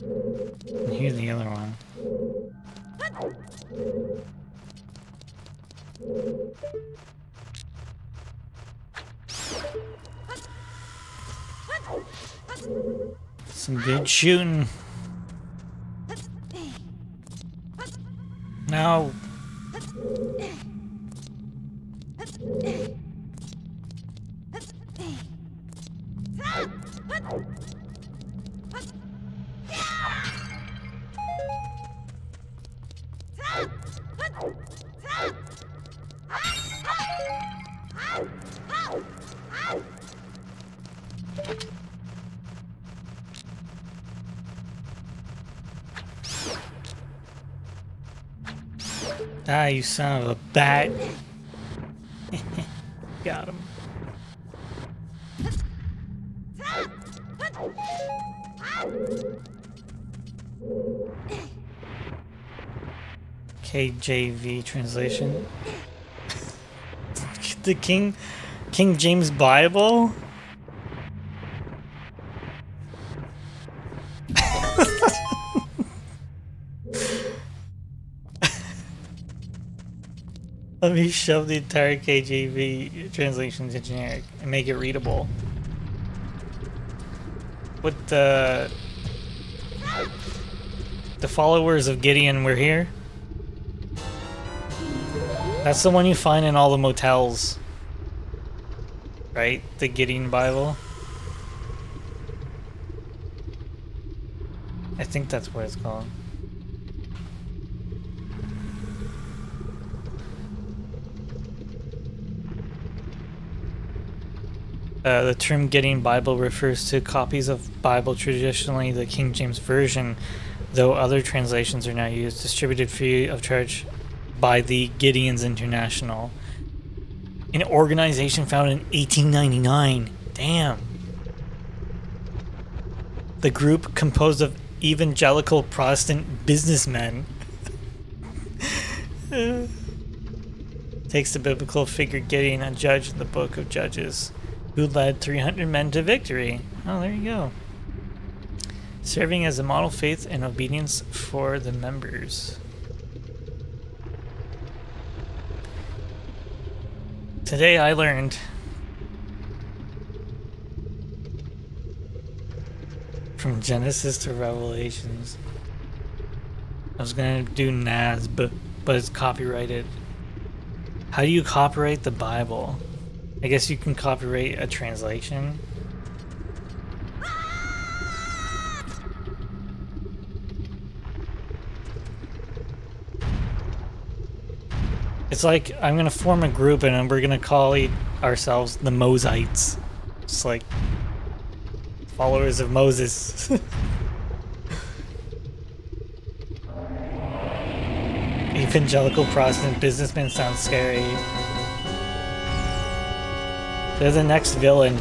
And here's the other one. Some good shooting. No. Ah, you son of a bat. Got him. KJV translation. The King James Bible? Let me shove the entire KJV translation to generic and make it readable. With the followers of Gideon were here. That's the one you find in all the motels. Right? The Gideon Bible. I think that's what it's called. The term Gideon Bible refers to copies of Bible, traditionally the King James Version, though other translations are now used, distributed free of charge by the Gideons International, an organization founded in 1899. Damn. The group, composed of evangelical Protestant businessmen, takes the biblical figure Gideon, a judge in the book of Judges, who led 300 men to victory. Oh, there you go. Serving as a model faith and obedience for the members. Today I learned from Genesis to Revelations. I was gonna do NASB, but it's copyrighted. How do you copyright the Bible? I guess you can copyright a translation. It's like, I'm gonna form a group and we're gonna call ourselves the Mosites. It's like followers of Moses. Evangelical Protestant businessman sounds scary. They're the next villain.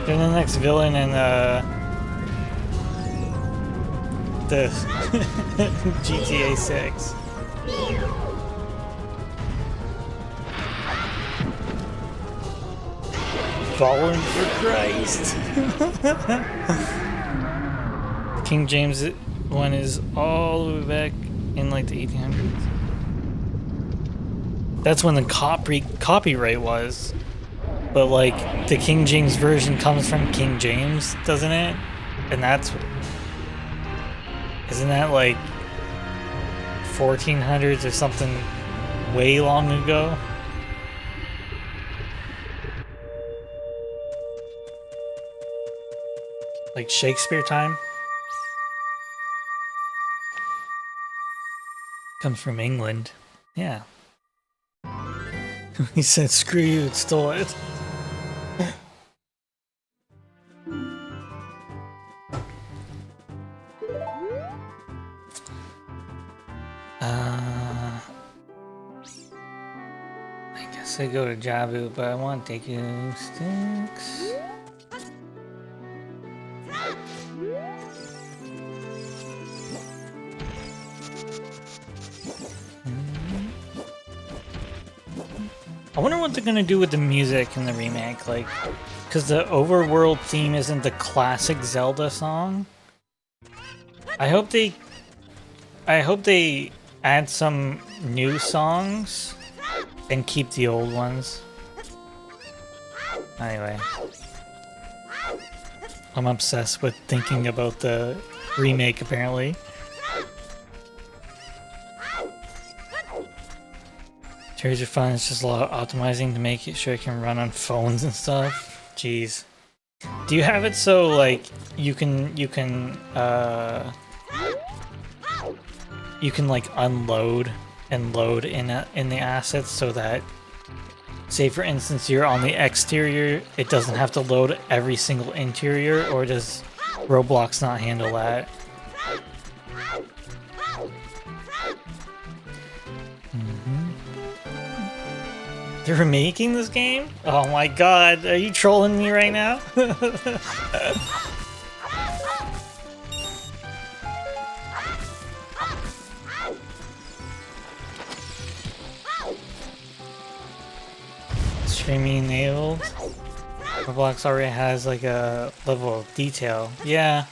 They're the next villain in the GTA 6. Fallen for Christ. King James one is all the way back in like the 1800s. That's when the copyright was. But like the King James version comes from King James, doesn't it? And isn't that like 1400s or something way long ago? Like Shakespeare time? Comes from England. Yeah. He said, screw you, it stole it. I guess I go to Jabu, but I want to take you sticks. I wonder what they're gonna do with the music in the remake, like, because the overworld theme isn't the classic Zelda song. I hope they add some new songs and keep the old ones. Anyway, I'm obsessed with thinking about the remake, apparently. Tears are fun, it's just a lot of optimizing to make it sure it can run on phones and stuff. Jeez. Do you have it so like you can like unload and load in the assets so that, say for instance you're on the exterior, it doesn't have to load every single interior, or does Roblox not handle that? They're remaking this game? Oh my god, are you trolling me right now? Streaming enabled. Roblox already has like a level of detail. Yeah.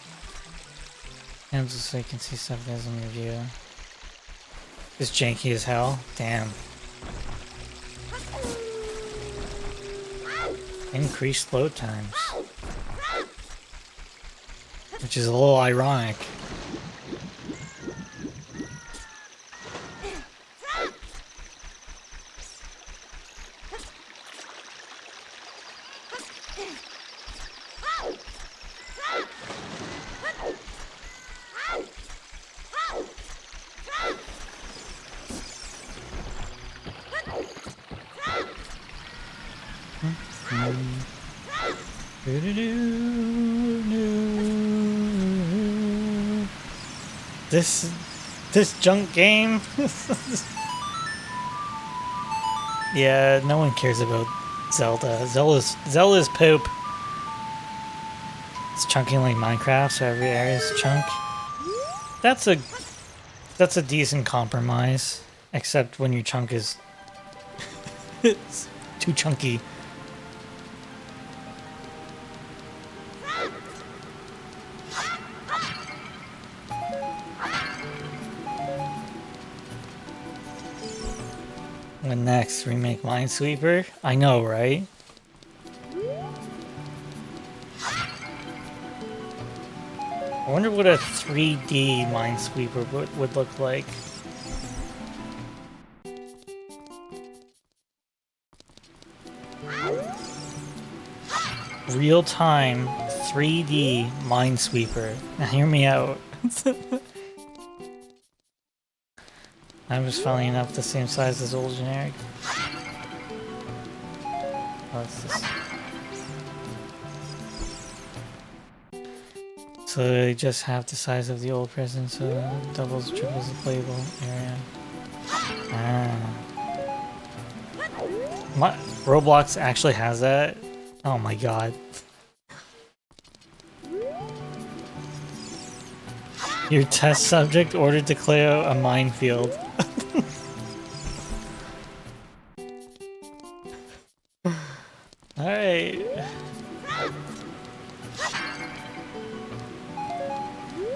And just so you can see stuff that doesn't review. It's janky as hell. Damn. Increased load times. Which is a little ironic. This junk game. Yeah, no one cares about Zelda. Zelda's poop. It's chunking like Minecraft, so every area is chunk. That's a decent compromise, except when your chunk is it's too chunky. When next? Remake Minesweeper? I know, right? I wonder what a 3D Minesweeper would look like. Real-time 3D Minesweeper. Now hear me out. I was funnily enough the same size as old generic. What's this? So they just half the size of the old prison, so doubles, triples the playable area. Roblox actually has that? Oh my god. Your test subject ordered to clear a minefield. Alright.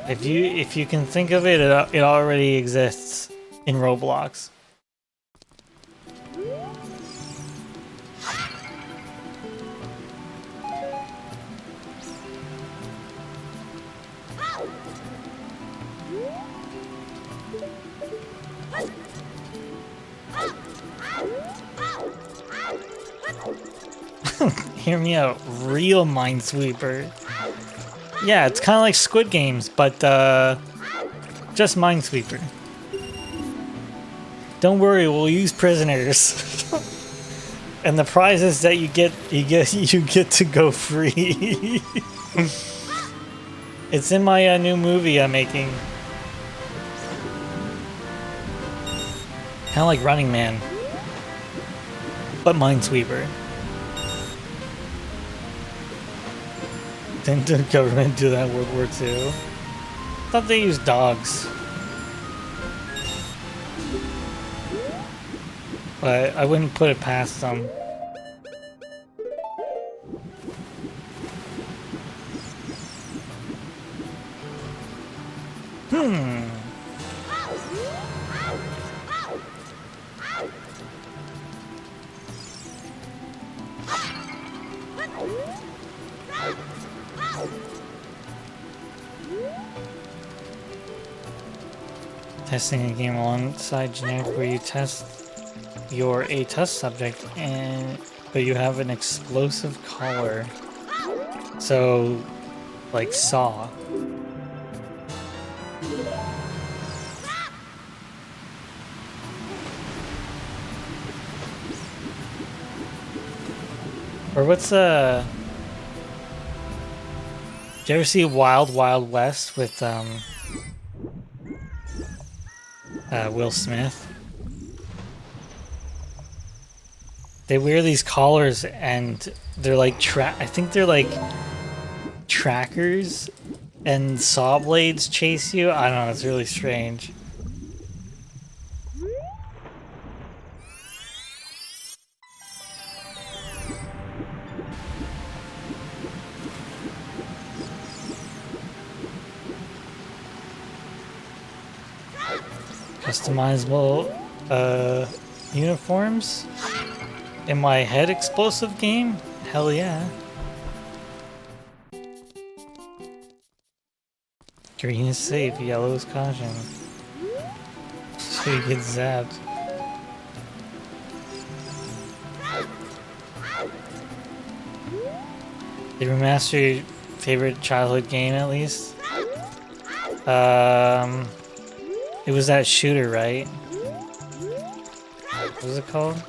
If you can think of it, it already exists in Roblox. Hear me out. Real Minesweeper. Yeah, it's kind of like Squid Games, but just Minesweeper. Don't worry, we'll use prisoners. And the prize is that you get to go free. It's in my new movie I'm making. Kind of like Running Man, but Minesweeper. Didn't the government do that in World War II? I thought they used dogs. But I wouldn't put it past them. Testing a game alongside generic where you test you're a test subject but you have an explosive collar. So like Saw. Or what's did you ever see Wild Wild West with Will Smith? They wear these collars and they're like I think they're like trackers and saw blades chase you. I don't know, it's really strange. Customizable uniforms in my head explosive game? Hell yeah. Green is safe, yellow is caution. So you get zapped. Did you remaster your favorite childhood game at least? It was that shooter, right? What was it called?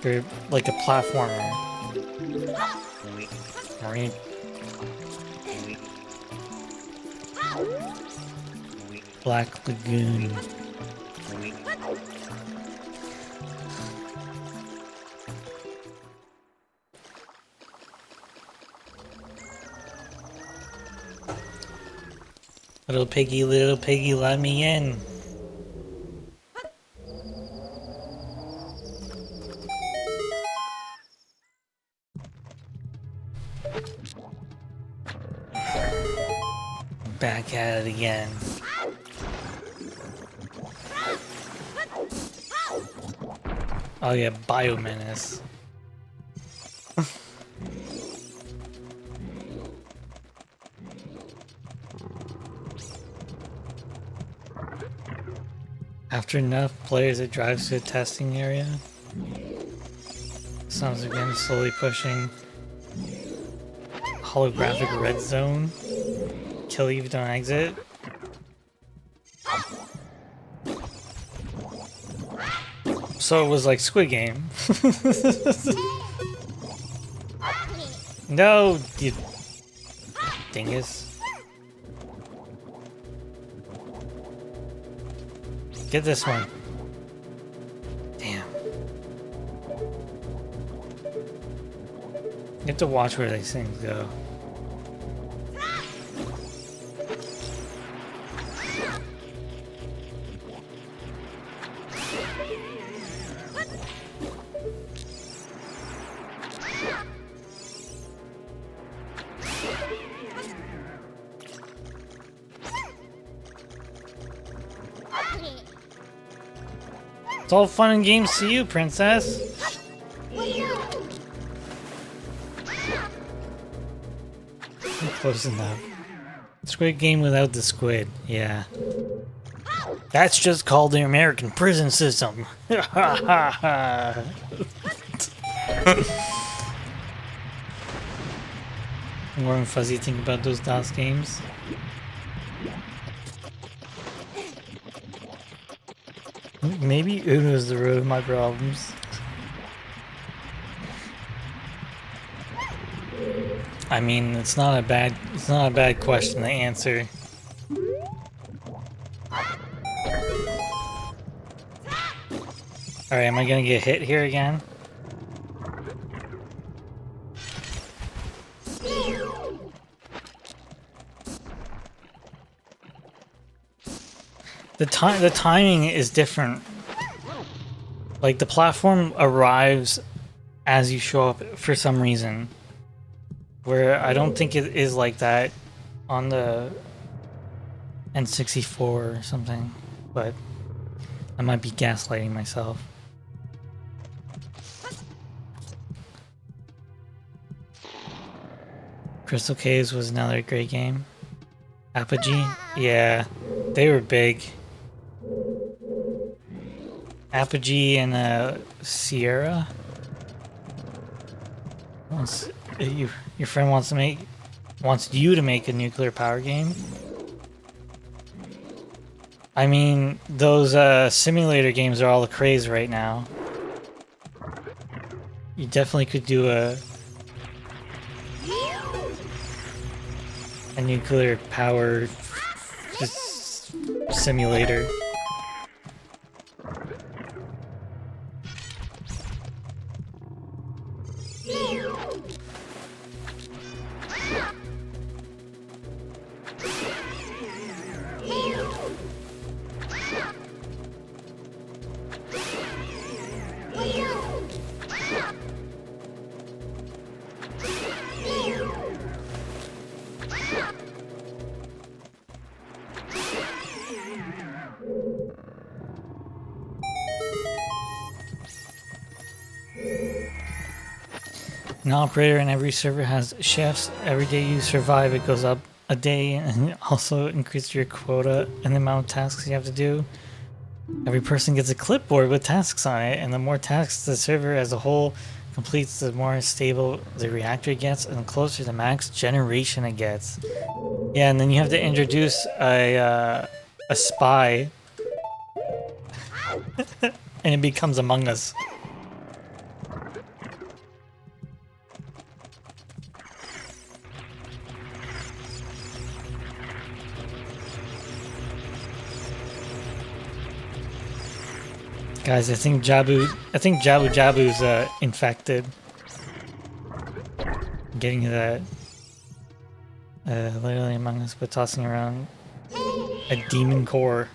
Or like a platformer. Marine. Black Lagoon. Little piggy, let me in. Back at it again. Oh yeah, Biomenace. After enough players, it drives to a testing area. Sounds again slowly pushing. Holographic red zone. Kill you if you don't exit. So it was like Squid Game. No, you dingus. Get this one. Damn. You have to watch where these things go. It's all fun and games to you, princess. Close enough. Squid Game without the squid, yeah. That's just called the American prison system. Warm and fuzzy think about those DOS games. Maybe Uno's the root of my problems. I mean, it's not a bad question to answer. Alright, am I gonna get hit here again? The timing is different. Like, the platform arrives as you show up for some reason. Where I don't think it is like that on the N64 or something. But I might be gaslighting myself. Crystal Caves was another great game. Apogee? Yeah, they were big. Apogee and Sierra. Your friend wants you to make a nuclear power game. I mean, those simulator games are all the craze right now. You definitely could do a nuclear power just simulator. An operator in every server has shifts. Every day you survive, it goes up a day, and also increase your quota and the amount of tasks you have to do. Every person gets a clipboard with tasks on it, and the more tasks the server as a whole completes, the more stable the reactor gets, and the closer to max generation it gets. Yeah, and then you have to introduce a spy, and it becomes Among Us. Guys, I think Jabu Jabu's infected. Getting that literally Among Us, but tossing around a demon core.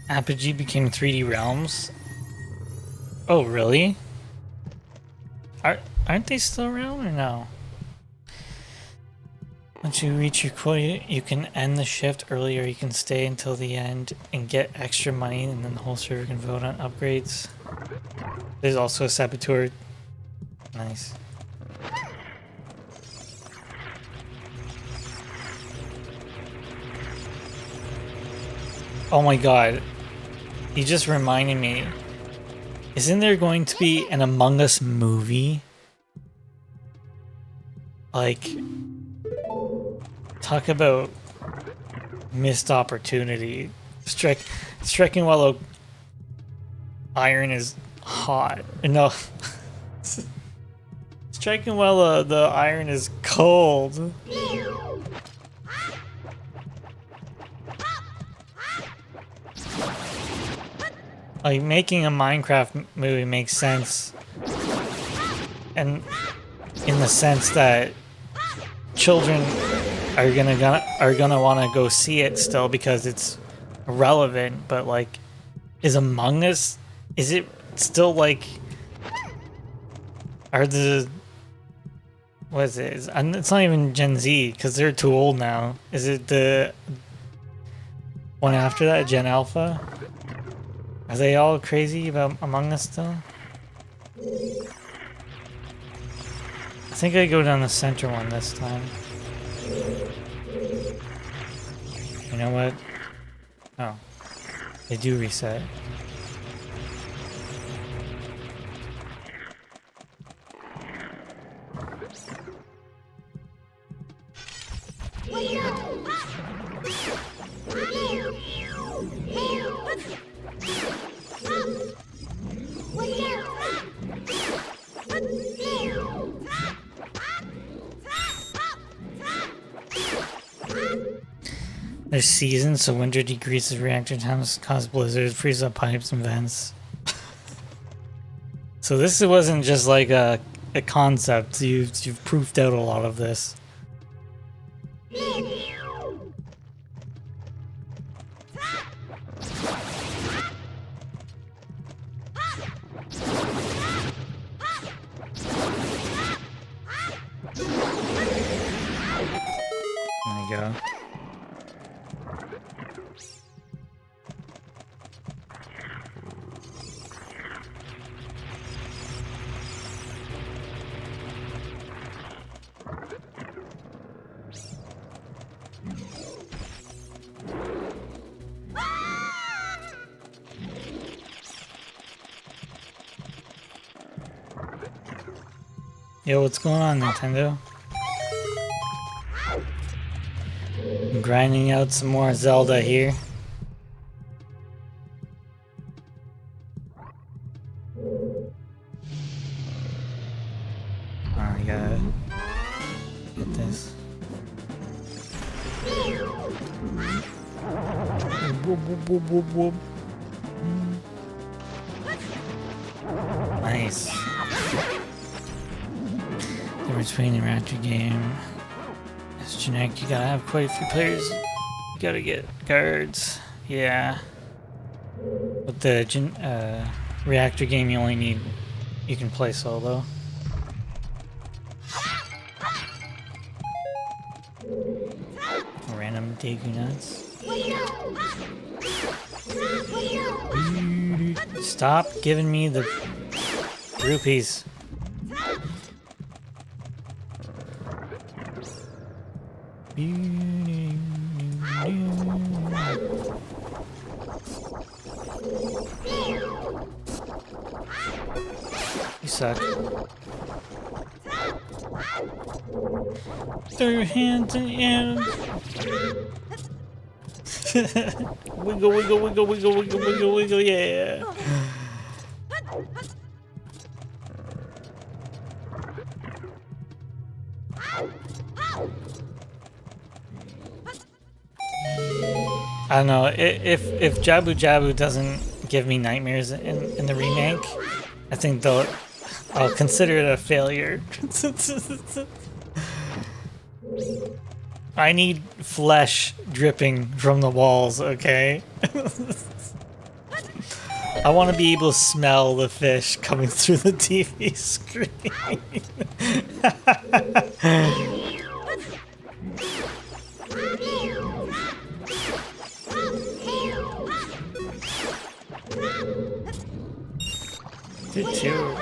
Apogee became 3D realms. Oh, really? Aren't they still around or no? Once you reach your quota, you can end the shift early, or you can stay until the end and get extra money, and then the whole server can vote on upgrades. There's also a saboteur. Nice. Oh my god. You just reminded me. Isn't there going to be an Among Us movie? Like, talk about missed opportunity. Striking while iron is hot. No. Striking while the iron is cold. Like, making a Minecraft movie makes sense, and in the sense that children are gonna want to go see it still because it's relevant. But like, is Among Us? Is it still like? Are the what is it? It's not even Gen Z because they're too old now. Is it the one after that, Gen Alpha? Are they all crazy about Among Us still? I think I go down the center one this time. You know what? Oh. They do reset. There's seasons, so winter decreases reactor times, cause blizzards, freeze up pipes and vents. So this wasn't just like a concept. You've proofed out a lot of this. There you go. Yo, what's going on, Nintendo? I'm grinding out some more Zelda here. Oh, I gotta get this. Whoop, whoop, whoop, whoop, whoop. Nice. Between the reactor game, it's generic. You gotta have quite a few players. You gotta get guards. Yeah. With the reactor game, you can play solo. dig you nuts. Stop giving me the rupees. You suck. Throw your hands in the air. Wiggle, wiggle, wiggle, wiggle, wiggle, wiggle, wiggle, yeah. I don't know, if Jabu Jabu doesn't give me nightmares in the remake, I think I'll consider it a failure. I need flesh dripping from the walls, okay? I want to be able to smell the fish coming through the TV screen. Did too.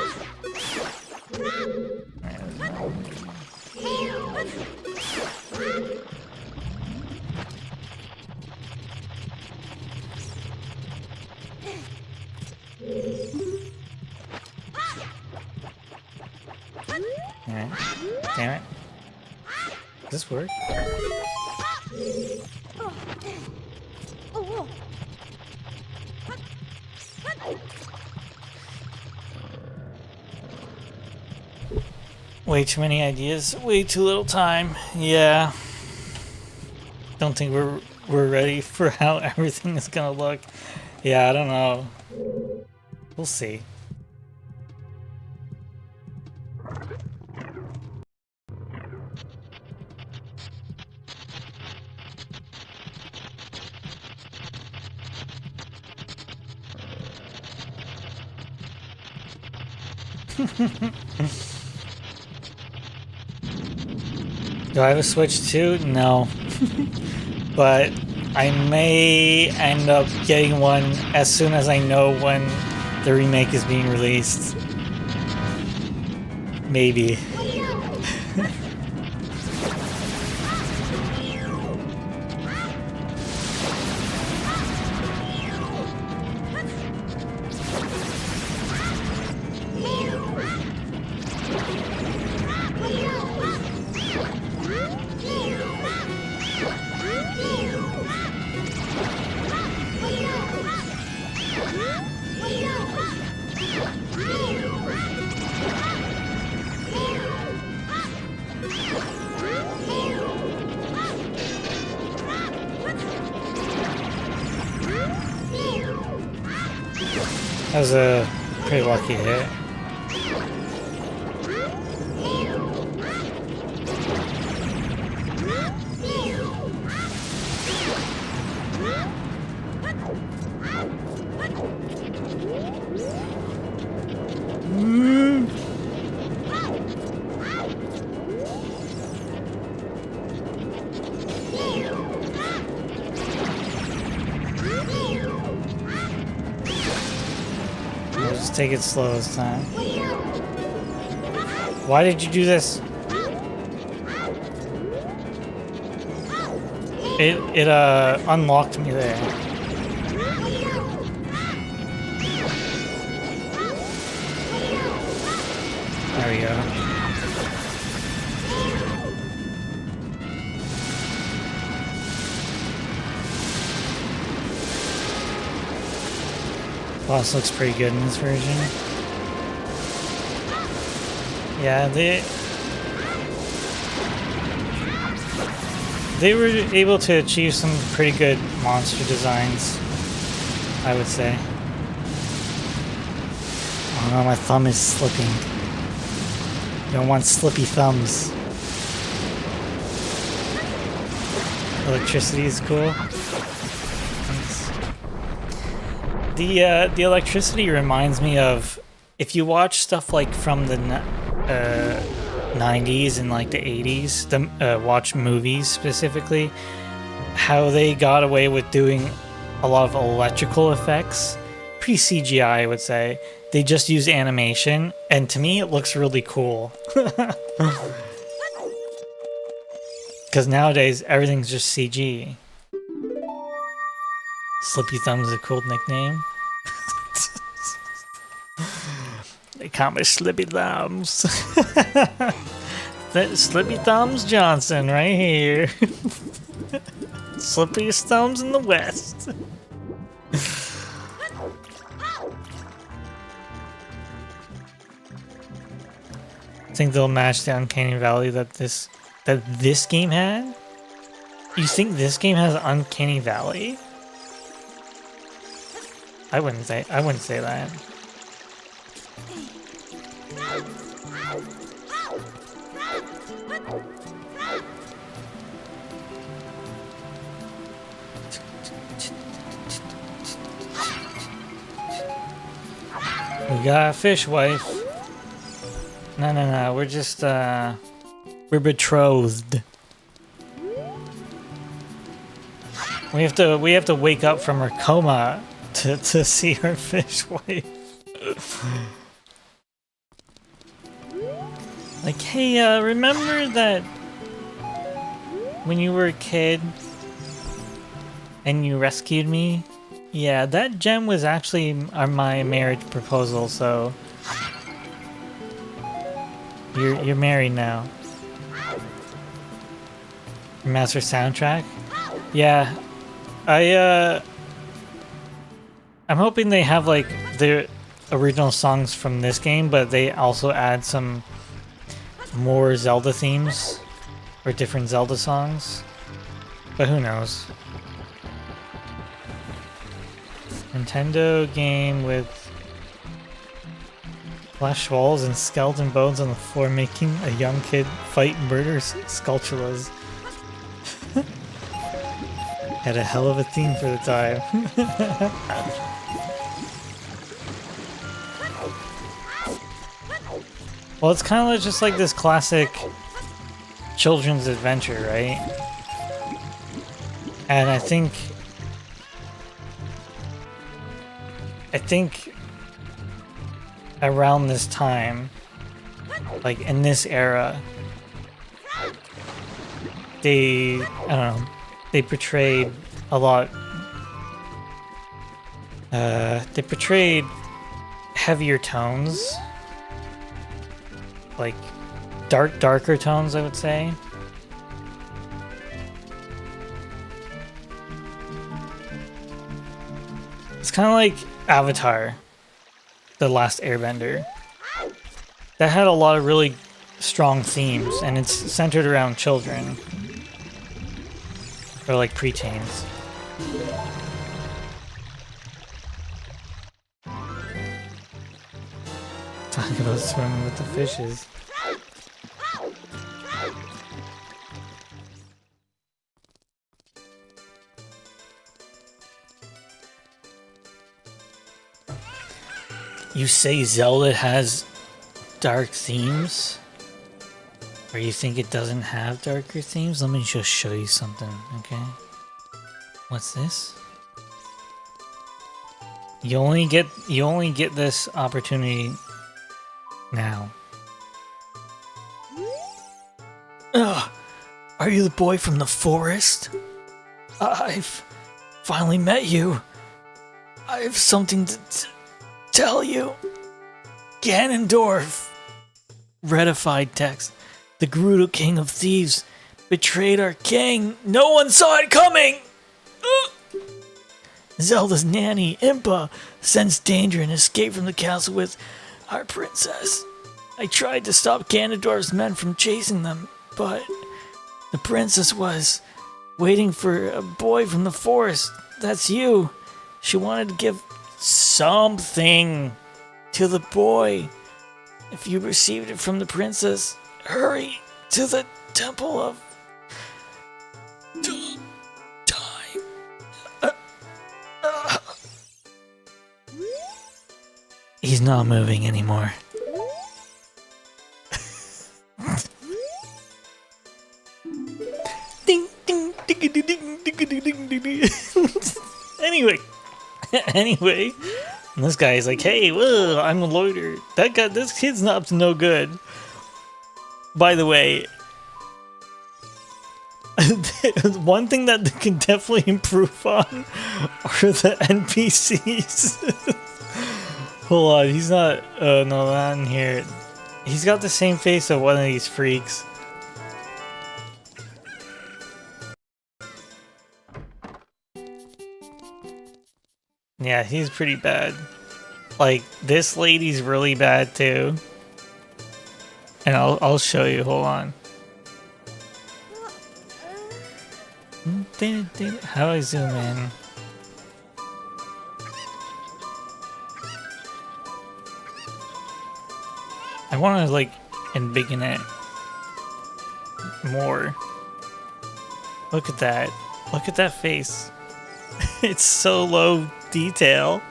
Alright. Damn it. Does this work? Way too many ideas, way too little time. Yeah. Don't think we're ready for how everything is gonna look. Yeah, I don't know. We'll see. Do I have a Switch too? No. But I may end up getting one as soon as I know when the remake is being released. Maybe. That was a pretty lucky hit. Just take it slow this time. Why did you do this? It unlocked me there. There we go. Boss looks pretty good in this version. Yeah, they were able to achieve some pretty good monster designs, I would say. Oh no, my thumb is slipping. You don't want slippy thumbs. Electricity is cool. The electricity reminds me of, if you watch stuff like from the 90s and like the 80s, watch movies specifically, how they got away with doing a lot of electrical effects, pre-CGI, I would say. They just use animation, and to me, it looks really cool. Because nowadays, everything's just CG. Slippy Thumb's a cool nickname. They call me Slippy Thumbs. Slippy Thumbs Johnson right here. Slippiest thumbs in the West. Think they'll match the Uncanny Valley that this game had? You think this game has Uncanny Valley? I wouldn't say that. We got a fish wife. No. We're just, we're betrothed. We have to wake up from our coma to see our fish wife. Like, hey, remember that when you were a kid and you rescued me? Yeah, that gem was actually my marriage proposal, so you're married now. Master soundtrack? Yeah. I'm hoping they have like the original songs from this game, but they also add some more Zelda themes or different Zelda songs. But who knows? Nintendo game with flesh walls and skeleton bones on the floor, making a young kid fight murder sculptulas. Had a hell of a theme for the time. Well, it's kind of just like this classic children's adventure, right? And I think around this time, like in this era, they portrayed a lot. They portrayed heavier tones, like darker tones, I would say. It's kind of like Avatar, The Last Airbender. That had a lot of really strong themes, and it's centered around children. Or like preteens. Talk about swimming with the fishes. You say Zelda has dark themes? Or you think it doesn't have darker themes? Let me just show you something, okay? What's this? You only get this opportunity now. Ugh! Are you the boy from the forest? I've finally met you. I have something to tell you. Ganondorf. Retified text. The Gerudo King of Thieves betrayed our king. No one saw it coming! Zelda's nanny, Impa, sensed danger and escaped from the castle with our princess. I tried to stop Ganondorf's men from chasing them, but the princess was waiting for a boy from the forest. That's you. She wanted to give something to the boy. If you received it from the princess, hurry to the Temple of Time. He's not moving anymore. Ding ding ding ding ding ding Anyway, anyway, and this guy is like, "Hey, whoa, I'm a loiter. That guy, this kid's not up to no good." By the way, one thing that they can definitely improve on are the NPCs. Hold on, he's not. No, not in here. He's got the same face of one of these freaks. Yeah, he's pretty bad. Like, this lady's really bad too. And I'll show you, hold on. How do I zoom in? I want to like embiggen it more. Look at that. Look at that face. It's so low detail.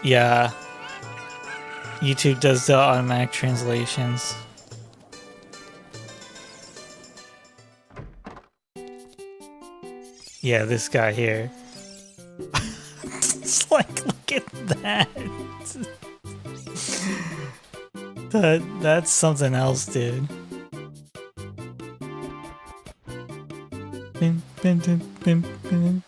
Yeah. YouTube does the automatic translations. Yeah, this guy here. It's like, look at that. That's something else, dude. Bim, bim, bim, bim, bim.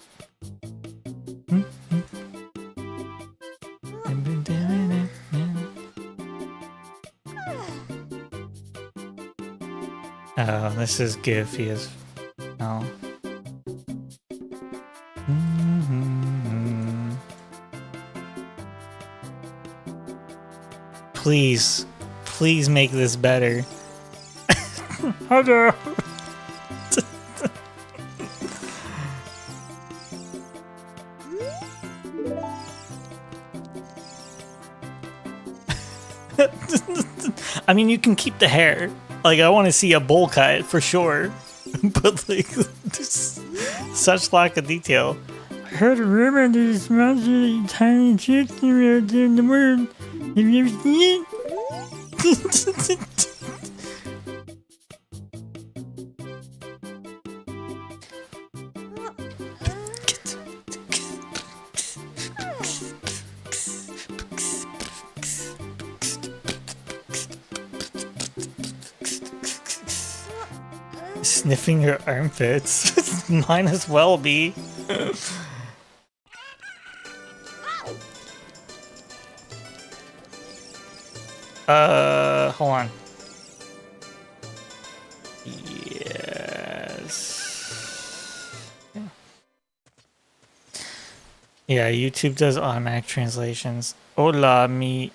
Oh, this is goofy as hell. Please, please make this better. Hello. I mean, you can keep the hair. Like, I want to see a bowl cut for sure. But, like, such lack of detail. I heard a rumor there's a tiny chicken around there in the world. Have you ever seen it? Sniffing your armpits. Might as well be. Hold on. Yes. Yeah, YouTube does automatic translations. Hola, mi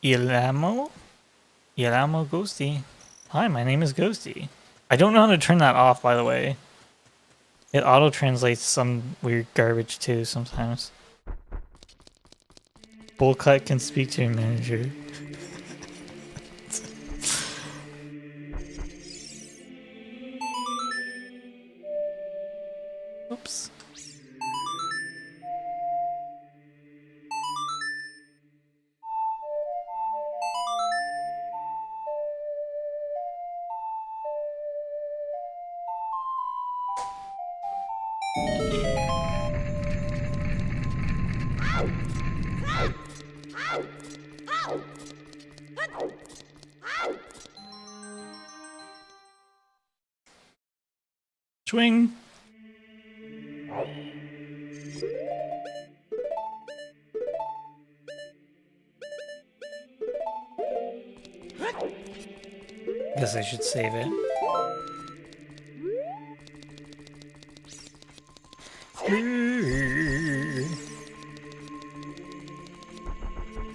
Ilamo Ghosty. Hi, my name is Ghosty. I don't know how to turn that off, by the way. It auto-translates some weird garbage too sometimes. Bullcut can speak to your manager. Oops. Swing. Guess I should save it.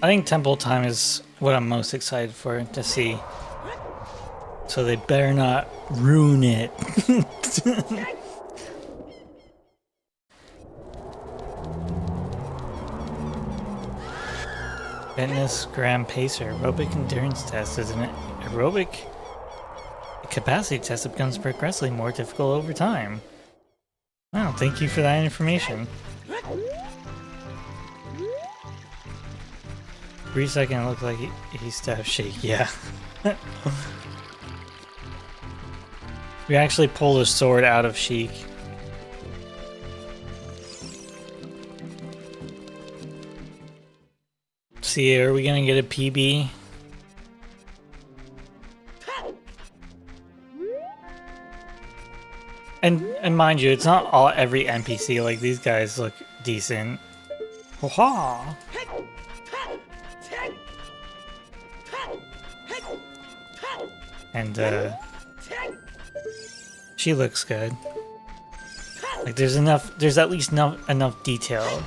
I think temple time is what I'm most excited for to see. So they better not ruin it. Fitness Gram Pacer aerobic endurance test is an aerobic capacity test that becomes progressively more difficult over time. Wow, thank you for that information. 3 seconds, it looked like he stabbed Shake, yeah. We actually pulled a sword out of Sheik. See, are we gonna get a PB? And mind you, it's not all every NPC. Like, these guys look decent. Ha! And she looks good. Like, there's at least enough detail.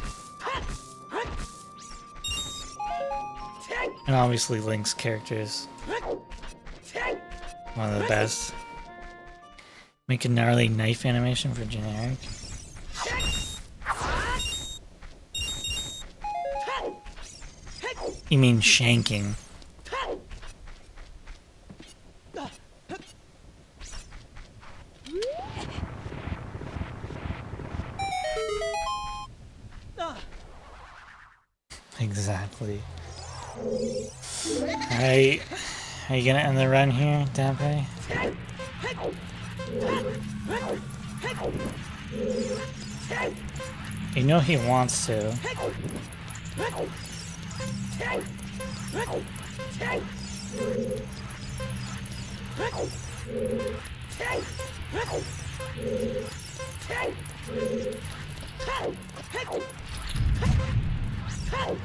And obviously Link's character is one of the best. Make a gnarly knife animation for generic. You mean shanking. Exactly. Alright. Are you gonna end the run here, Dampe? You know he wants to.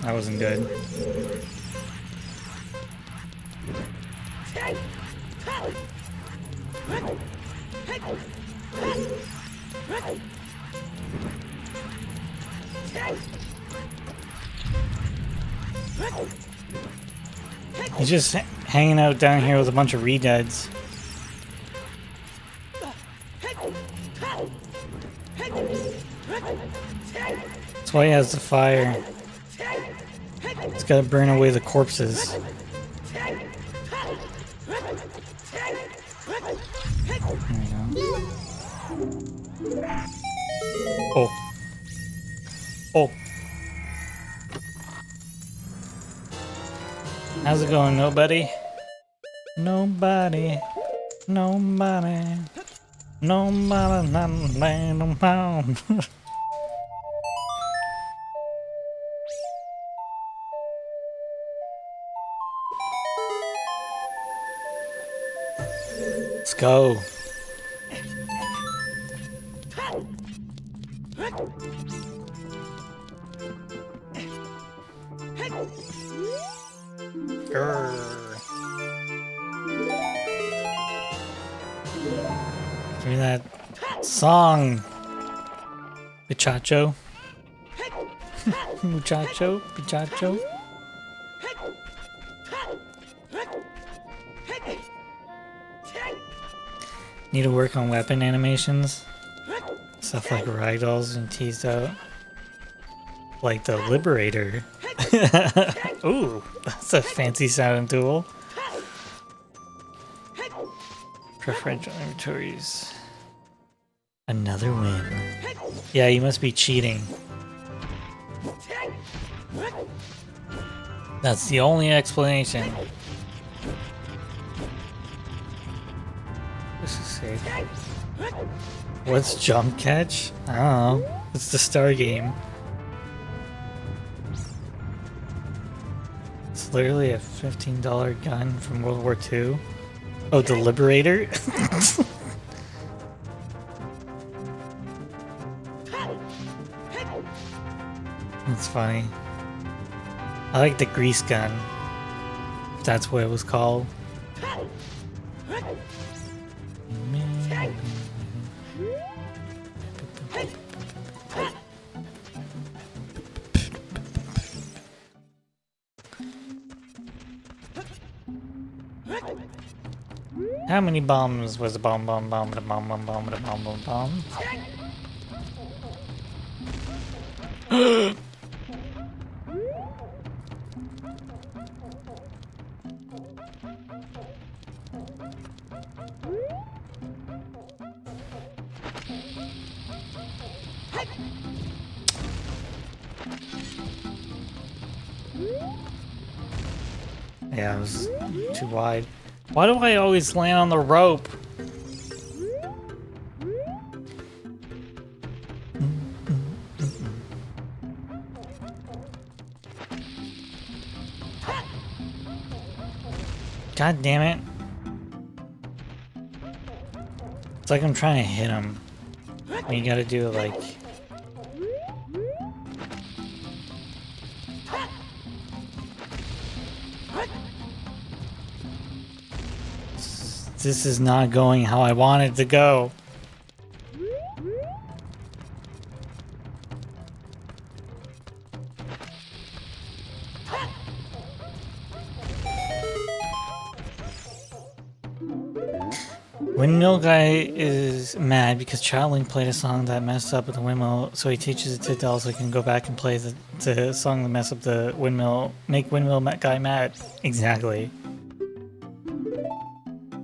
That wasn't good. He's just hanging out down here with a bunch of redeads. That's why he has the fire. He's got to burn away the corpses. There we go. Oh. Oh. How's it going, nobody? Nobody. Nobody. Nobody. Nobody. Let's go. Give me that song, Bichacho. Muchacho, Bichacho. Need to work on weapon animations. Stuff like ragdolls and teased out. Like the Liberator. Ooh, that's a fancy sounding tool. Preferential inventories. Another win. Yeah, you must be cheating. That's the only explanation. This is safe. What's jump catch? I don't know. It's the Star game. It's literally a $15 gun from World War II. Oh, the Liberator? That's funny. I like the grease gun. If that's what it was called. How many bombs was a bomb, bomb, bomb, a bomb, bomb, bomb, a bomb, bomb, bomb? Yeah, it was too wide. Why do I always land on the rope? God damn it. It's like I'm trying to hit him. And you gotta do it like... This is not going how I want it to go. Windmill guy is mad because Child Link played a song that messed up with the windmill, so he teaches it to Dell so he can go back and play the song that messed up the windmill, make windmill guy mad. Exactly.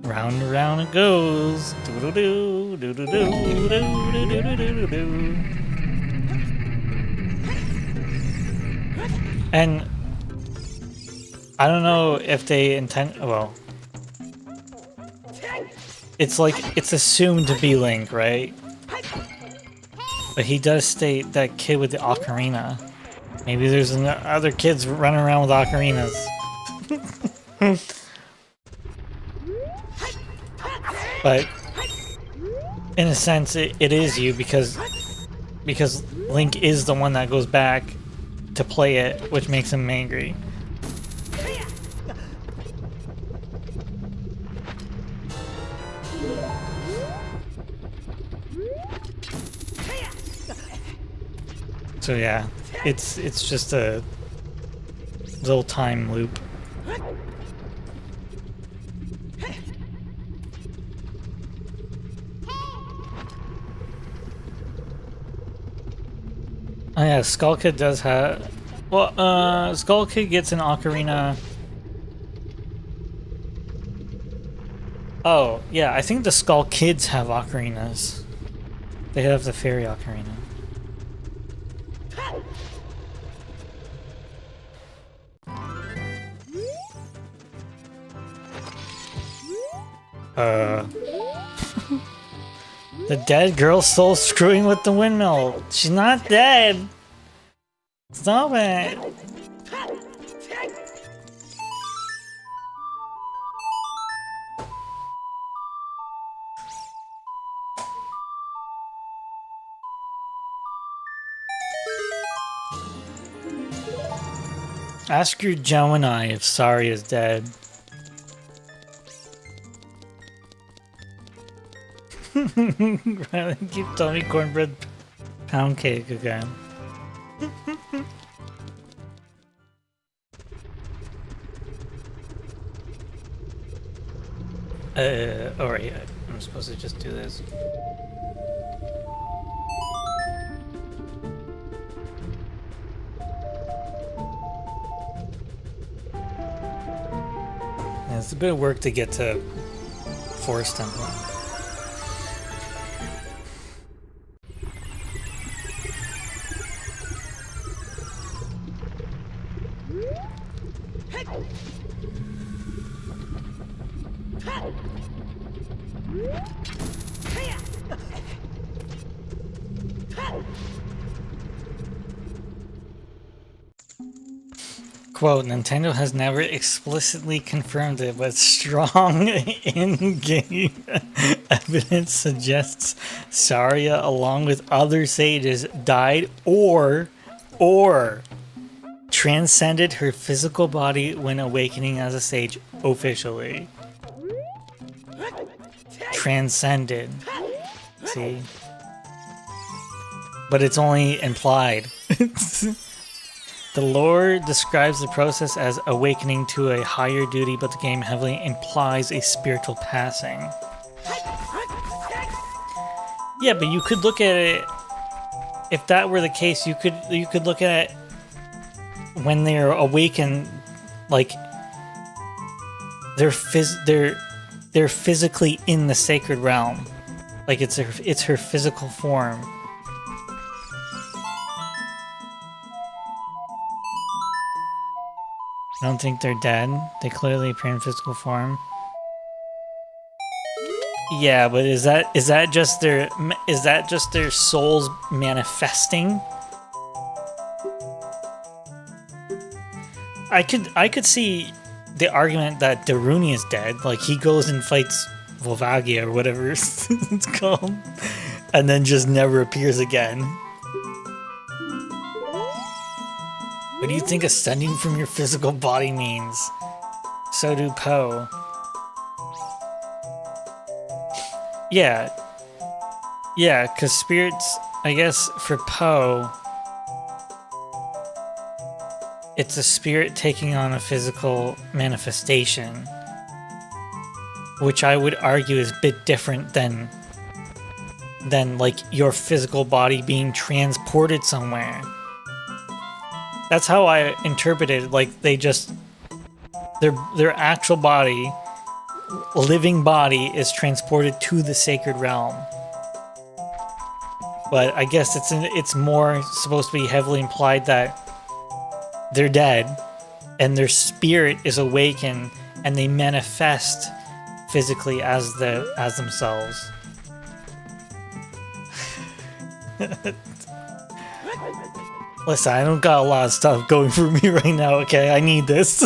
Round and round it goes. Doo-doo-doo, doo-doo-doo, doo-doo-doo-doo-doo-doo. And I don't know if they intend, well, it's like, it's assumed to be Link, right? But he does state that kid with the ocarina. Maybe there's other kids running around with ocarinas. But in a sense, it is you because Link is the one that goes back to play it, which makes him angry. So yeah, it's just a little time loop. Oh yeah, Skull Kid does have... Well, Skull Kid gets an ocarina... Oh, yeah, I think the Skull Kids have ocarinas. They have the fairy ocarina. The dead girl's still screwing with the windmill. She's not dead. Stop it. Ask your Gemini if Sari is dead. Keep telling me cornbread pound cake again. Alright, I'm supposed to just do this. Yeah, it's a bit of work to get to Forest Temple. Quote, Nintendo has never explicitly confirmed it, but strong in-game evidence suggests Saria, along with other sages, died or transcended her physical body when awakening as a sage officially. Transcended. See? But it's only implied. The lore describes the process as awakening to a higher duty, but the game heavily implies a spiritual passing. Yeah, but you could look at it, if that were the case, you could look at it when they're awakened, like they're physically in the sacred realm. Like it's her physical form. I don't think they're dead. They clearly appear in physical form. Yeah, but is that just their souls manifesting? I could see the argument that Daruni is dead. Like, he goes and fights Volvagia or whatever it's called, and then just never appears again. What do you think ascending from your physical body means? So do Poe. Yeah. Yeah, because spirits, I guess, for Poe, it's a spirit taking on a physical manifestation, which I would argue is a bit different than like your physical body being transported somewhere. That's how I interpreted it. Like, they just, their actual body, living body, is transported to the sacred realm. But I guess it's more supposed to be heavily implied that they're dead and their spirit is awakened and they manifest physically as themselves. Listen, I don't got a lot of stuff going for me right now, okay? I need this.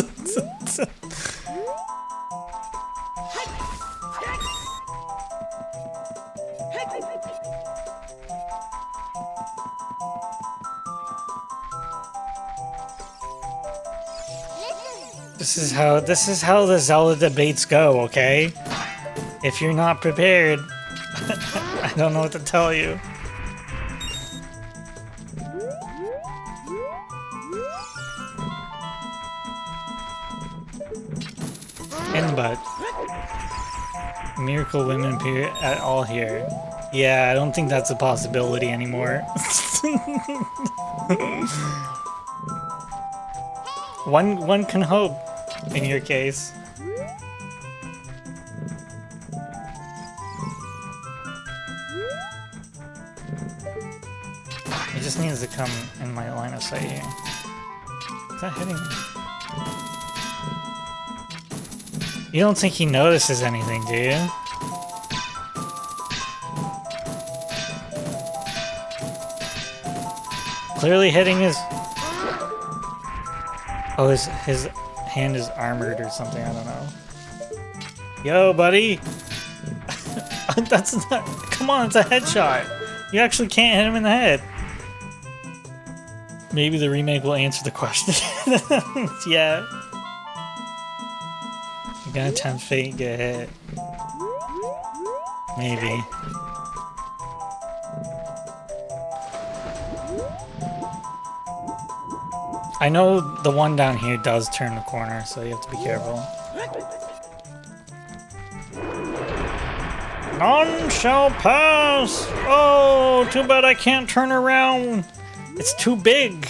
This is how the Zelda debates go, okay? If you're not prepared, I don't know what to tell you. But miracle women appear at all here. Yeah, I don't think that's a possibility anymore. One can hope in your case. He just needs to come in my line of sight here. Is that hitting me? You don't think he notices anything, do you? Clearly hitting his... Oh, his hand is armored or something, I don't know. Yo, buddy! That's not... Come on, it's a headshot! You actually can't hit him in the head. Maybe the remake will answer the question. Yeah. You're gonna tempt fate and get hit. Maybe. I know the one down here does turn the corner, so you have to be careful. None shall pass! Oh, too bad I can't turn around! It's too big!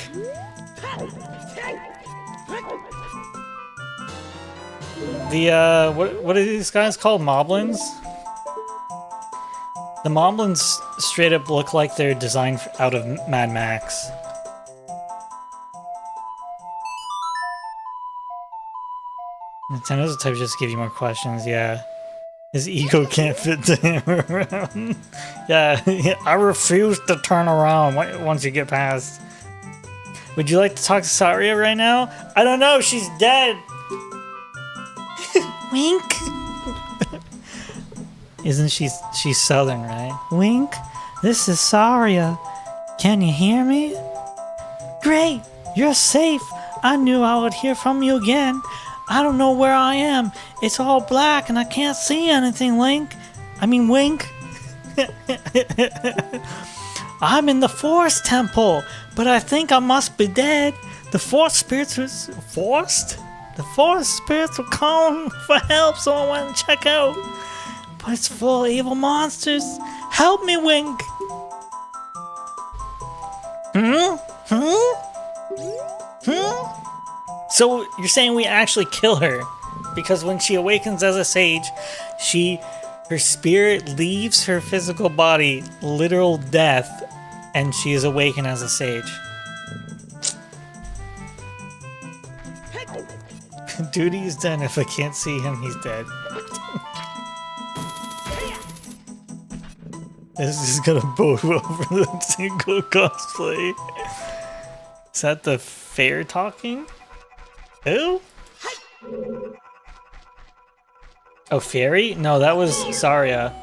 The, what are these guys called? Moblins? The Moblins straight up look like they're designed out of Mad Max. Nintendo's the type to just give you more questions, yeah. His ego can't fit the hammer around. Yeah, I refuse to turn around once you get past. Would you like to talk to Saria right now? I don't know, she's dead! Wink? Isn't she's southern, right? Wink, this is Saria. Can you hear me? Great, you're safe. I knew I would hear from you again. I don't know where I am. It's all black and I can't see anything, Link. I mean, Wink. I'm in the Forest Temple, but I think I must be dead. The Forest Spirits was... Forest? The Forest Spirits were calling for help, so I went and check out. But it's full of evil monsters. Help me, Wink. So you're saying we actually kill her because when she awakens as a sage, her spirit leaves her physical body, literal death, and she is awakened as a sage. Duty is done. If I can't see him, he's dead. This is gonna bode well for the single cosplay. Is that the fair talking? Who? Oh, Fairy? No, that was Saria.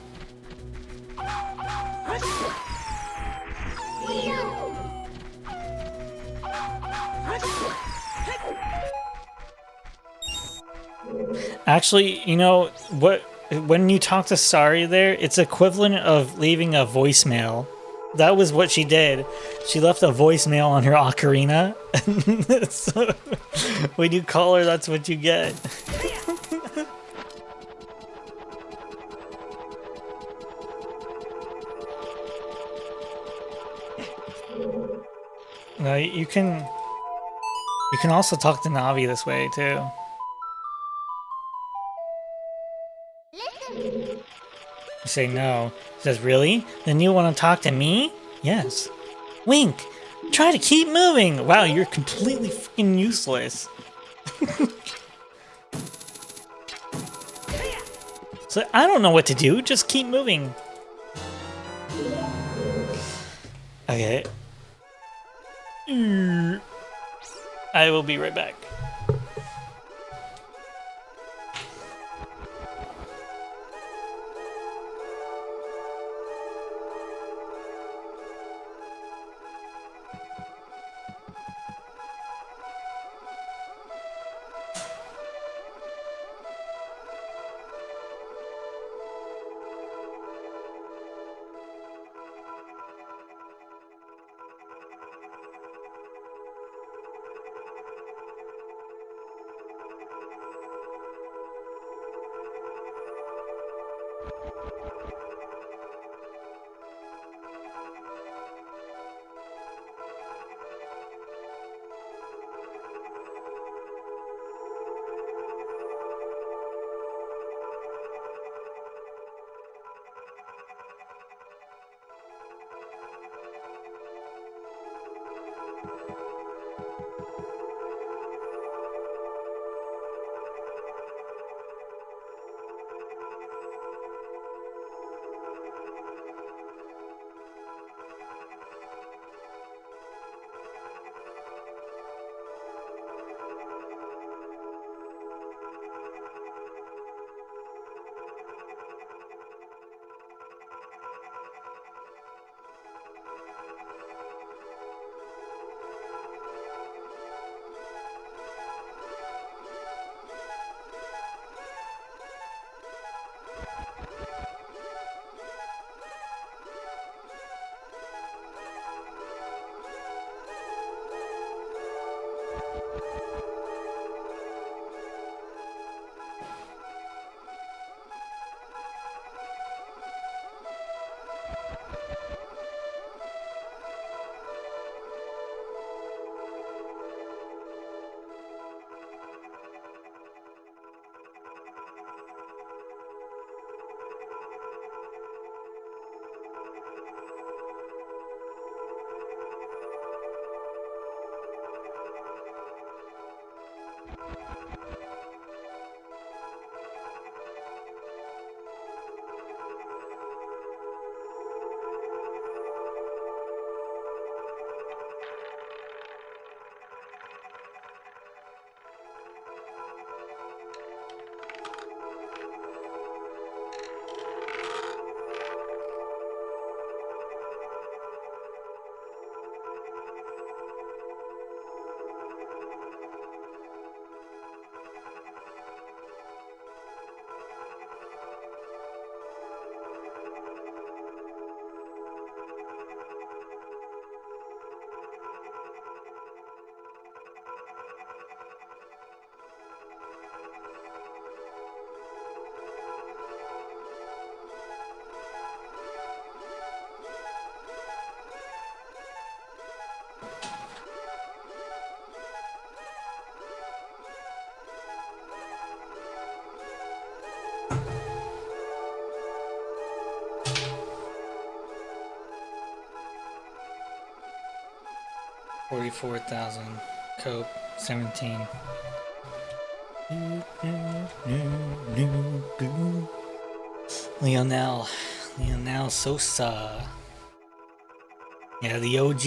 Actually, you know what? When you talk to Sari there, it's equivalent of leaving a voicemail. That was what she did. She left a voicemail on her ocarina. So, when you call her, that's what you get. No, you can also talk to Navi this way too. You say no. He says, really? Then you want to talk to me? Yes. Wink! Try to keep moving! Wow, you're completely fucking useless. So I don't know what to do, just keep moving. Okay. I will be right back. $44,000. Cope 17. Lionel Sosa. Yeah, the OG.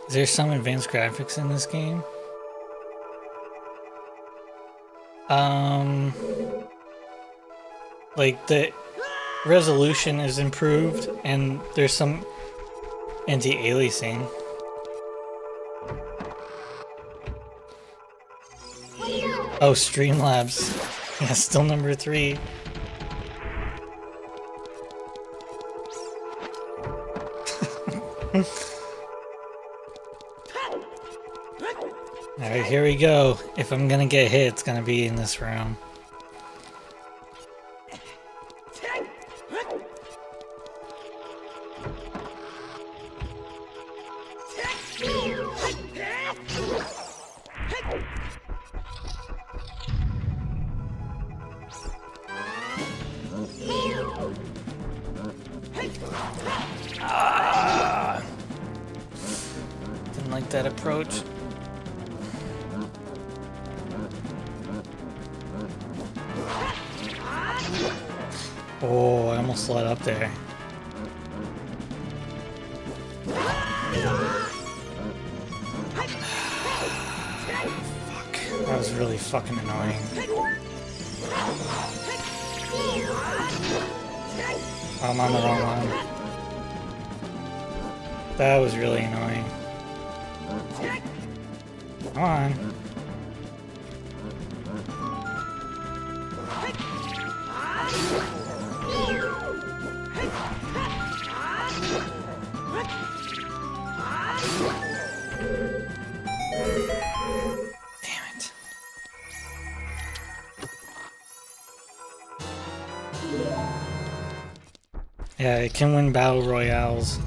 Is there some advanced graphics in this game? Um, like the resolution is improved, and there's some anti-aliasing. Oh, Streamlabs. Yeah, still number 3. Alright, here we go. If I'm gonna get hit, it's gonna be in this room. Ah, didn't like that approach. Oh, I almost let up there. Fuck. That was really fucking annoying. Oh, I'm on the wrong one. That was really annoying. Come on. Yeah, it can win battle royales.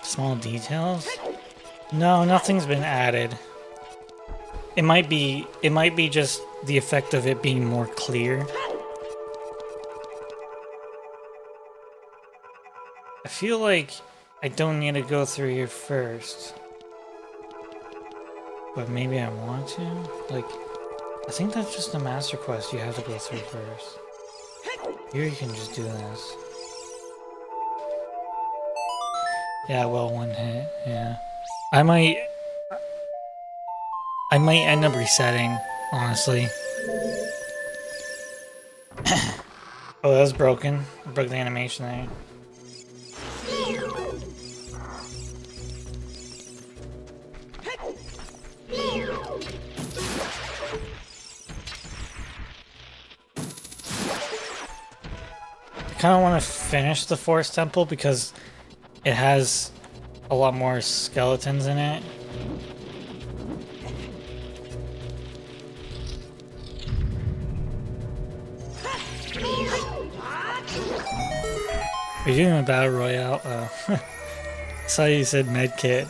Small details? No, nothing's been added. It might be just the effect of it being more clear. I feel like I don't need to go through here first. But maybe I want to? Like, I think that's just a master quest you have to go through first. Here you can just do this. Yeah, well, one hit, yeah. I might end up resetting, honestly. Oh, that was broken. I broke the animation there. I kind of want to finish the Forest Temple because it has a lot more skeletons in it. Are you doing a battle royale? Oh. I saw you said medkit.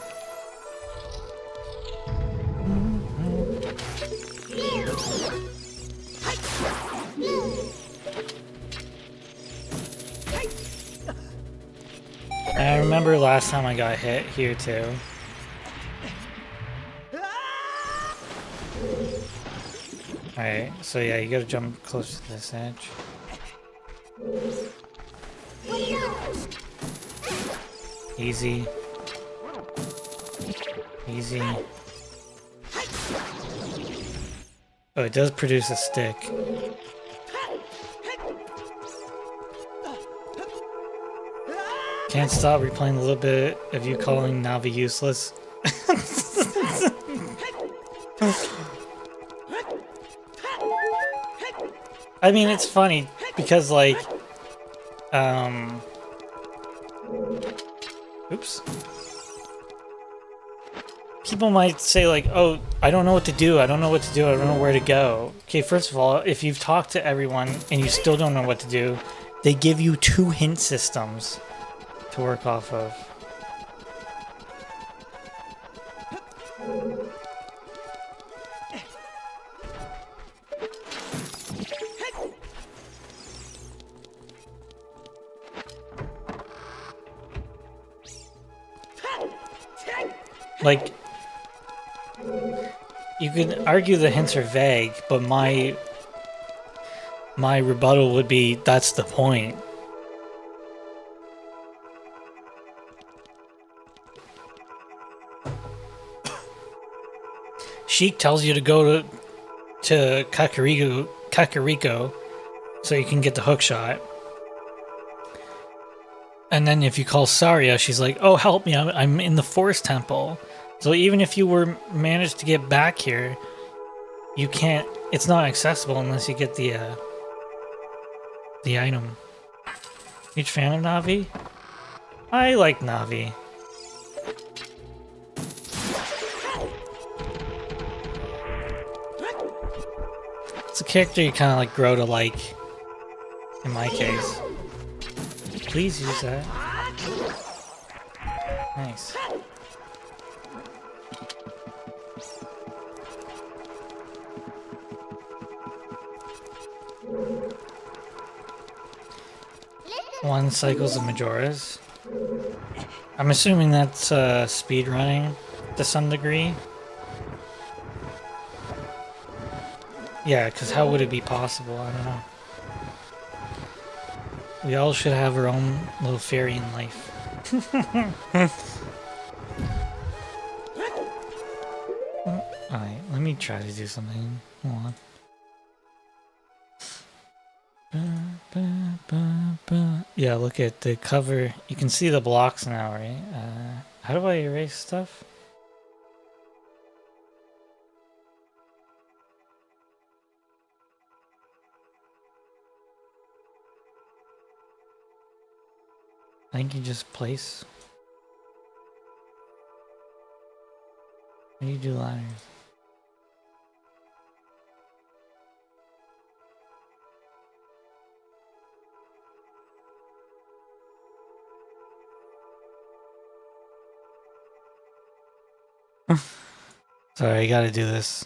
I remember last time I got hit here too. Alright, so yeah, you gotta jump close to this edge. Easy. Easy. Oh, it does produce a stick. Can't stop replaying a little bit of you calling Navi useless. I mean, it's funny because, like, oops. People might say, like, oh, I don't know what to do, I don't know what to do, I don't know where to go. Okay, first of all, if you've talked to everyone and you still don't know what to do, they give you 2 hint systems to work off of. Like, you could argue the hints are vague, but my rebuttal would be that's the point. Sheik tells you to go to Kakariko so you can get the hook shot. And then if you call Saria, she's like, "Oh, help me! I'm in the Forest Temple." So even if you were managed to get back here, you can't. It's not accessible unless you get the item. Huge fan of Navi? I like Navi. It's a character you kind of like grow to like. In my case. Please use that. Nice. One cycles of Majora's. I'm assuming that's speed running to some degree. Yeah, because how would it be possible? I don't know. We all should have our own little fairy in life. Alright, let me try to do something. Hold on. Yeah, look at the cover. You can see the blocks now, right? How do I erase stuff? I think you just place. How do you do ladders? Sorry, I gotta do this.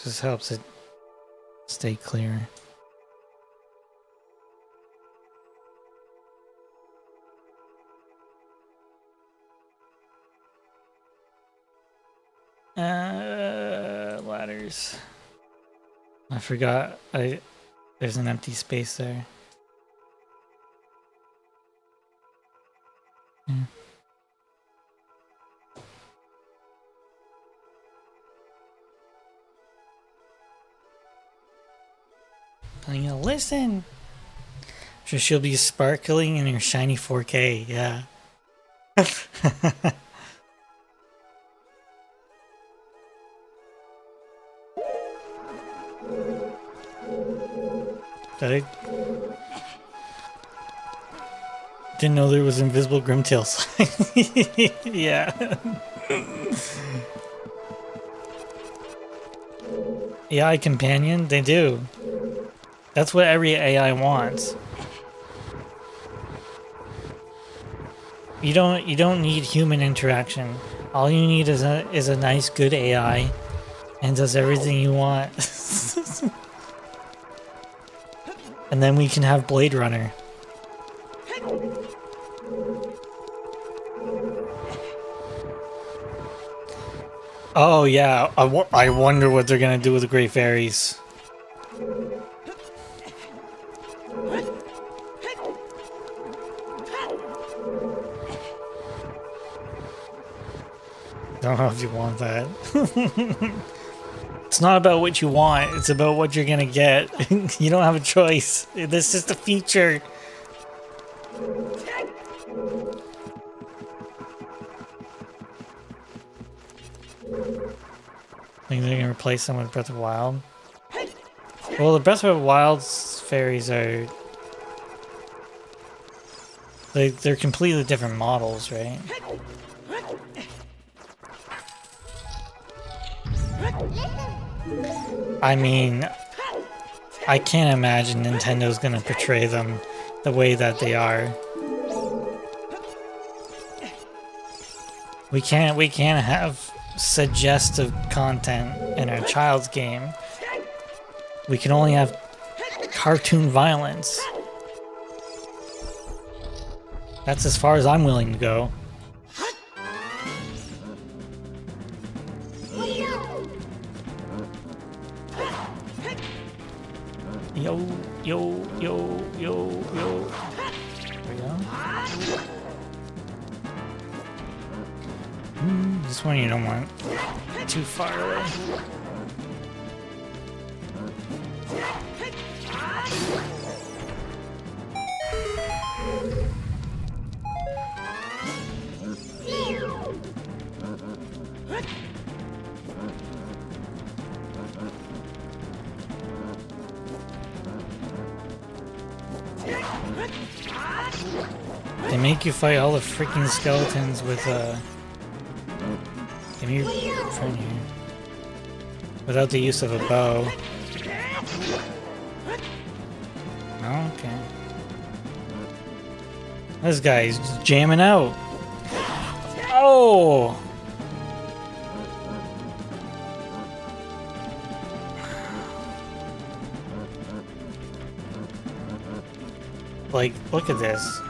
Just helps it stay clear. Ladders. I forgot. There's an empty space there. Yeah. I'm gonna listen. So she'll be sparkling in her shiny 4K. Yeah. Didn't know there was invisible Grimtails. Yeah. AI companion, they do. That's what every AI wants. You don't need human interaction. All you need is a nice good AI and does everything you want. And then we can have Blade Runner. Oh yeah, I wonder what they're gonna do with the Great Fairies. Don't know if you want that. It's not about what you want, it's about what you're gonna get. You don't have a choice. This is the feature. Think they're gonna replace them with Breath of the Wild? Well, the Breath of the Wild's fairies are... They're completely different models, right? I mean, I can't imagine Nintendo's gonna portray them the way that they are. We can't have suggestive content in our child's game. We can only have cartoon violence. That's as far as I'm willing to go. Yo, yo, yo, yo, yo. There we go. one you don't want too far away. They make you fight all the freaking skeletons with give me your friend here. Without the use of a bow. Oh, okay. This guy's just jamming out. Oh! Like, look at this.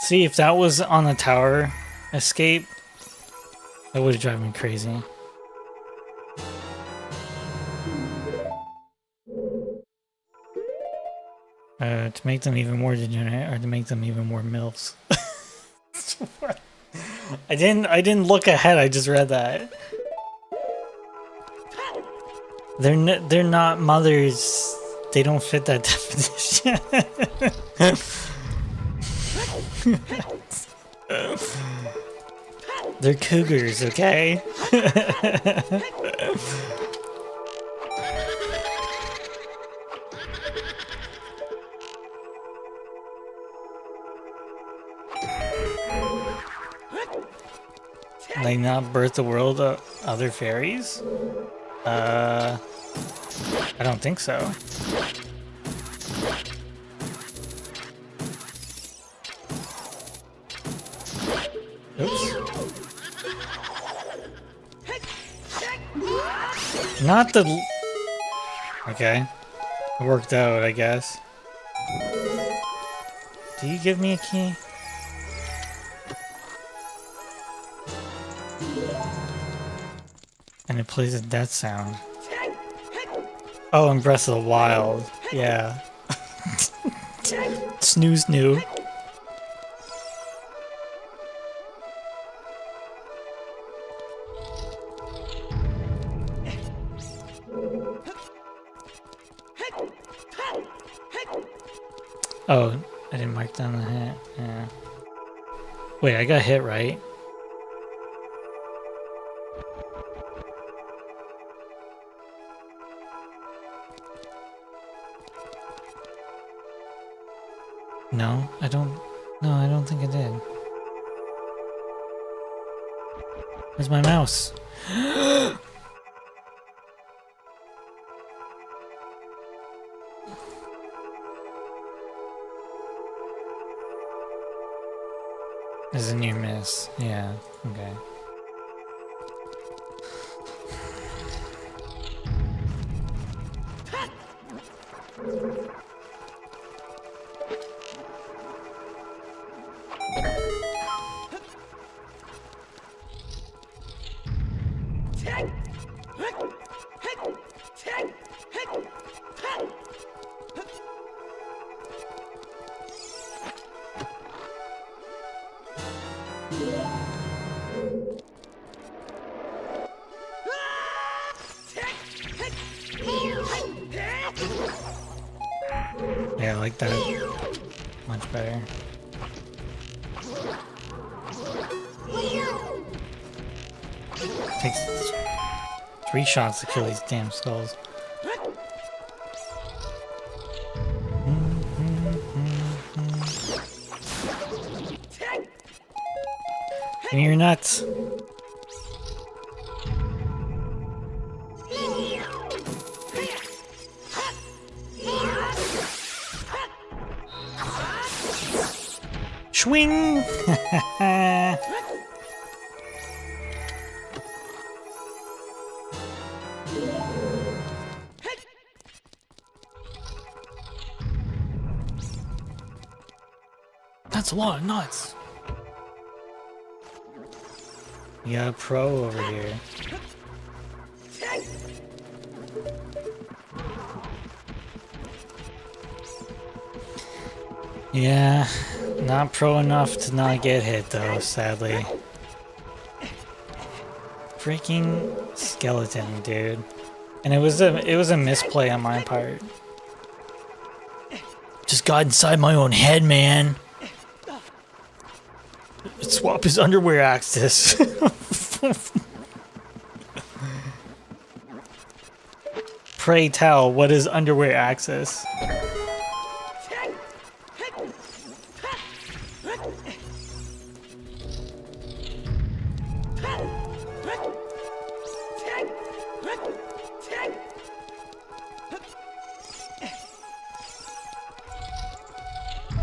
See, if that was on the tower escape, that would drive me crazy. To make them even more degenerate, or to make them even more MILFs. I didn't look ahead. I just read that. They're not mothers. They don't fit that definition. They're cougars, okay? Like not birth the world of other fairies? I don't think so. Oops. Not the... Okay. It worked out, I guess. Do you give me a key? And it plays a death sound. Oh, and Breath of the Wild. Yeah. Snooze new. Oh, I didn't mark down the hit. Yeah. Wait, I got hit, right? No, I don't. No, I don't think I did. Where's my mouse? Is a near miss. Yeah, okay. Yeah, I like that much better. Takes 3 shots to kill these damn skulls. And you're nuts. Swing! That's a lot of nuts. You got a pro over here. Yeah, not pro enough to not get hit though, sadly. Freaking skeleton, dude. And it was a misplay on my part. Just got inside my own head, man. Let's swap his underwear axis. Pray tell, what is underwear axis?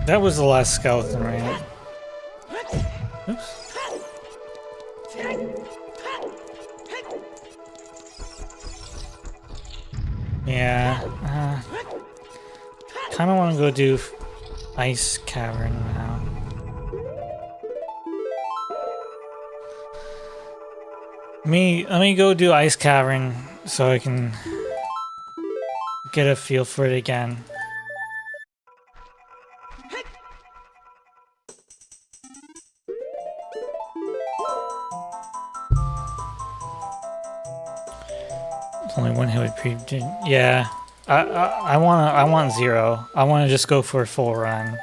That was the last skeleton, right? Oops. Yeah. Kind of want to go do Ice Cavern now. Let me go do Ice Cavern so I can get a feel for it again. Only one hit would pre. Yeah, I want 0. I want to just go for a full run.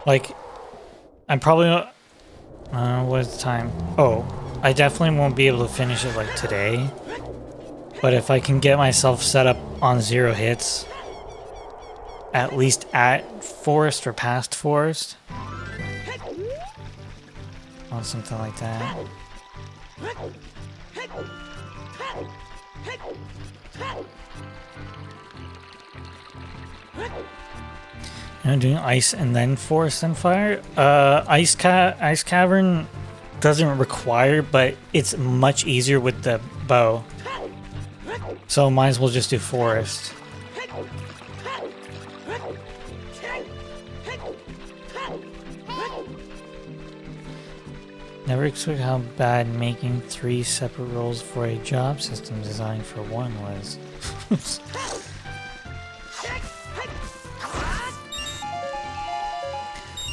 Like, I'm probably what's the time? Oh, I definitely won't be able to finish it like today. But if I can get myself set up on 0 hits. At least at forest or past forest. Or something like that. You know, doing ice and then forest and fire. Ice cavern doesn't require, but it's much easier with the bow. So might as well just do forest. Never expect how bad making 3 separate roles for a job system designed for one was.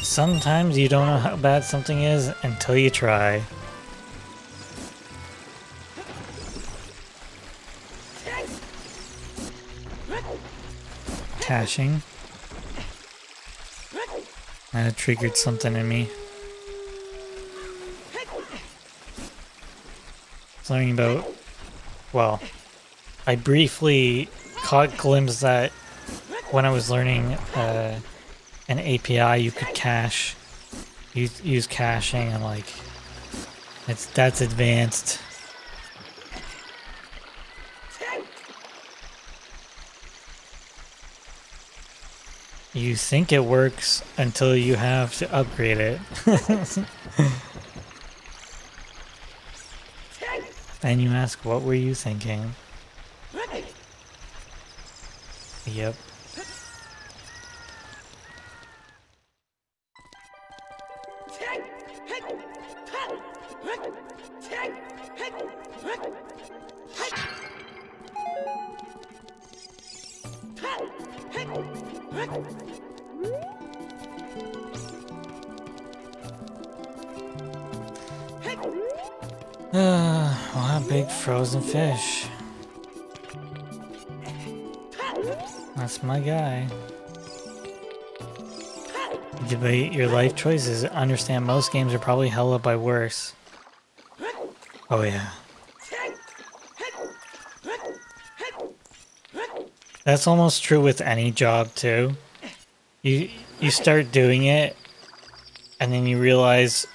Sometimes you don't know how bad something is until you try. Caching. That triggered something in me. Learning about, well, I briefly caught glimpse that when I was learning an API, you could cache, use caching, and like, that's advanced. You think it works until you have to upgrade it. And you ask, what were you thinking? Yep. What a big frozen fish. That's my guy. Debate your life choices. Understand most games are probably held up by worse. Oh yeah. That's almost true with any job too. You start doing it and then you realize,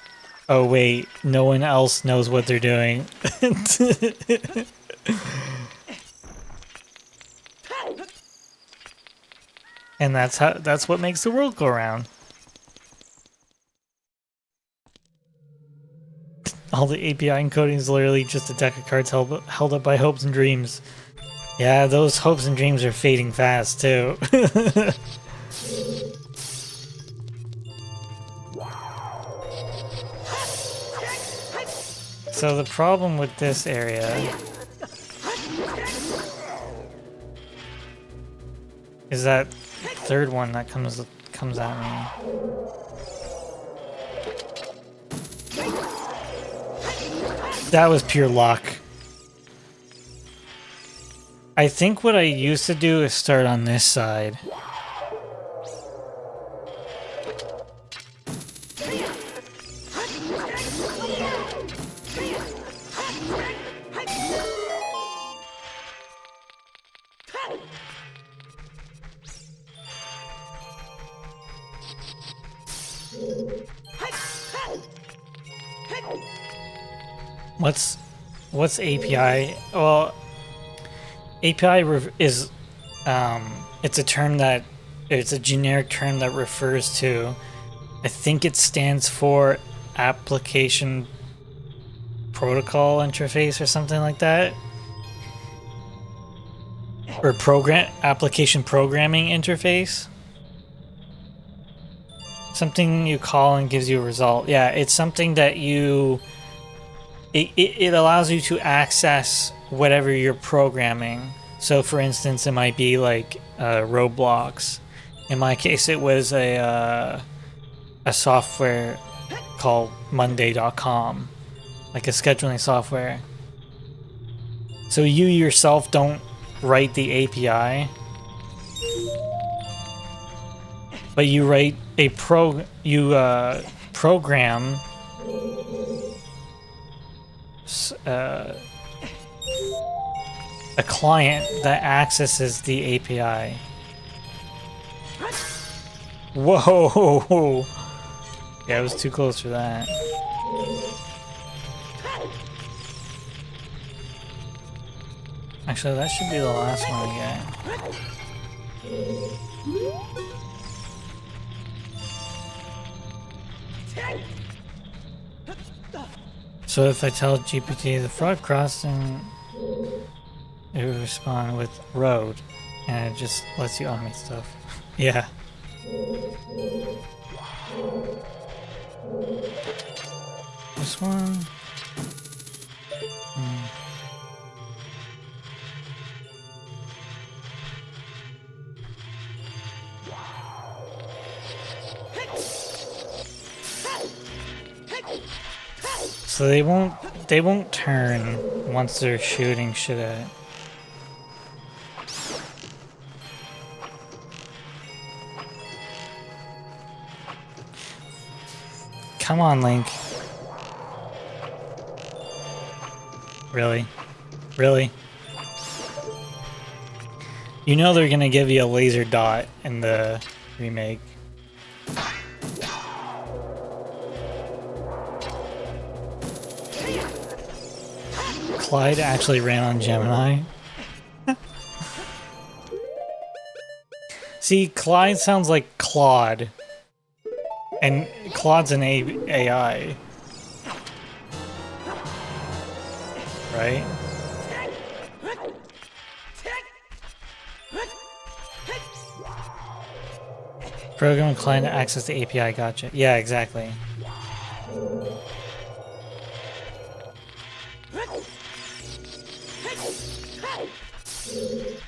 oh wait, no one else knows what they're doing. And that's what makes the world go round. All the API encoding is literally just a deck of cards held up by hopes and dreams. Yeah, those hopes and dreams are fading fast too. So the problem with this area is that third one that comes at me. That was pure luck. I think what I used to do is start on this side. What's API? Well, API is it's a term that it's a generic term that refers to, I think it stands for application protocol interface or something like that, or application programming interface. Something you call and gives you a result. Yeah, it's something that it allows you to access whatever you're programming. So for instance, it might be like Roblox. In my case, it was a software called Monday.com, like a scheduling software. So you yourself don't write the API, but you write a program a client that accesses the API. Whoa! Yeah, it was too close for that. Actually, that should be the last one I get. So if I tell GPT the frog crossing, it will respond with road, and it just lets you automate stuff. Yeah. This one. So they won't turn once they're shooting shit at it. Come on, Link. Really? Really? You know they're gonna give you a laser dot in the remake. Clyde actually ran on Gemini. See, Clyde sounds like Claude. And Claude's an AI. Right? Program client to access the API, gotcha. Yeah, exactly.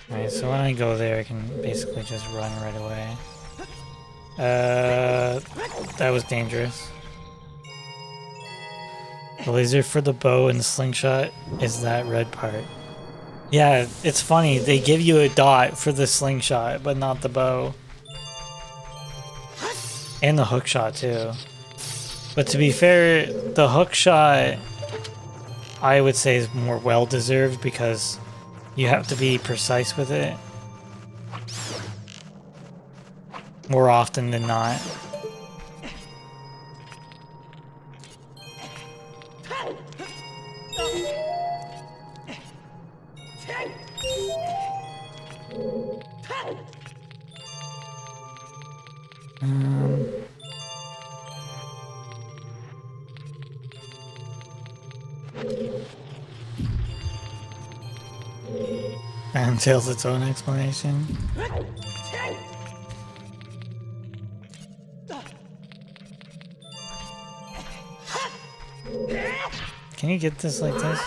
Alright, so when I go there, I can basically just run right away. That was dangerous. The laser for the bow and the slingshot is that red part. Yeah, it's funny. They give you a dot for the slingshot, but not the bow. And the hook shot, too. But to be fair, the hook shot, I would say, is more well-deserved because you have to be precise with it. More often than not. That entails its own explanation. Can you get this like this?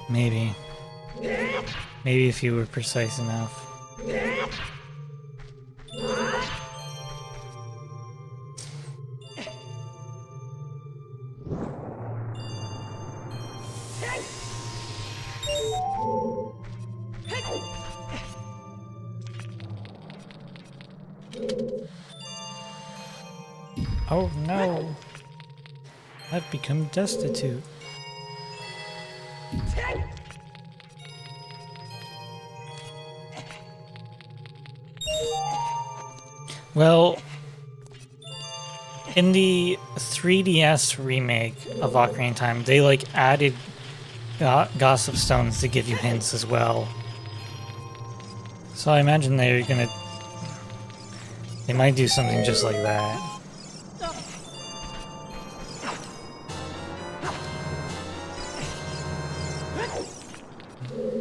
Maybe. Maybe if you were precise enough. Oh no! I've become destitute. Well, in the 3DS remake of Ocarina of Time, they like added Gossip Stones to give you hints as well. So I imagine they might do something just like that.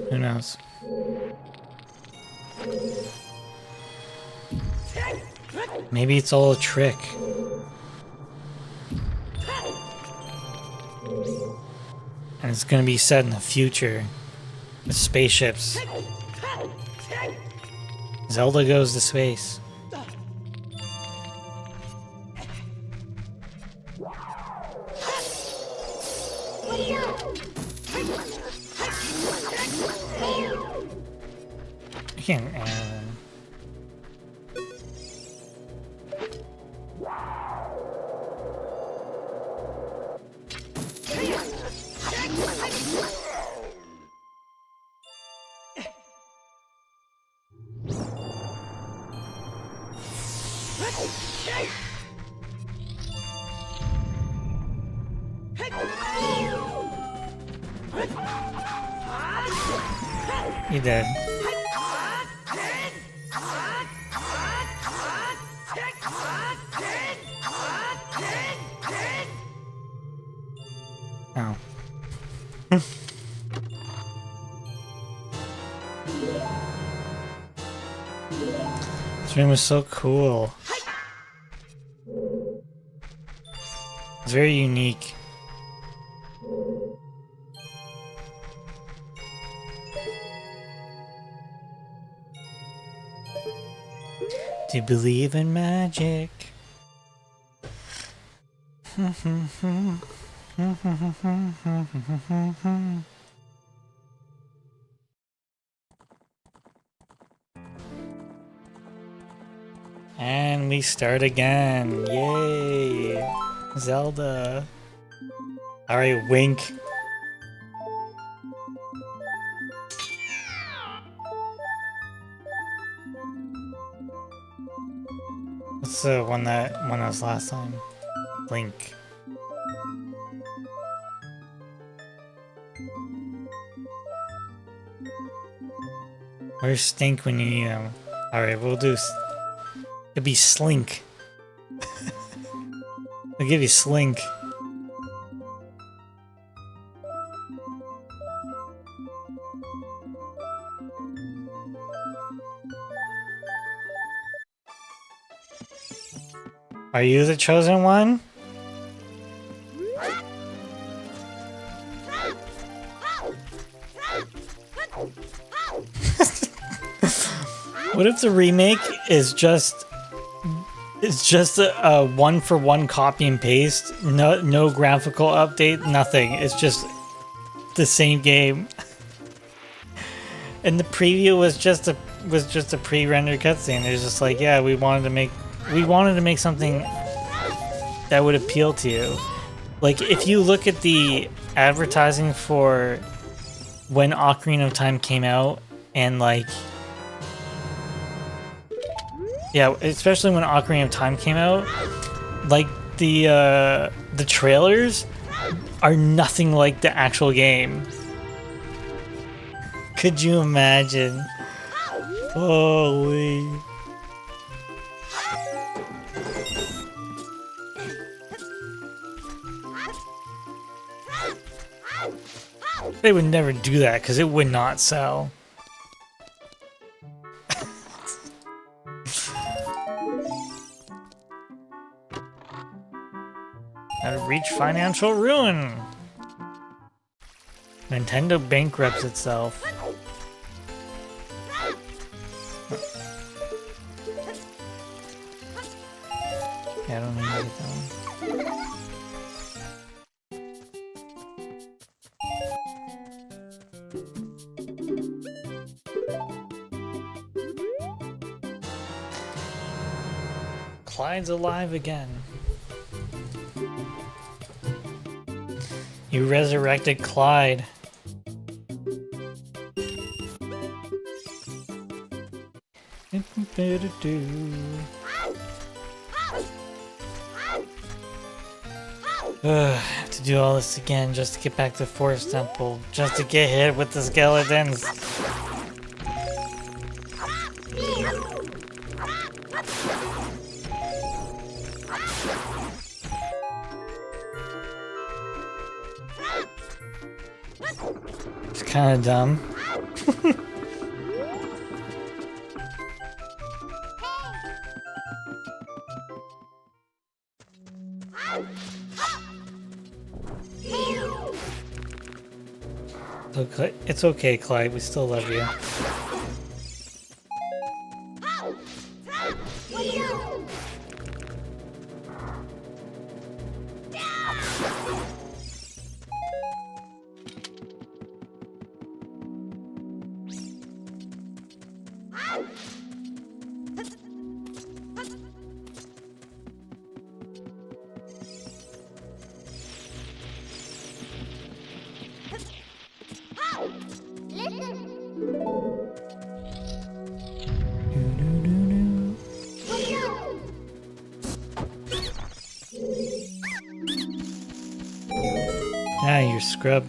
Who knows? Maybe it's all a trick. And it's gonna be set in the future. With spaceships. Zelda goes to space. I can't. He did. Oh. This room was so cool. It's very unique. Do you believe in magic? And we start again. Yay! Zelda. Alright, wink. What's the one that was last time? Link. Where's Stink when you need him? Alright, we'll do... It'd be Slink. I'll give you Slink. Are you the chosen one? What if the remake is just a one-for-one copy and paste? No graphical update, nothing. It's just the same game. And the preview was just a pre-rendered cutscene. It's just like, yeah, we wanted to make something that would appeal to you. Like, if you look at the advertising for when Ocarina of Time came out, and like, yeah, especially when Ocarina of Time came out, like the trailers are nothing like the actual game. Could you imagine? Holy. They would never do that because it would not sell. How to reach financial ruin. Nintendo bankrupts itself. Yeah, I don't need to get that one. Clyde's alive again. You resurrected Clyde. Have to do all this again just to get back to Forest Temple, just to get hit with the skeletons. It's kind of dumb. It's okay, Clyde. We still love you. Ah, you scrub.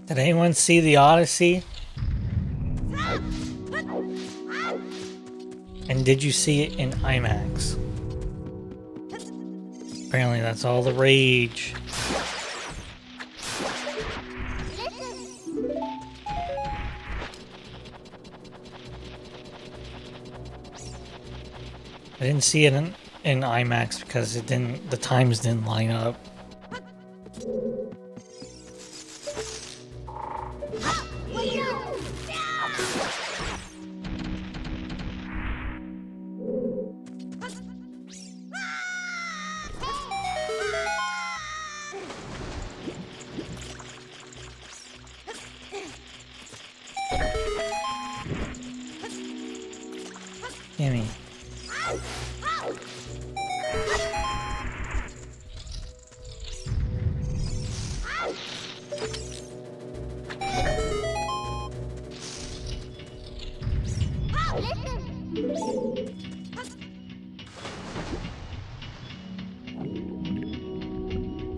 Did anyone see the Odyssey? And did you see it in IMAX? Apparently that's all the rage. I didn't see it in IMAX because the times didn't line up. Gimme.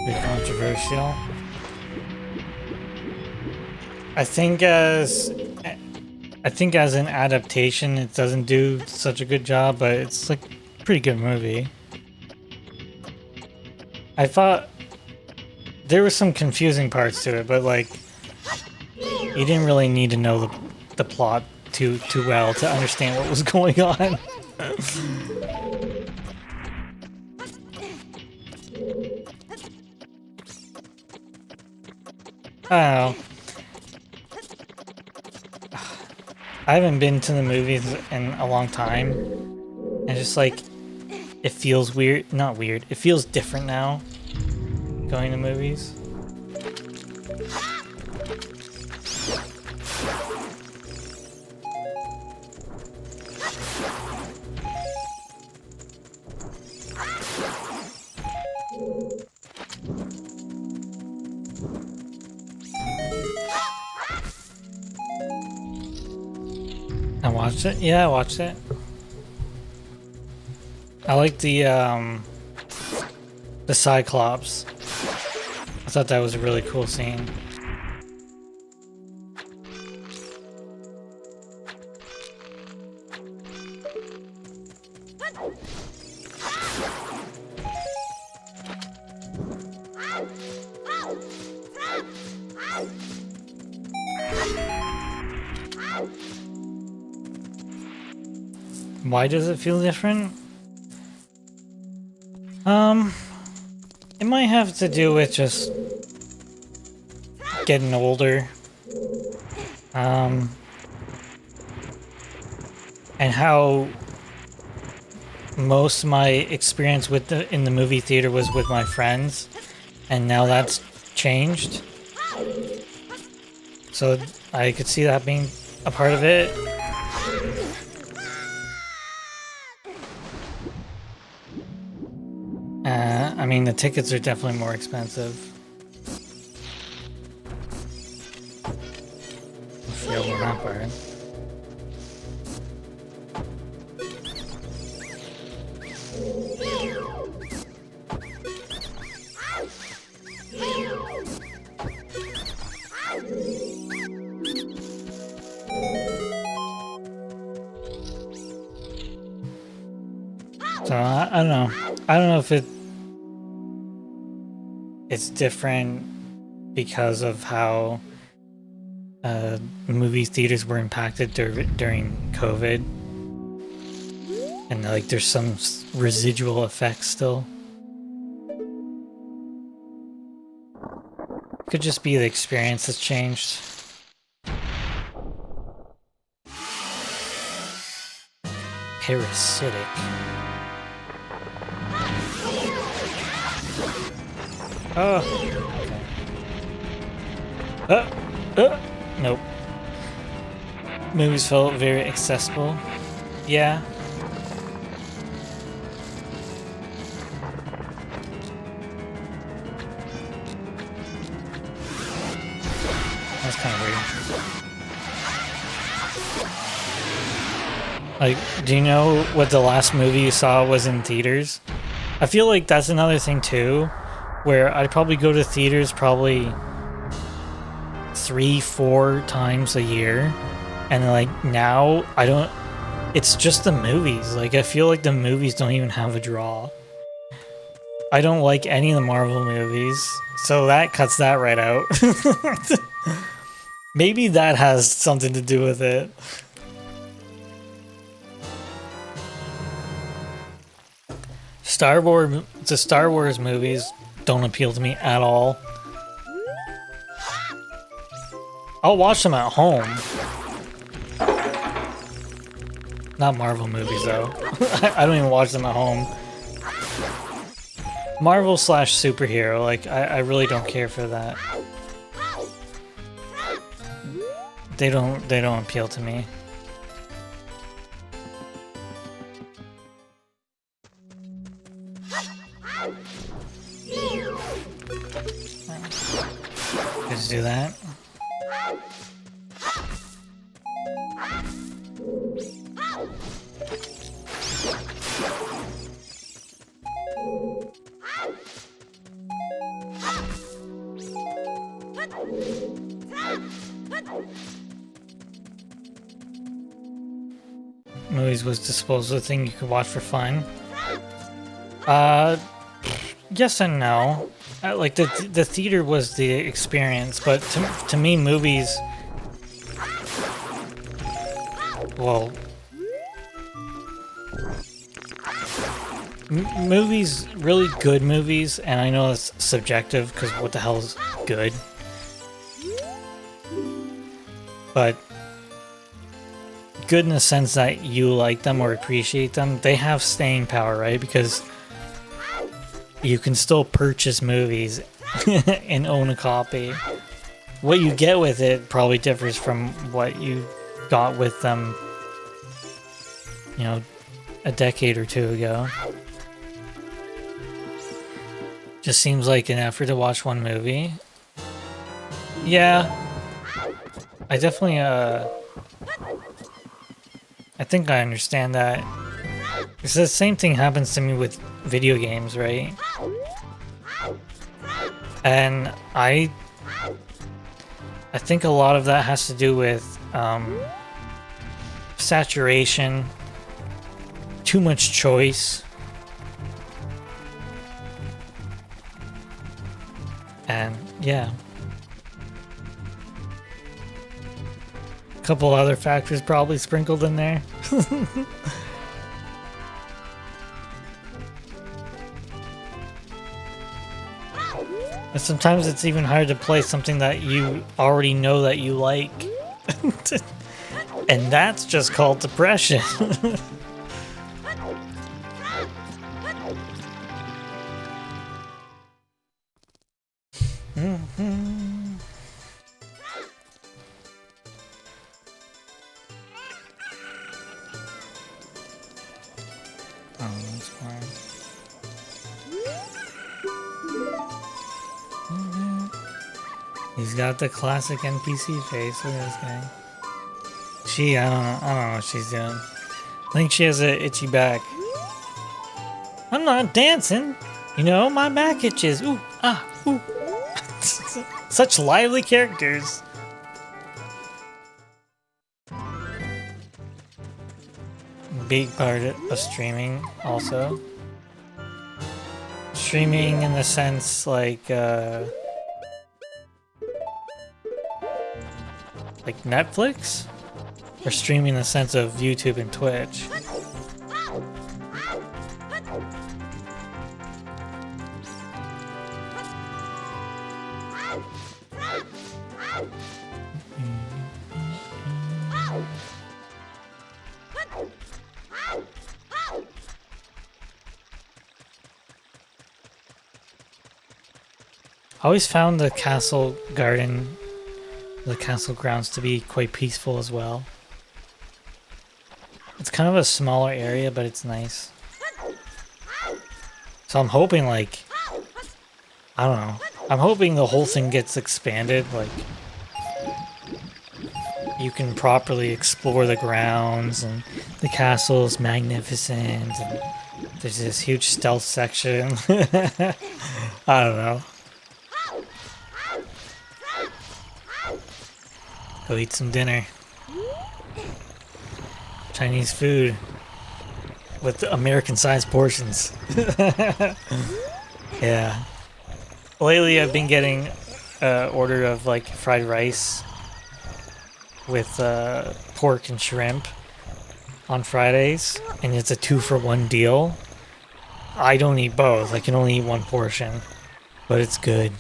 Bit controversial. I think as an adaptation, it doesn't do such a good job, but it's like a pretty good movie. I thought there were some confusing parts to it, but like you didn't really need to know the plot too well to understand what was going on. I don't know. I haven't been to the movies in a long time. And just like, it feels weird. Not weird. It feels different now, going to movies. I watched it? Yeah, I watched it. I like the Cyclops. thought that was a really cool scene. Why does it feel different? It might have to do with just getting older. And how most of my experience with in the movie theater was with my friends, and now that's changed. So I could see that being a part of it. I mean, the tickets are definitely more expensive. I feel on that part. So I don't know. I don't know if it's different because of how movie theaters were impacted during COVID, and like there's some residual effects still. Could just be the experience that's changed. Parasitic. Oh. Okay. Nope. Movies felt very accessible. Yeah. That's kind of weird. Like, do you know what the last movie you saw was in theaters? I feel like that's another thing too, where I'd probably go to theaters probably 3-4 times a year, and like now I don't. It's just the movies. Like, I feel like the movies don't even have a draw. I don't like any of the Marvel movies, so that cuts that right out. Maybe that has something to do with it. The Star Wars movies don't appeal to me at all. I'll watch them at home. Not Marvel movies though. I don't even watch them at home. Marvel / superhero, like I really don't care for that. They don't appeal to me. Just do that. Movies was disposable thing you could watch for fun. Yes and no. Like the theater was the experience, but to me, movies. Well, movies, really good movies, and I know it's subjective because what the hell is good? But good in the sense that you like them or appreciate them, they have staying power, right? Because you can still purchase movies and own a copy. What you get with it probably differs from what you got with them, you know, a decade or two ago. Just seems like an effort to watch one movie. Yeah. I definitely, I think I understand that. Because the same thing happens to me with video games, right? And I think a lot of that has to do with saturation, too much choice, and yeah, a couple other factors probably sprinkled in there. And sometimes it's even hard to play something that you already know that you like. And that's just called depression. Oh, that's fine. He's got the classic NPC face. Look at this guy. I don't know what she's doing. I think she has a itchy back. I'm not dancing. You know, my back itches. Ooh, ah, ooh. Such lively characters. Big part of streaming also. Streaming in the sense like Netflix? Or streaming in the sense of YouTube and Twitch? I always found the castle garden, the castle grounds to be quite peaceful as well. It's kind of a smaller area, but it's nice. So I'm hoping, like, I don't know. I'm hoping the whole thing gets expanded, like, you can properly explore the grounds, and the castle's magnificent, and there's this huge stealth section. I don't know. Go eat some dinner. Chinese food with American-sized portions. Yeah. Lately, I've been getting order of like fried rice with pork and shrimp on Fridays, and it's a 2-for-1 deal. I don't eat both. I can only eat one portion, but it's good.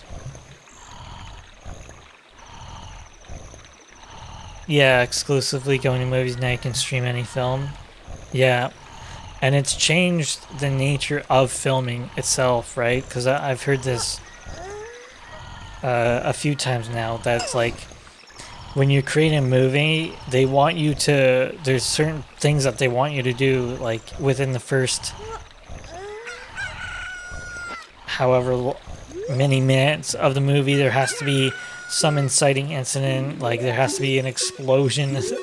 Yeah, exclusively going to movies now. You can stream any film. Yeah, and it's changed the nature of filming itself, right? Because I've heard this a few times now. That's like when you create a movie, they want you to. There's certain things that they want you to do, like within the first however many minutes of the movie. There has to be some inciting incident, like there has to be an explosion. The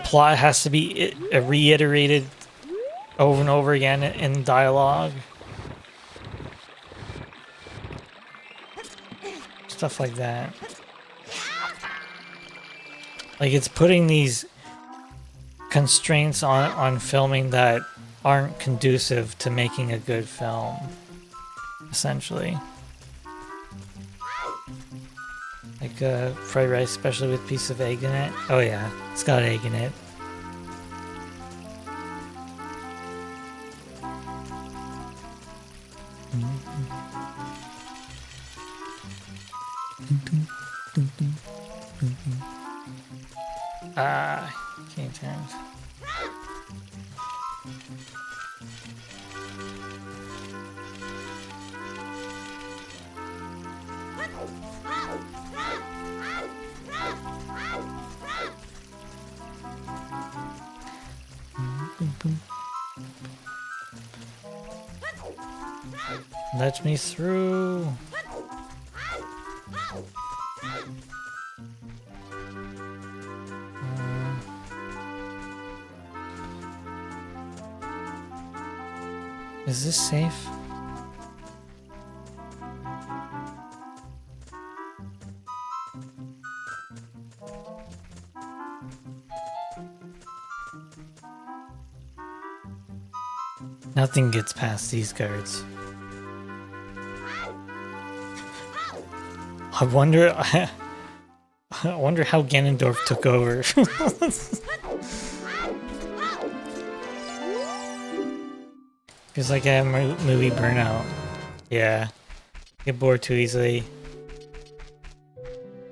plot has to be reiterated over and over again in dialogue. Stuff like that. Like it's putting these constraints on filming that aren't conducive to making a good film, essentially. Like fried rice, especially with a piece of egg in it. Oh yeah, it's got egg in it. Ah, can't turn. Let me through. Is this safe? Nothing gets past these guards. I wonder how Ganondorf took over. Feels like I have movie burnout. Yeah. Get bored too easily.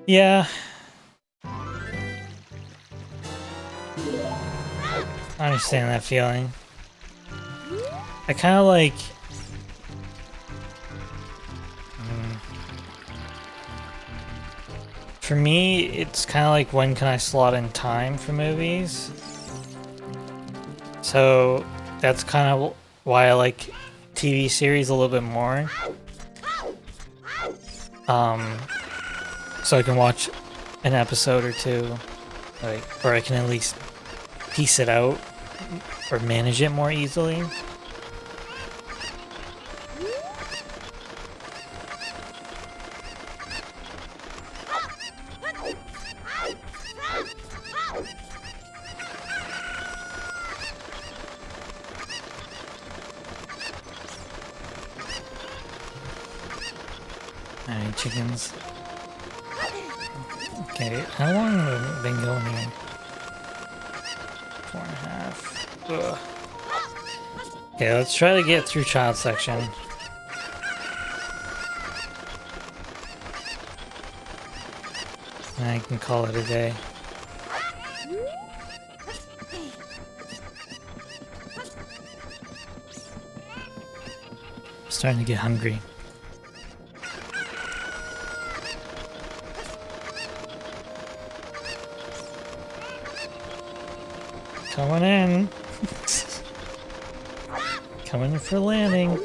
Yeah. I understand that feeling. I kind of like... For me, it's kind of like when can I slot in time for movies? So that's kind of why I like TV series a little bit more. So I can watch an episode or two, or I can at least piece it out or manage it more easily. Alright, chickens. Okay, how long have we been going here? 4.5. Ugh. Okay, let's try to get through child section. And I can call it a day. I'm starting to get hungry. Coming in. Coming in for landing.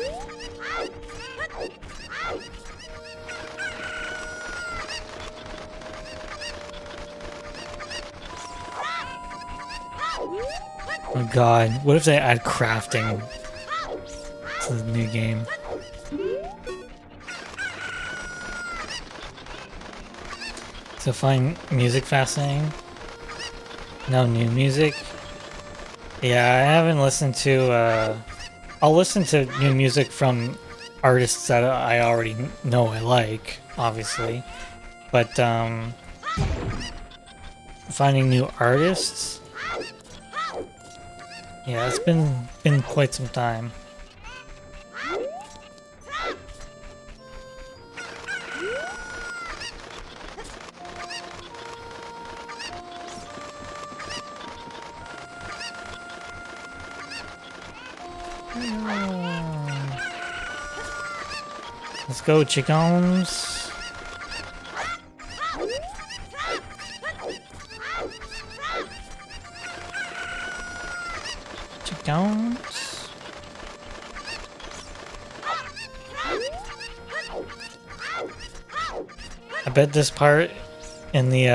Oh god, what if they add crafting to the new game? So find music fascinating? No new music? Yeah, I haven't listened to, I'll listen to new music from artists that I already know I like, obviously. But, finding new artists? Yeah, it's been quite some time. Let's go, chickens. Chickens. I bet this part in the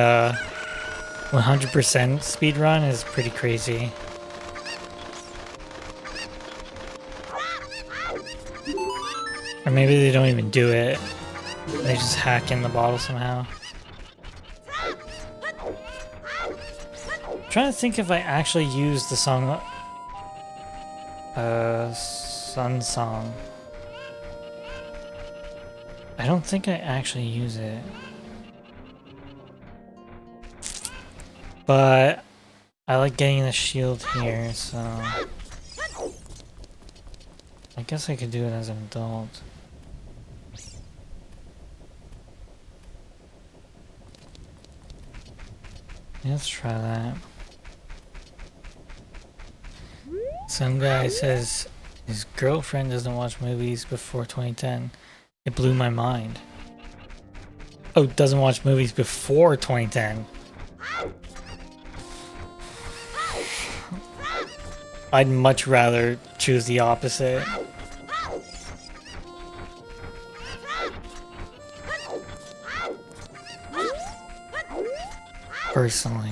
100% speed run is pretty crazy. Or maybe they don't even do it. They just hack in the bottle somehow. I'm trying to think if I actually used the song Sun Song. I don't think I actually use it. But I like getting the shield here, so I guess I could do it as an adult. Let's try that. Some guy says his girlfriend doesn't watch movies before 2010. It blew my mind. Oh, doesn't watch movies before 2010. I'd much rather choose the opposite. Personally.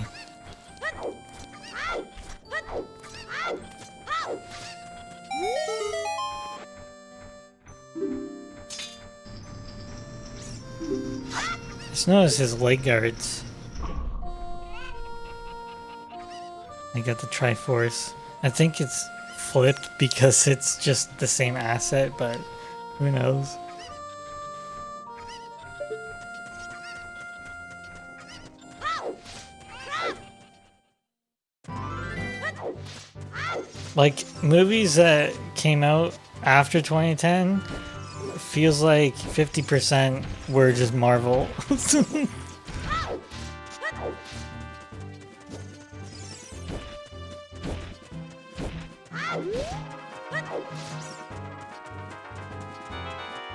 Just notice his leg guards. They got the Triforce. I think it's flipped because it's just the same asset, but who knows? Like, movies that came out after 2010 feels like 50% were just Marvel.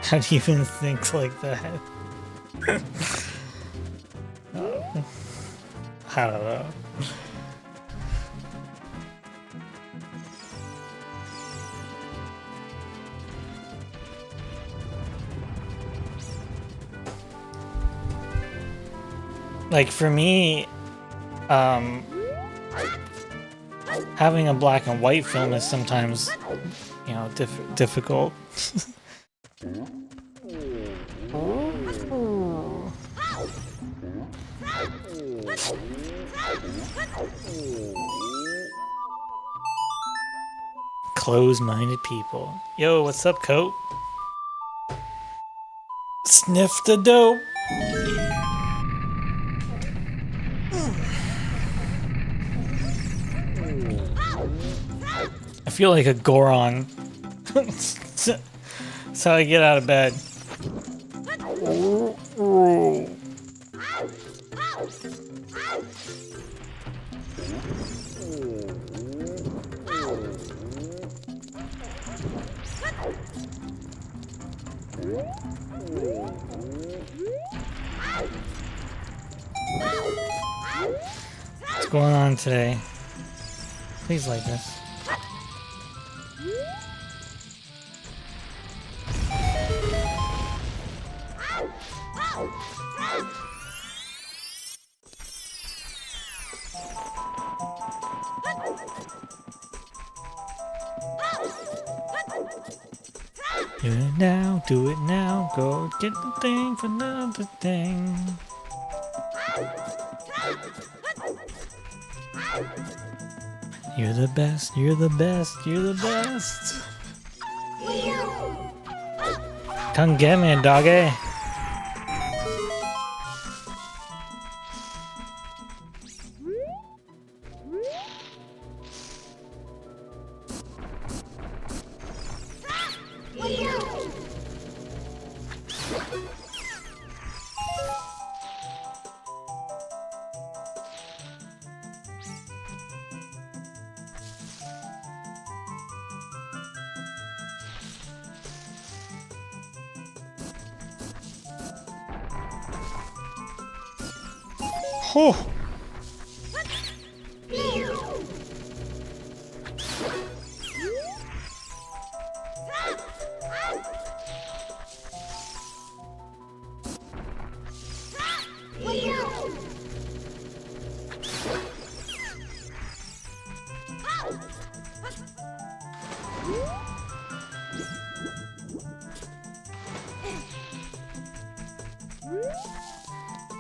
How do you even think like that? I don't know. Like, for me, having a black and white film is sometimes, you know, difficult. Close-minded people. Yo, what's up, Coat? Sniff the dope. I feel like a Goron. That's how I get out of bed. What's going on today? Please like this. Do it now, go get the thing for another thing. You're the best, you're the best, you're the best. Come get me, doggy. Oh.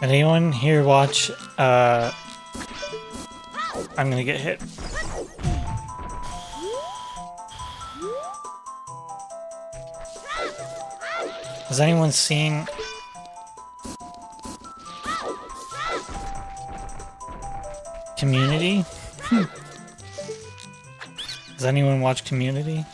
Did anyone here watch, I'm gonna get hit. Has anyone seen Community? Does anyone watch Community?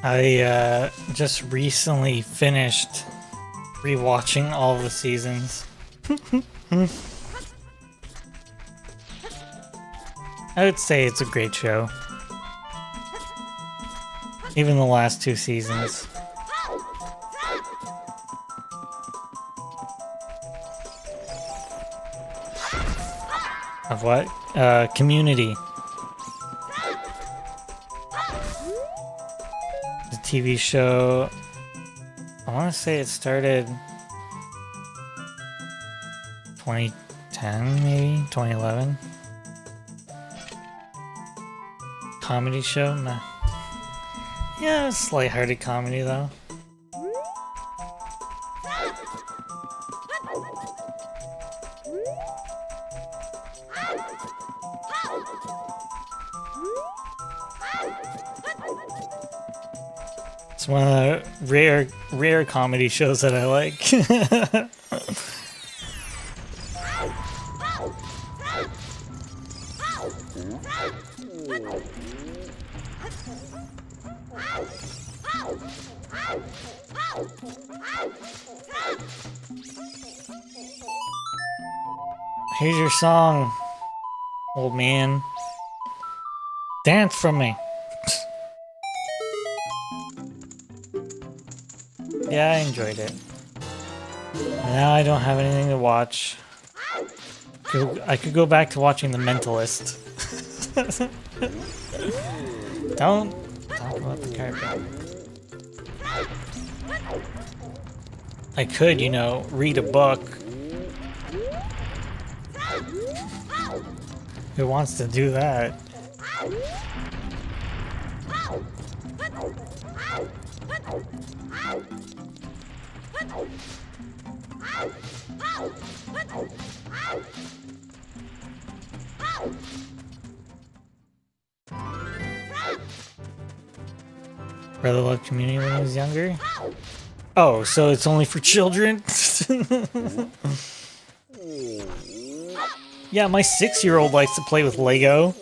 I just recently finished rewatching all the seasons. I would say it's a great show. Even the last two seasons. Of what? Community. TV show. I want to say it started 2010, maybe 2011. Comedy show? Nah. Yeah, it's lighthearted comedy though. It's one of the rare comedy shows that I like. Here's your song, old man. Dance for me. Yeah, I enjoyed it. Now I don't have anything to watch. I could go back to watching The Mentalist. Don't talk about the carpet. I could, you know, read a book. Who wants to do that? Brother loved Community when he was younger? Oh, so it's only for children? Yeah, my 6-year-old likes to play with Lego.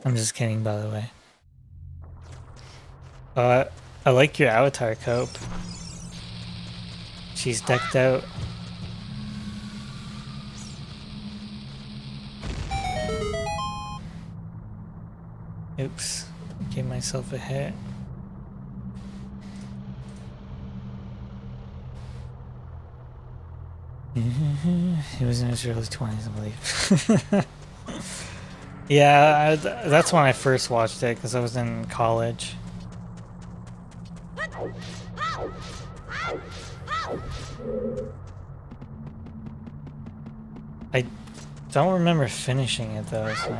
I'm just kidding, by the way. I like your avatar, Cope. She's decked out. Oops, gave myself a hit. He was in his early 20s, I believe. Yeah, that's when I first watched it, because I was in college. I don't remember finishing it, though, so...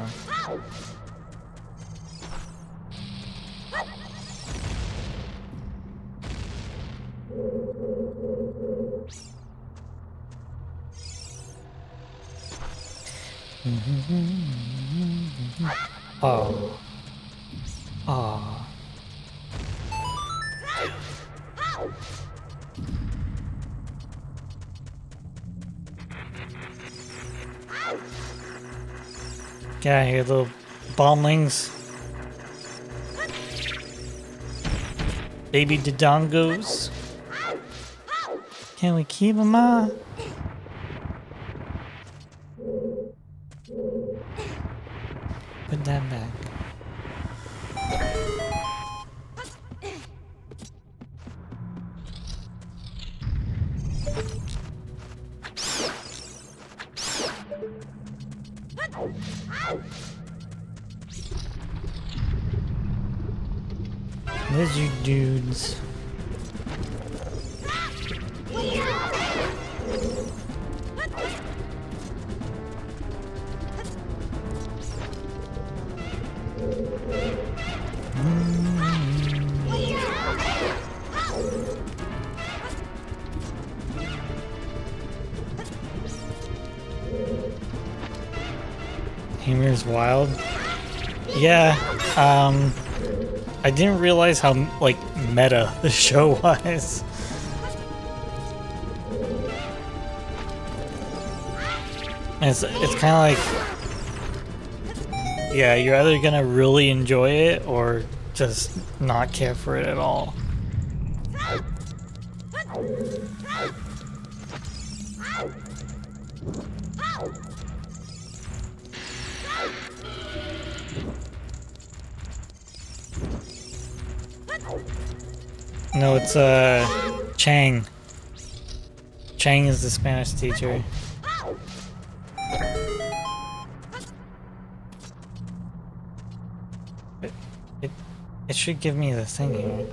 Oh. Oh. Get out of here, little bomblings. Baby dodongos. Can we keep them out? Put that back. There's you dudes. Hamir's Wild. Yeah, I didn't realize how, like, meta the show was. And it's kind of like, yeah, you're either gonna really enjoy it or just not care for it at all. No, it's Chang. Chang is the Spanish teacher. It should give me the thing here.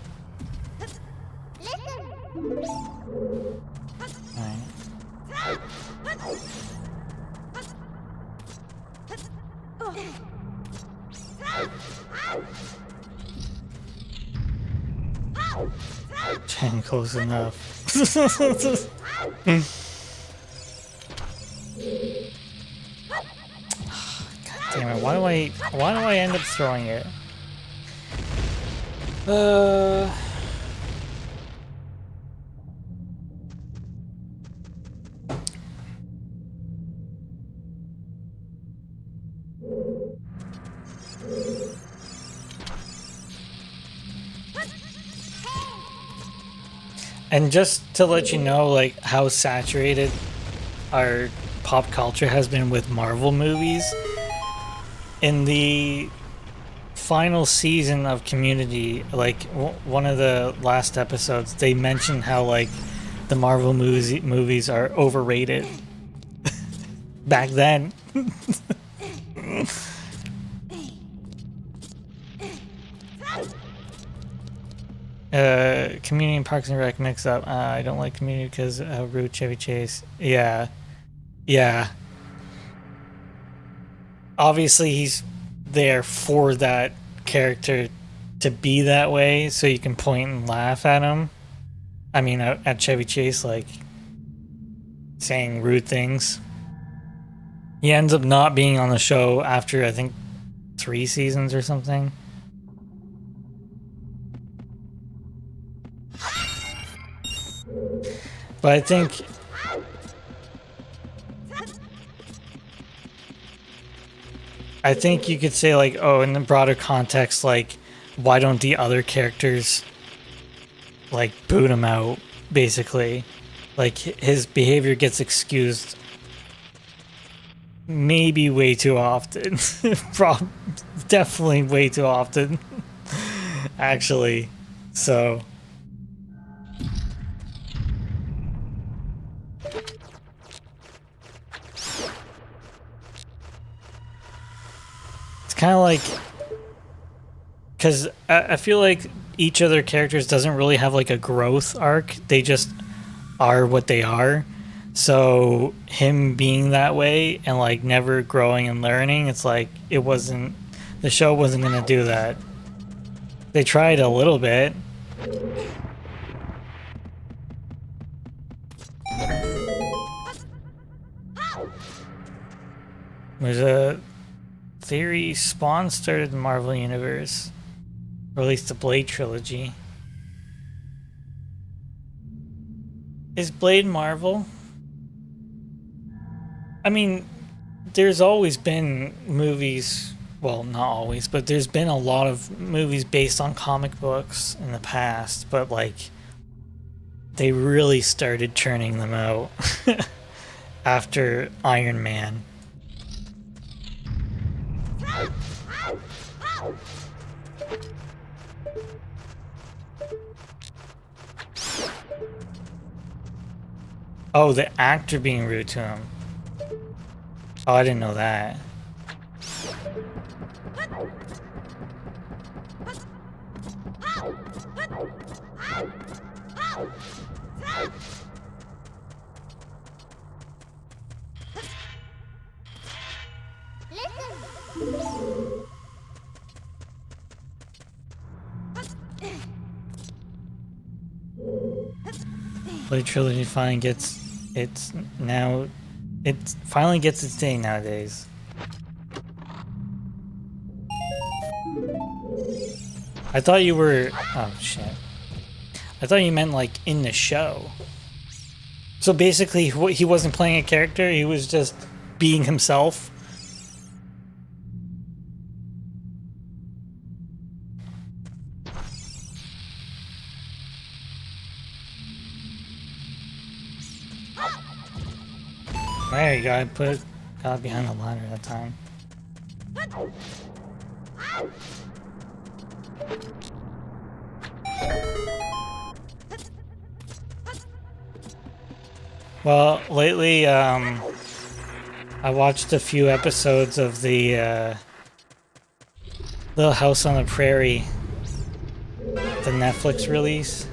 Alright. Dang, close enough. God damn it, why do I end up throwing it? And just to let you know, like, how saturated our pop culture has been with Marvel movies, in the final season of Community, like, one of the last episodes, they mentioned how, like, the Marvel movies are overrated. Back then. Community and Parks and Rec mix up. I don't like Community because rude Chevy Chase. Yeah. Yeah. Obviously, he's there for that character to be that way, so you can point and laugh at him. I mean, at Chevy Chase, like, saying rude things. He ends up not being on the show after, I think, 3 seasons or something. But I think you could say, like, oh, in the broader context, like, why don't the other characters, like, boot him out, basically? Like, his behavior gets excused maybe way too often. Definitely way too often. Actually. So... kind of like, because I feel like each of their characters doesn't really have like a growth arc. They just are what they are. So him being that way and like never growing and learning, it's like the show wasn't gonna do that. They tried a little bit. There's a theory Spawn started the Marvel Universe, released the Blade trilogy. Is Blade Marvel? I mean, there's always been movies, well, not always, but there's been a lot of movies based on comic books in the past, but like, they really started churning them out after Iron Man. Oh, the actor being rude to him. Oh, I didn't know that. Blade trilogy finally gets its finally gets its day nowadays. I thought you were, oh shit. I thought you meant like in the show. So basically he wasn't playing a character, he was just being himself. There you go, I got behind the ladder that time. Well, lately, I watched a few episodes of the Little House on the Prairie, the Netflix release.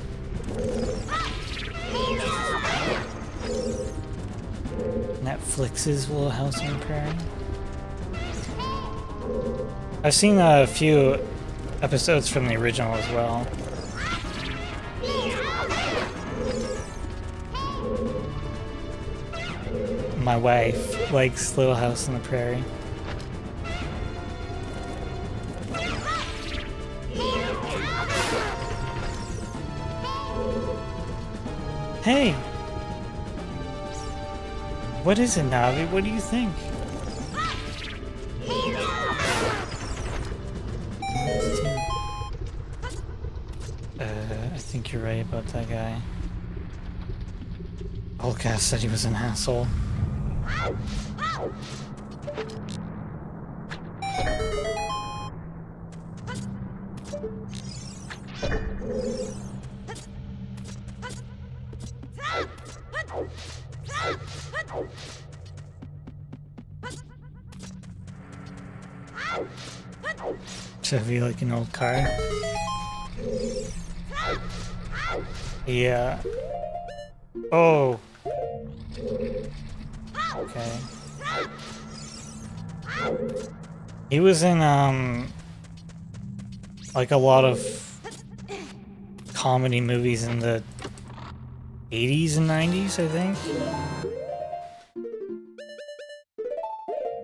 Netflix's Little House on the Prairie. I've seen a few episodes from the original as well. My wife likes Little House on the Prairie. Hey! What is it, Navi? What do you think? I think you're right about that guy. Oldcast said he was an asshole. Should be like an old car. Yeah. Oh. Okay. He was in like a lot of comedy movies in the 80s and 90s, I think.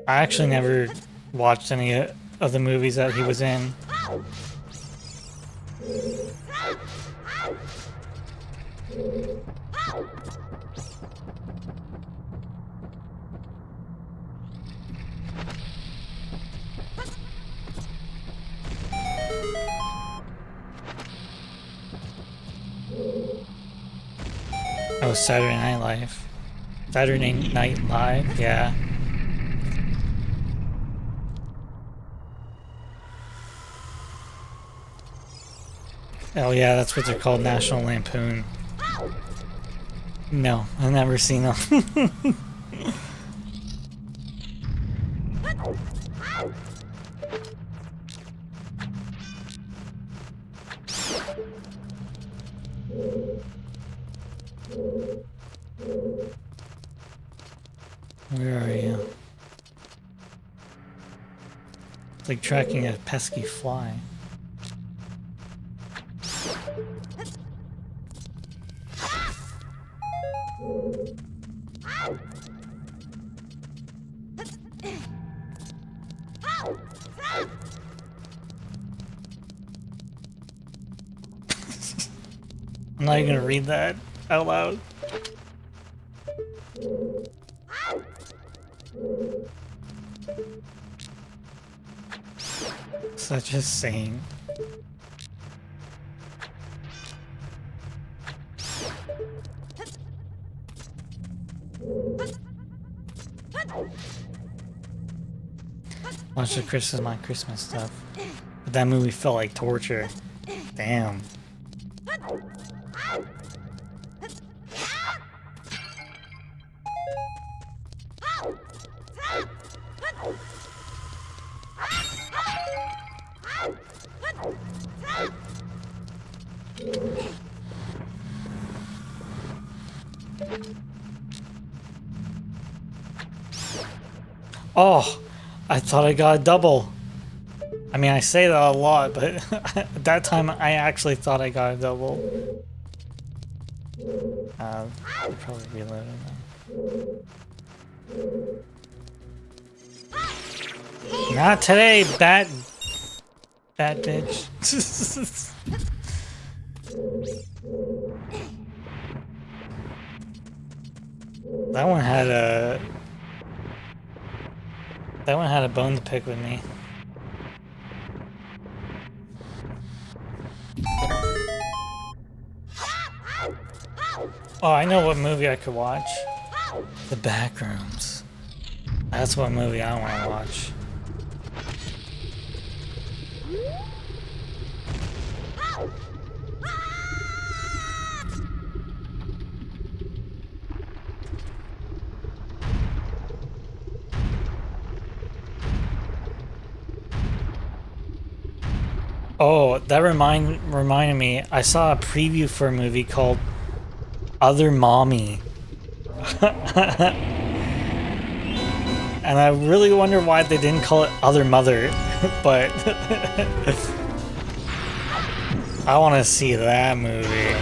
I actually never watched any of the movies that he was in. Oh, Saturday Night Live. Saturday Night Live, yeah. Oh yeah, that's what they're called, National Lampoon. No, I've never seen them. Where are you? It's like tracking a pesky fly. I'm not even gonna read that out loud. Such a saying. Watch the Christmas stuff. But that movie felt like torture. Damn. Oh, I thought I got a double. I mean, I say that a lot, but at that time I actually thought I got a double. I'll probably reload it now. Not today, bad bitch. That one had a bone to pick with me. Oh, I know what movie I could watch. The Backrooms. That's what movie I want to watch. Oh, that reminded me. I saw a preview for a movie called Other Mommy. And I really wonder why they didn't call it Other Mother, but I want to see that movie.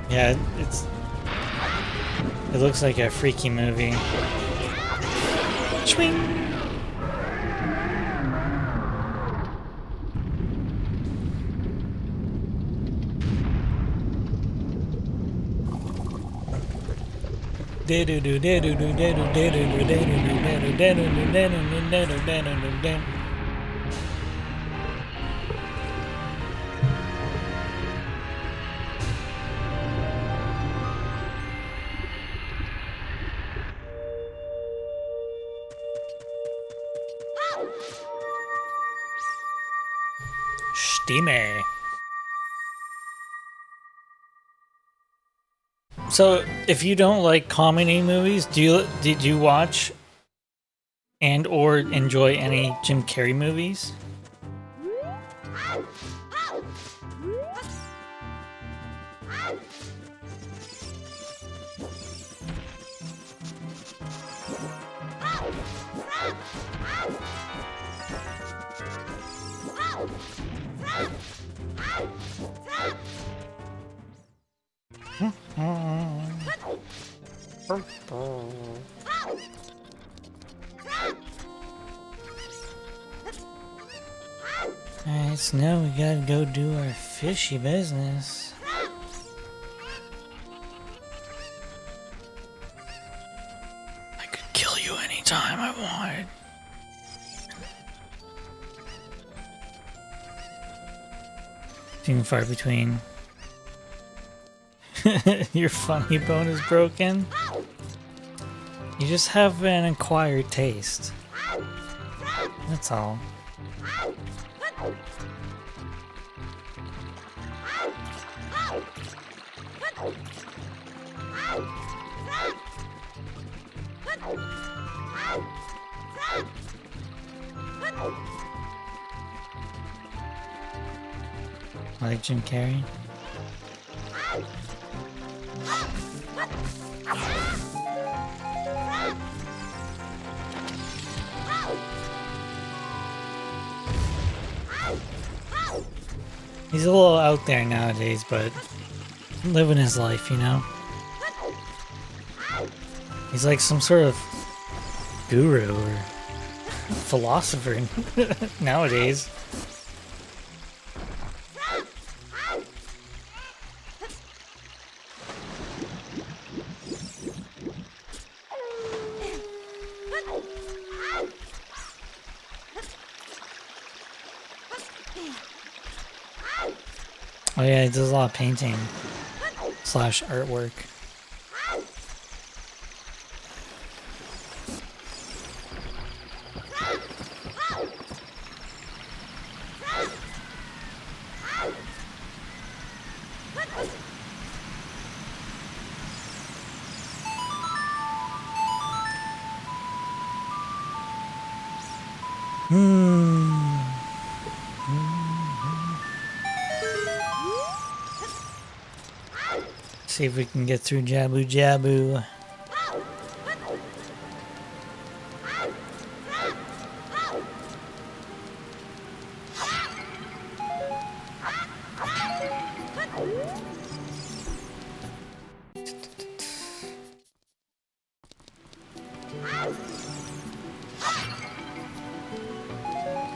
Yeah, it looks like a freaky movie. Swing. Steamy. So, if you don't like comedy movies, did you watch and or enjoy any Jim Carrey movies? Alright, so now we gotta go do our fishy business. I could kill you anytime I wanted. Few and far between. Your funny bone is broken. You just have an acquired taste. That's all. Like Jim Carrey? He's a little out there nowadays, but living his life, you know? He's like some sort of guru or philosopher nowadays. Oh yeah, he does a lot of painting / artwork. See if we can get through Jabu Jabu.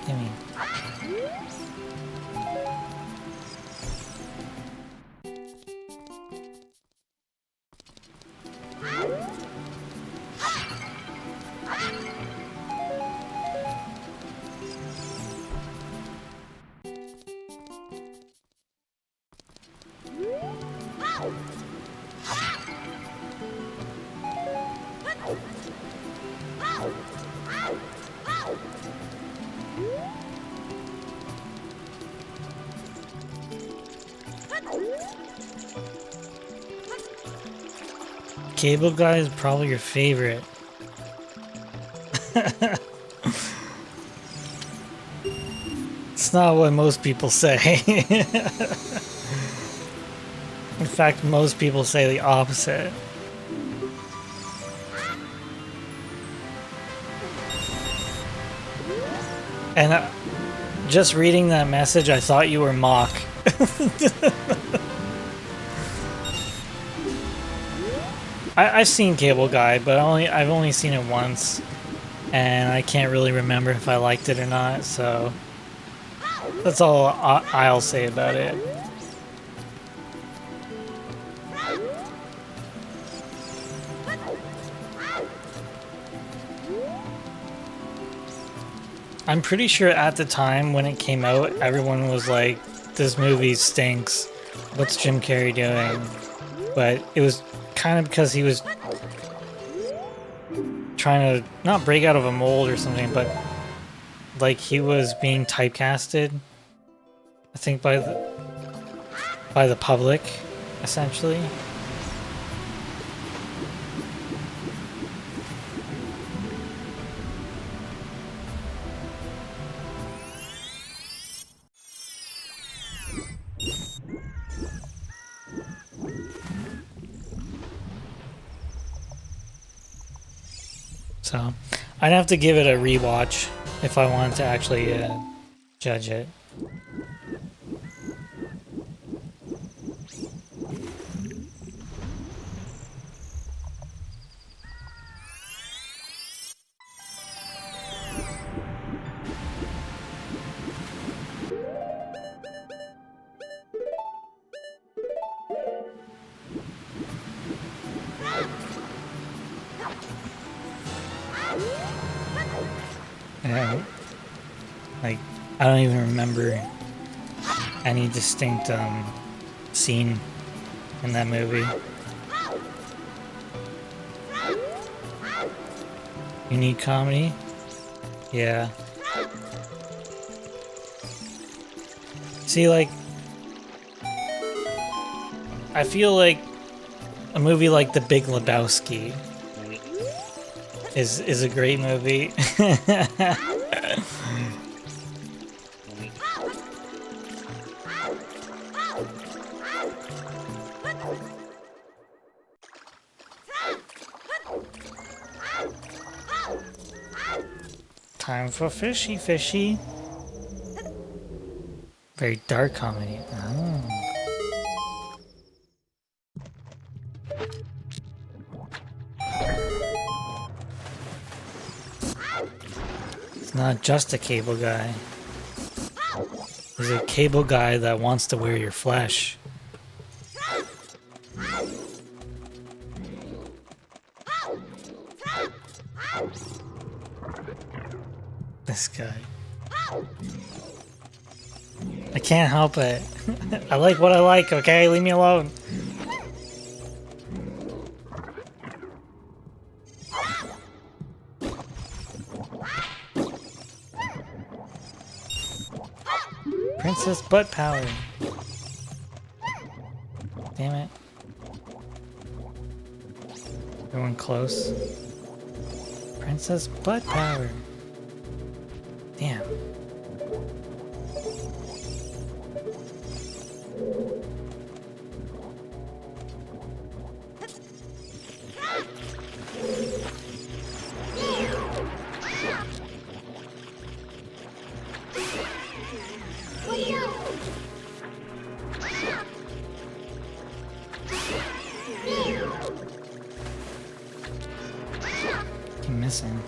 Gimme. Cable Guy is probably your favorite. It's not what most people say. In fact, most people say the opposite. And just reading that message, I thought you were Mock. I've seen Cable Guy, but I've only seen it once, and I can't really remember if I liked it or not, so that's all I'll say about it. I'm pretty sure at the time when it came out, everyone was like, this movie stinks. What's Jim Carrey doing? But it was kind of because he was trying to not break out of a mold or something, but like he was being typecasted, I think by the public, essentially. So, I'd have to give it a rewatch if I wanted to actually judge it. Yeah, like, I don't even remember any distinct scene in that movie. You need comedy? Yeah. See, like, I feel like a movie like The Big Lebowski is a great movie. Time for fishy fishy. Very dark comedy. Oh. It's not just a cable guy. He's a cable guy that wants to wear your flesh. This guy. I can't help it. I like what I like, okay? Leave me alone. Princess Butt Power. Damn it. Everyone close. Princess Butt Power. Damn. I'm missing.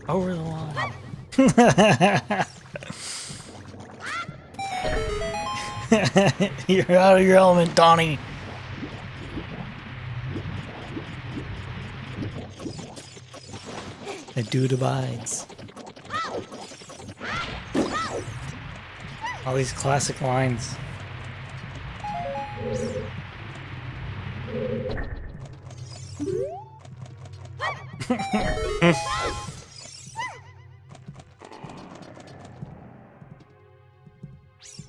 Over the line. You're out of your element, Donnie. The dude abides. All these classic lines.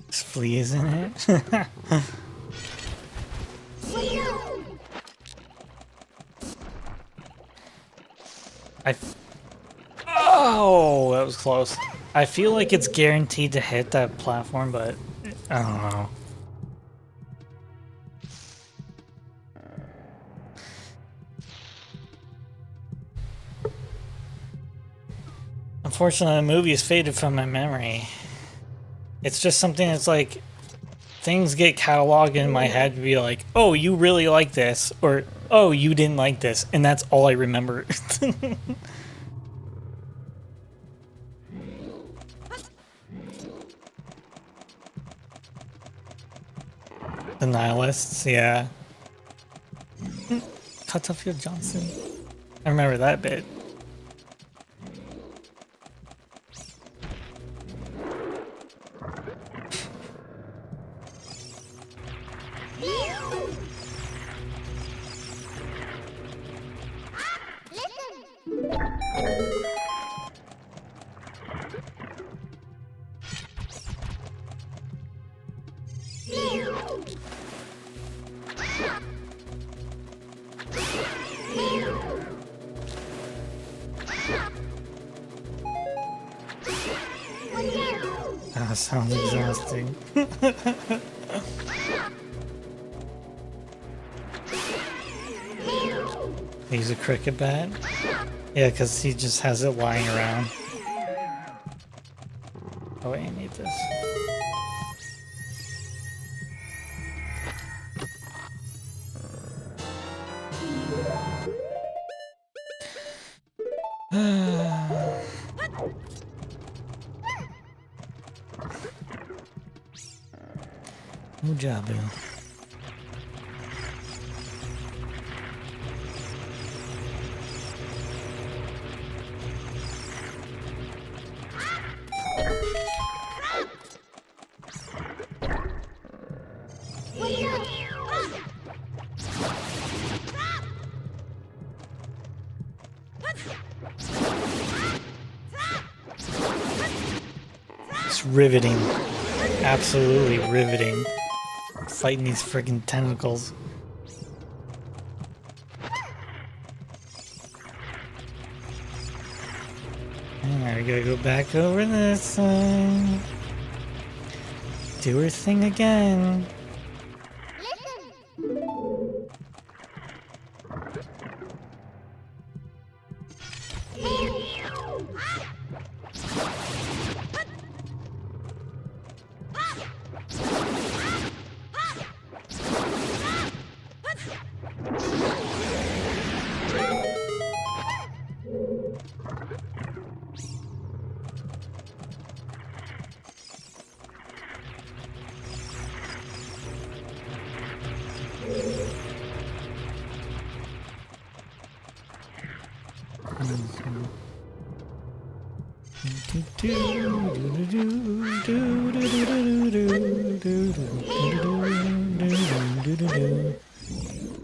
There's fleas in it. Oh, that was close. I feel like it's guaranteed to hit that platform, but I don't know. Unfortunately, the movie has faded from my memory. It's just something that's like, things get cataloged in my head to be like, oh, you really like this, or oh, you didn't like this, and that's all I remember. The Nihilists, yeah. Cutterfield Johnson. I remember that bit. That sounds exhausting. Use a cricket bat? Yeah, because he just has it lying around. Oh wait, I need this. Mujabu. It's riveting. Absolutely riveting. Fighting these friggin' tentacles. And I gotta go back over this thing. Do her thing again.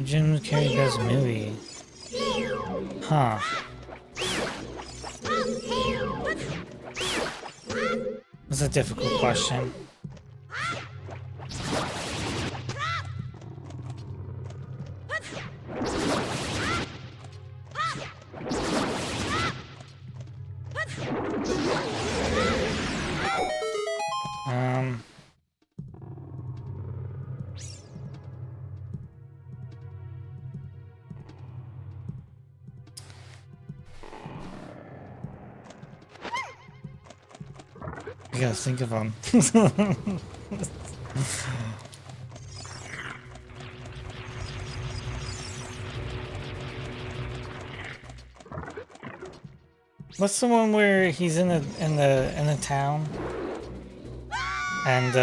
Jim Carrey does movie. Huh. That's a difficult question. I gotta think of them. What's the one where he's in the town and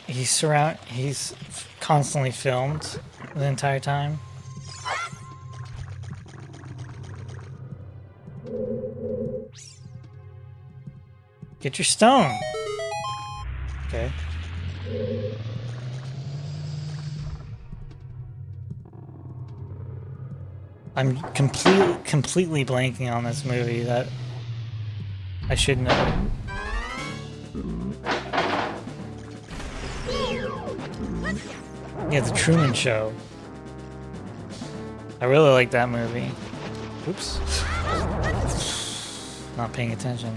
he's constantly filmed the entire time? Get your stone. Okay. I'm completely blanking on this movie that I should know. Yeah, The Truman Show. I really like that movie. Oops. Not paying attention.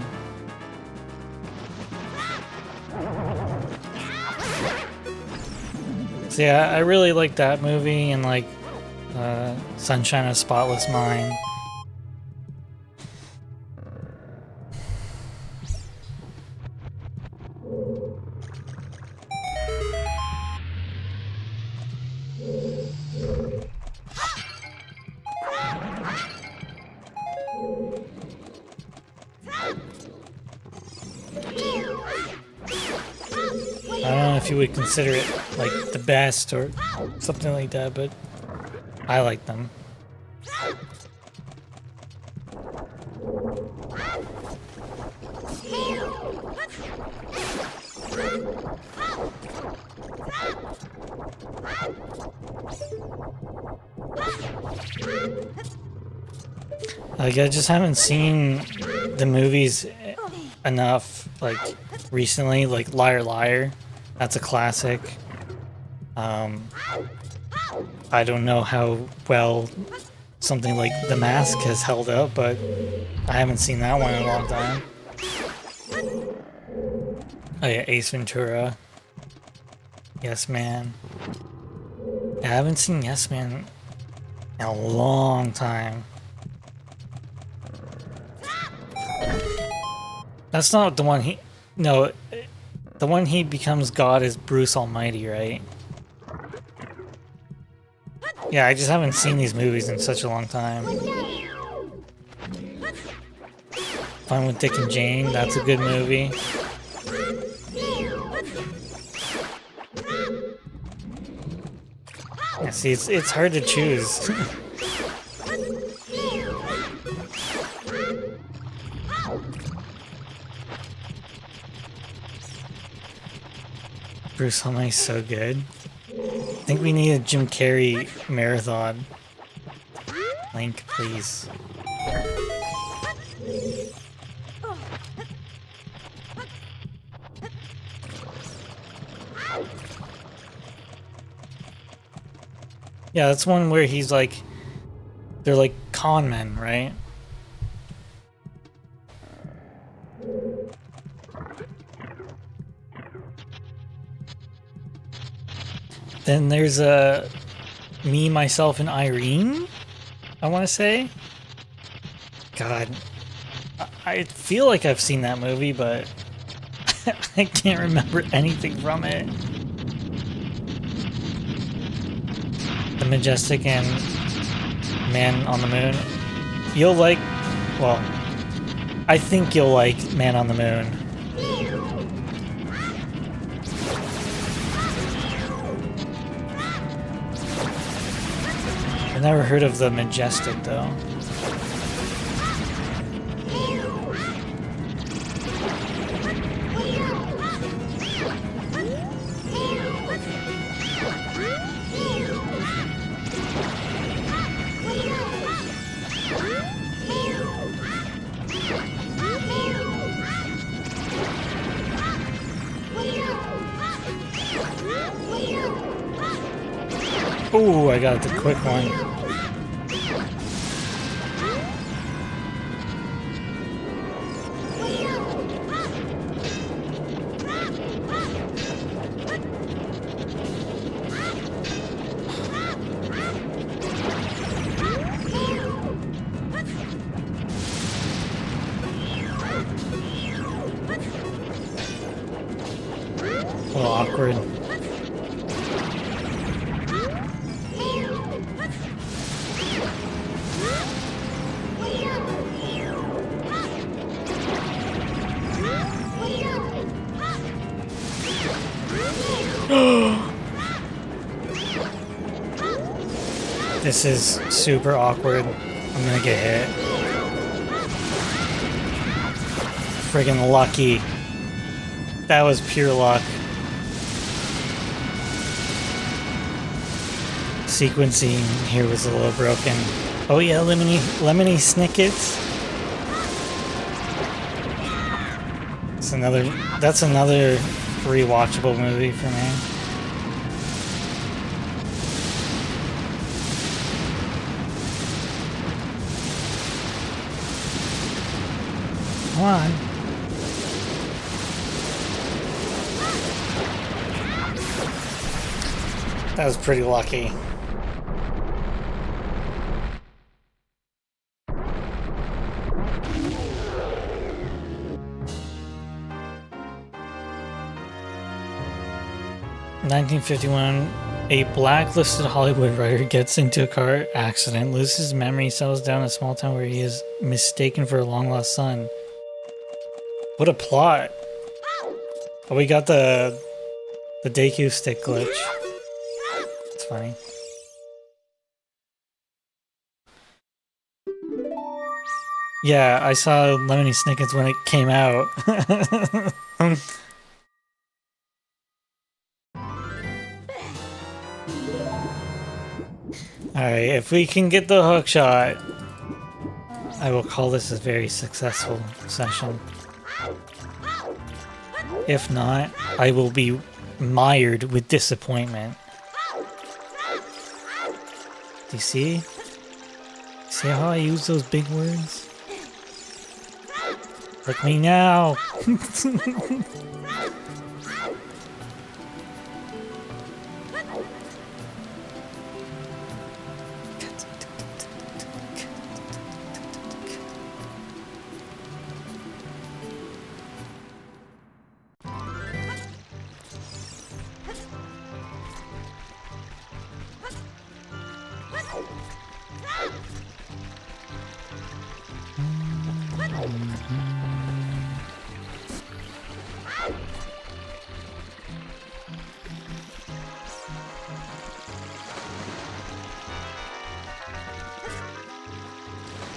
So yeah, I really like that movie and like Sunshine of a Spotless Mind. I don't know if you would consider it like the best or something like that, but I like them. Like, I just haven't seen the movies enough, like, recently, like Liar Liar. That's a classic. I don't know how well something like The Mask has held up, but I haven't seen that one in a long time. Oh yeah, Ace Ventura. Yes Man. Yeah, I haven't seen Yes Man in a long time. That's not the one he... No, the one he becomes God is Bruce Almighty, right? Yeah, I just haven't seen these movies in such a long time. Fun with Dick and Jane, that's a good movie. Yeah, see, it's hard to choose. Bruce Almighty's so good. I think we need a Jim Carrey marathon. Link, please. Yeah, that's one where he's like... They're like con men, right? Then there's Me, Myself, and Irene, I want to say. God, I feel like I've seen that movie, but I can't remember anything from it. The Majestic and Man on the Moon. You'll like, well, I think you'll like Man on the Moon. I've never heard of The Majestic, though. Ooh, I got the quick one. A little awkward. This is super awkward. I'm gonna get hit. Friggin' lucky. That was pure luck. Sequencing here was a little broken. Oh yeah, Lemony Snickets. That's another rewatchable movie for me. Come on. That was pretty lucky. In 1951, a blacklisted Hollywood writer gets into a car accident, loses his memory, settles down in a small town where he is mistaken for a long-lost son. What a plot! Oh, we got the Deku stick glitch. It's funny. Yeah, I saw Lemony Snicket's when it came out. Alright, if we can get the hook shot, I will call this a very successful session. If not, I will be mired with disappointment. Do you see? See how I use those big words? Look me now!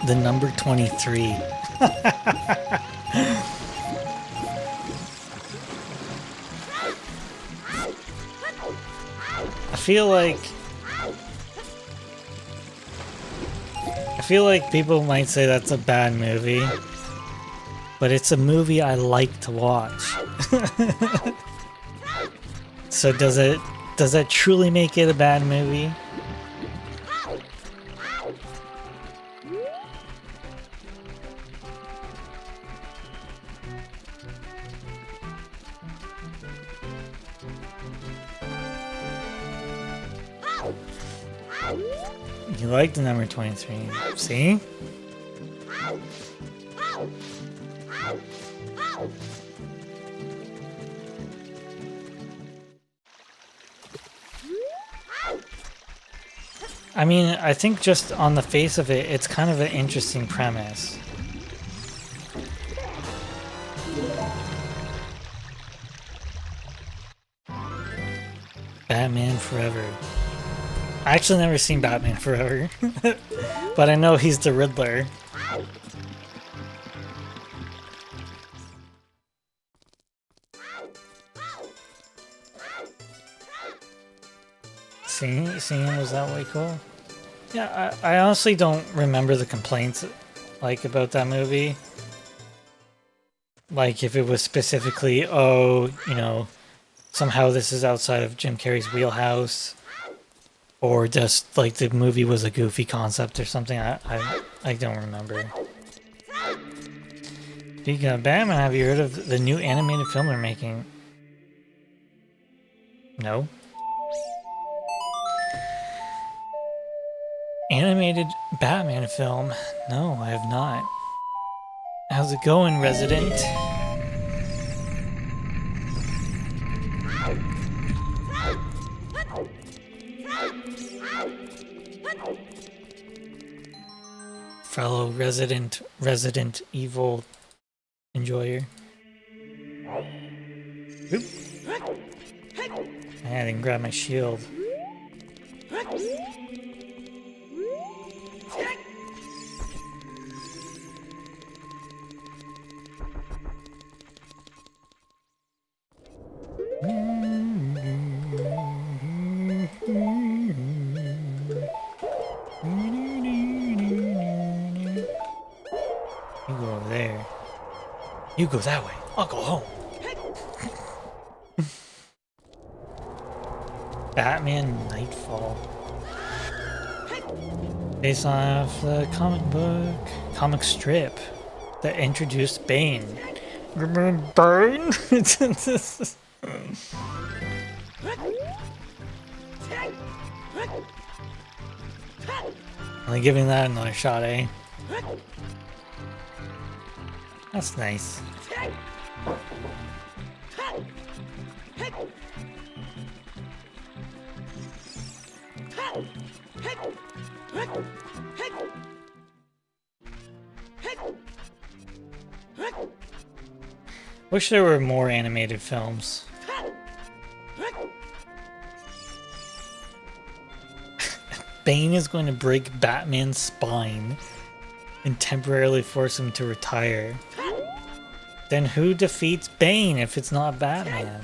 The number 23. I feel like people might say that's a bad movie, but it's a movie I like to watch. So does that truly make it a bad movie? You like the number 23, see? I mean, I think just on the face of it, it's kind of an interesting premise. Batman Forever. I actually never seen Batman Forever, but I know he's the Riddler. Seeing him was that way cool? Yeah, I honestly don't remember the complaints like about that movie. Like if it was specifically, oh, you know, somehow this is outside of Jim Carrey's wheelhouse. Or just like the movie was a goofy concept or something. I don't remember. Speaking of Batman, have you heard of the new animated film they're making? No. Animated Batman film? No, I have not. How's it going, Resident? Fellow Resident Evil enjoyer. Oop. I didn't grab my shield. You go that way. I'll go home. Batman Nightfall. Based off the comic strip. that introduced Bane. You mean Bane? Only giving that another shot, eh? That's nice. Wish there were more animated films. Bane is going to break Batman's spine and temporarily force him to retire. Then who defeats Bane if it's not Batman?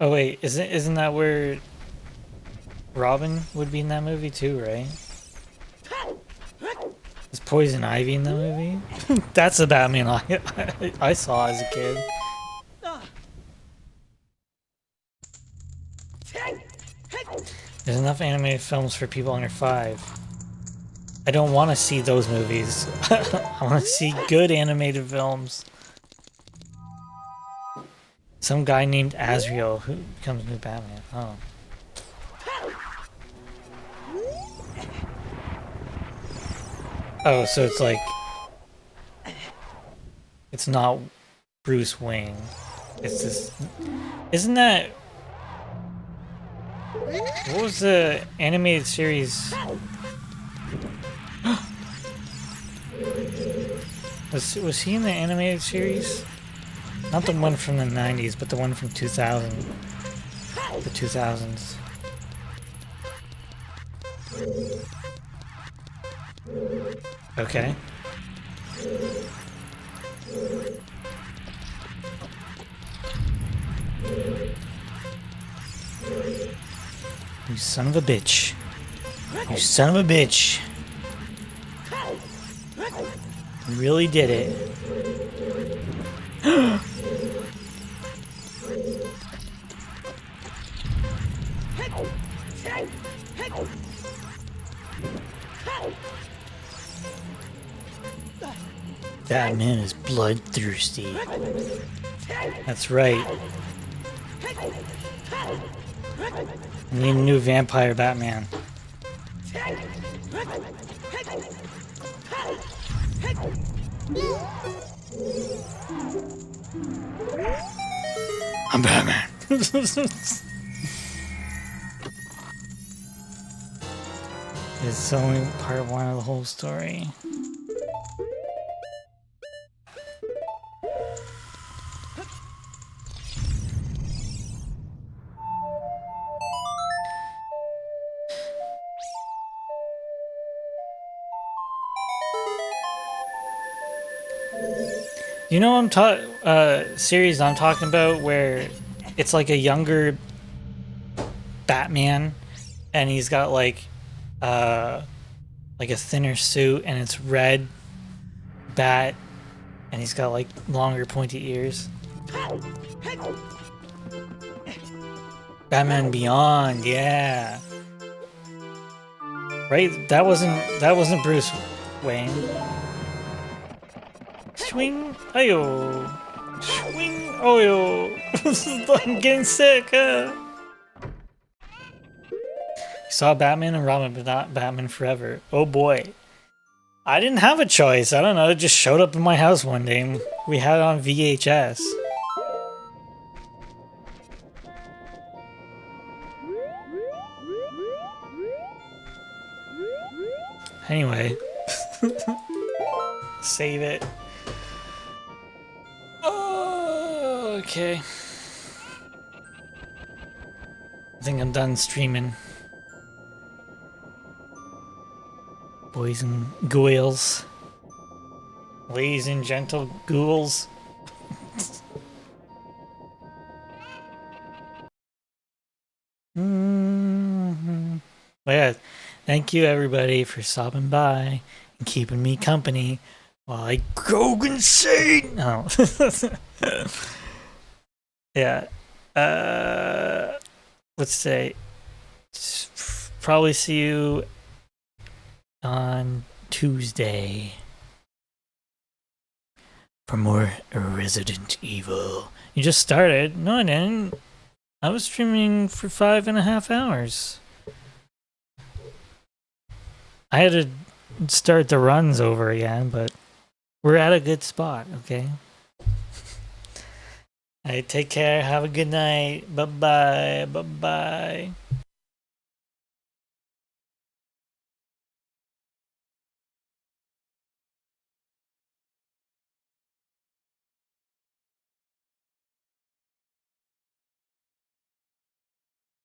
Oh wait, isn't that where Robin would be in that movie too, right? Is Poison Ivy in that movie? That's the Batman I saw as a kid. There's enough animated films for people under 5. I don't want to see those movies. I want to see good animated films. Some guy named Azrael who becomes new Batman. Oh. Oh, so it's like... It's not Bruce Wayne. It's this... Isn't that... What was the animated series? Was he in the animated series? Not the one from the 90s, but the one from 2000. The 2000s. Okay. You son of a bitch. You son of a bitch. You really did it. Batman is bloodthirsty. That's right. I need a new vampire Batman. I'm Batman. It's only part one of the whole story. You know series I'm talking about where it's like a younger Batman and he's got like a thinner suit and it's red bat and he's got like longer pointy ears. Batman Beyond, yeah. Right? That wasn't Bruce Wayne. Swing, ayo. Swing, oyo. I'm getting sick. You saw Batman and Robin, but not Batman Forever. Oh boy. I didn't have a choice. I don't know. It just showed up in my house one day and we had it on VHS. Anyway. Save it. Oh, okay. I think I'm done streaming. Boys and ghouls. Ladies and gentle ghouls. But yeah, thank you everybody for stopping by and keeping me company while I go insane. Oh. Yeah. let's say, probably see you on Tuesday for more Resident Evil. You just started? No, I didn't. I was streaming for 5.5 hours. I had to start the runs over again, but we're at a good spot, okay? All right, take care. Have a good night. Bye-bye. Bye-bye.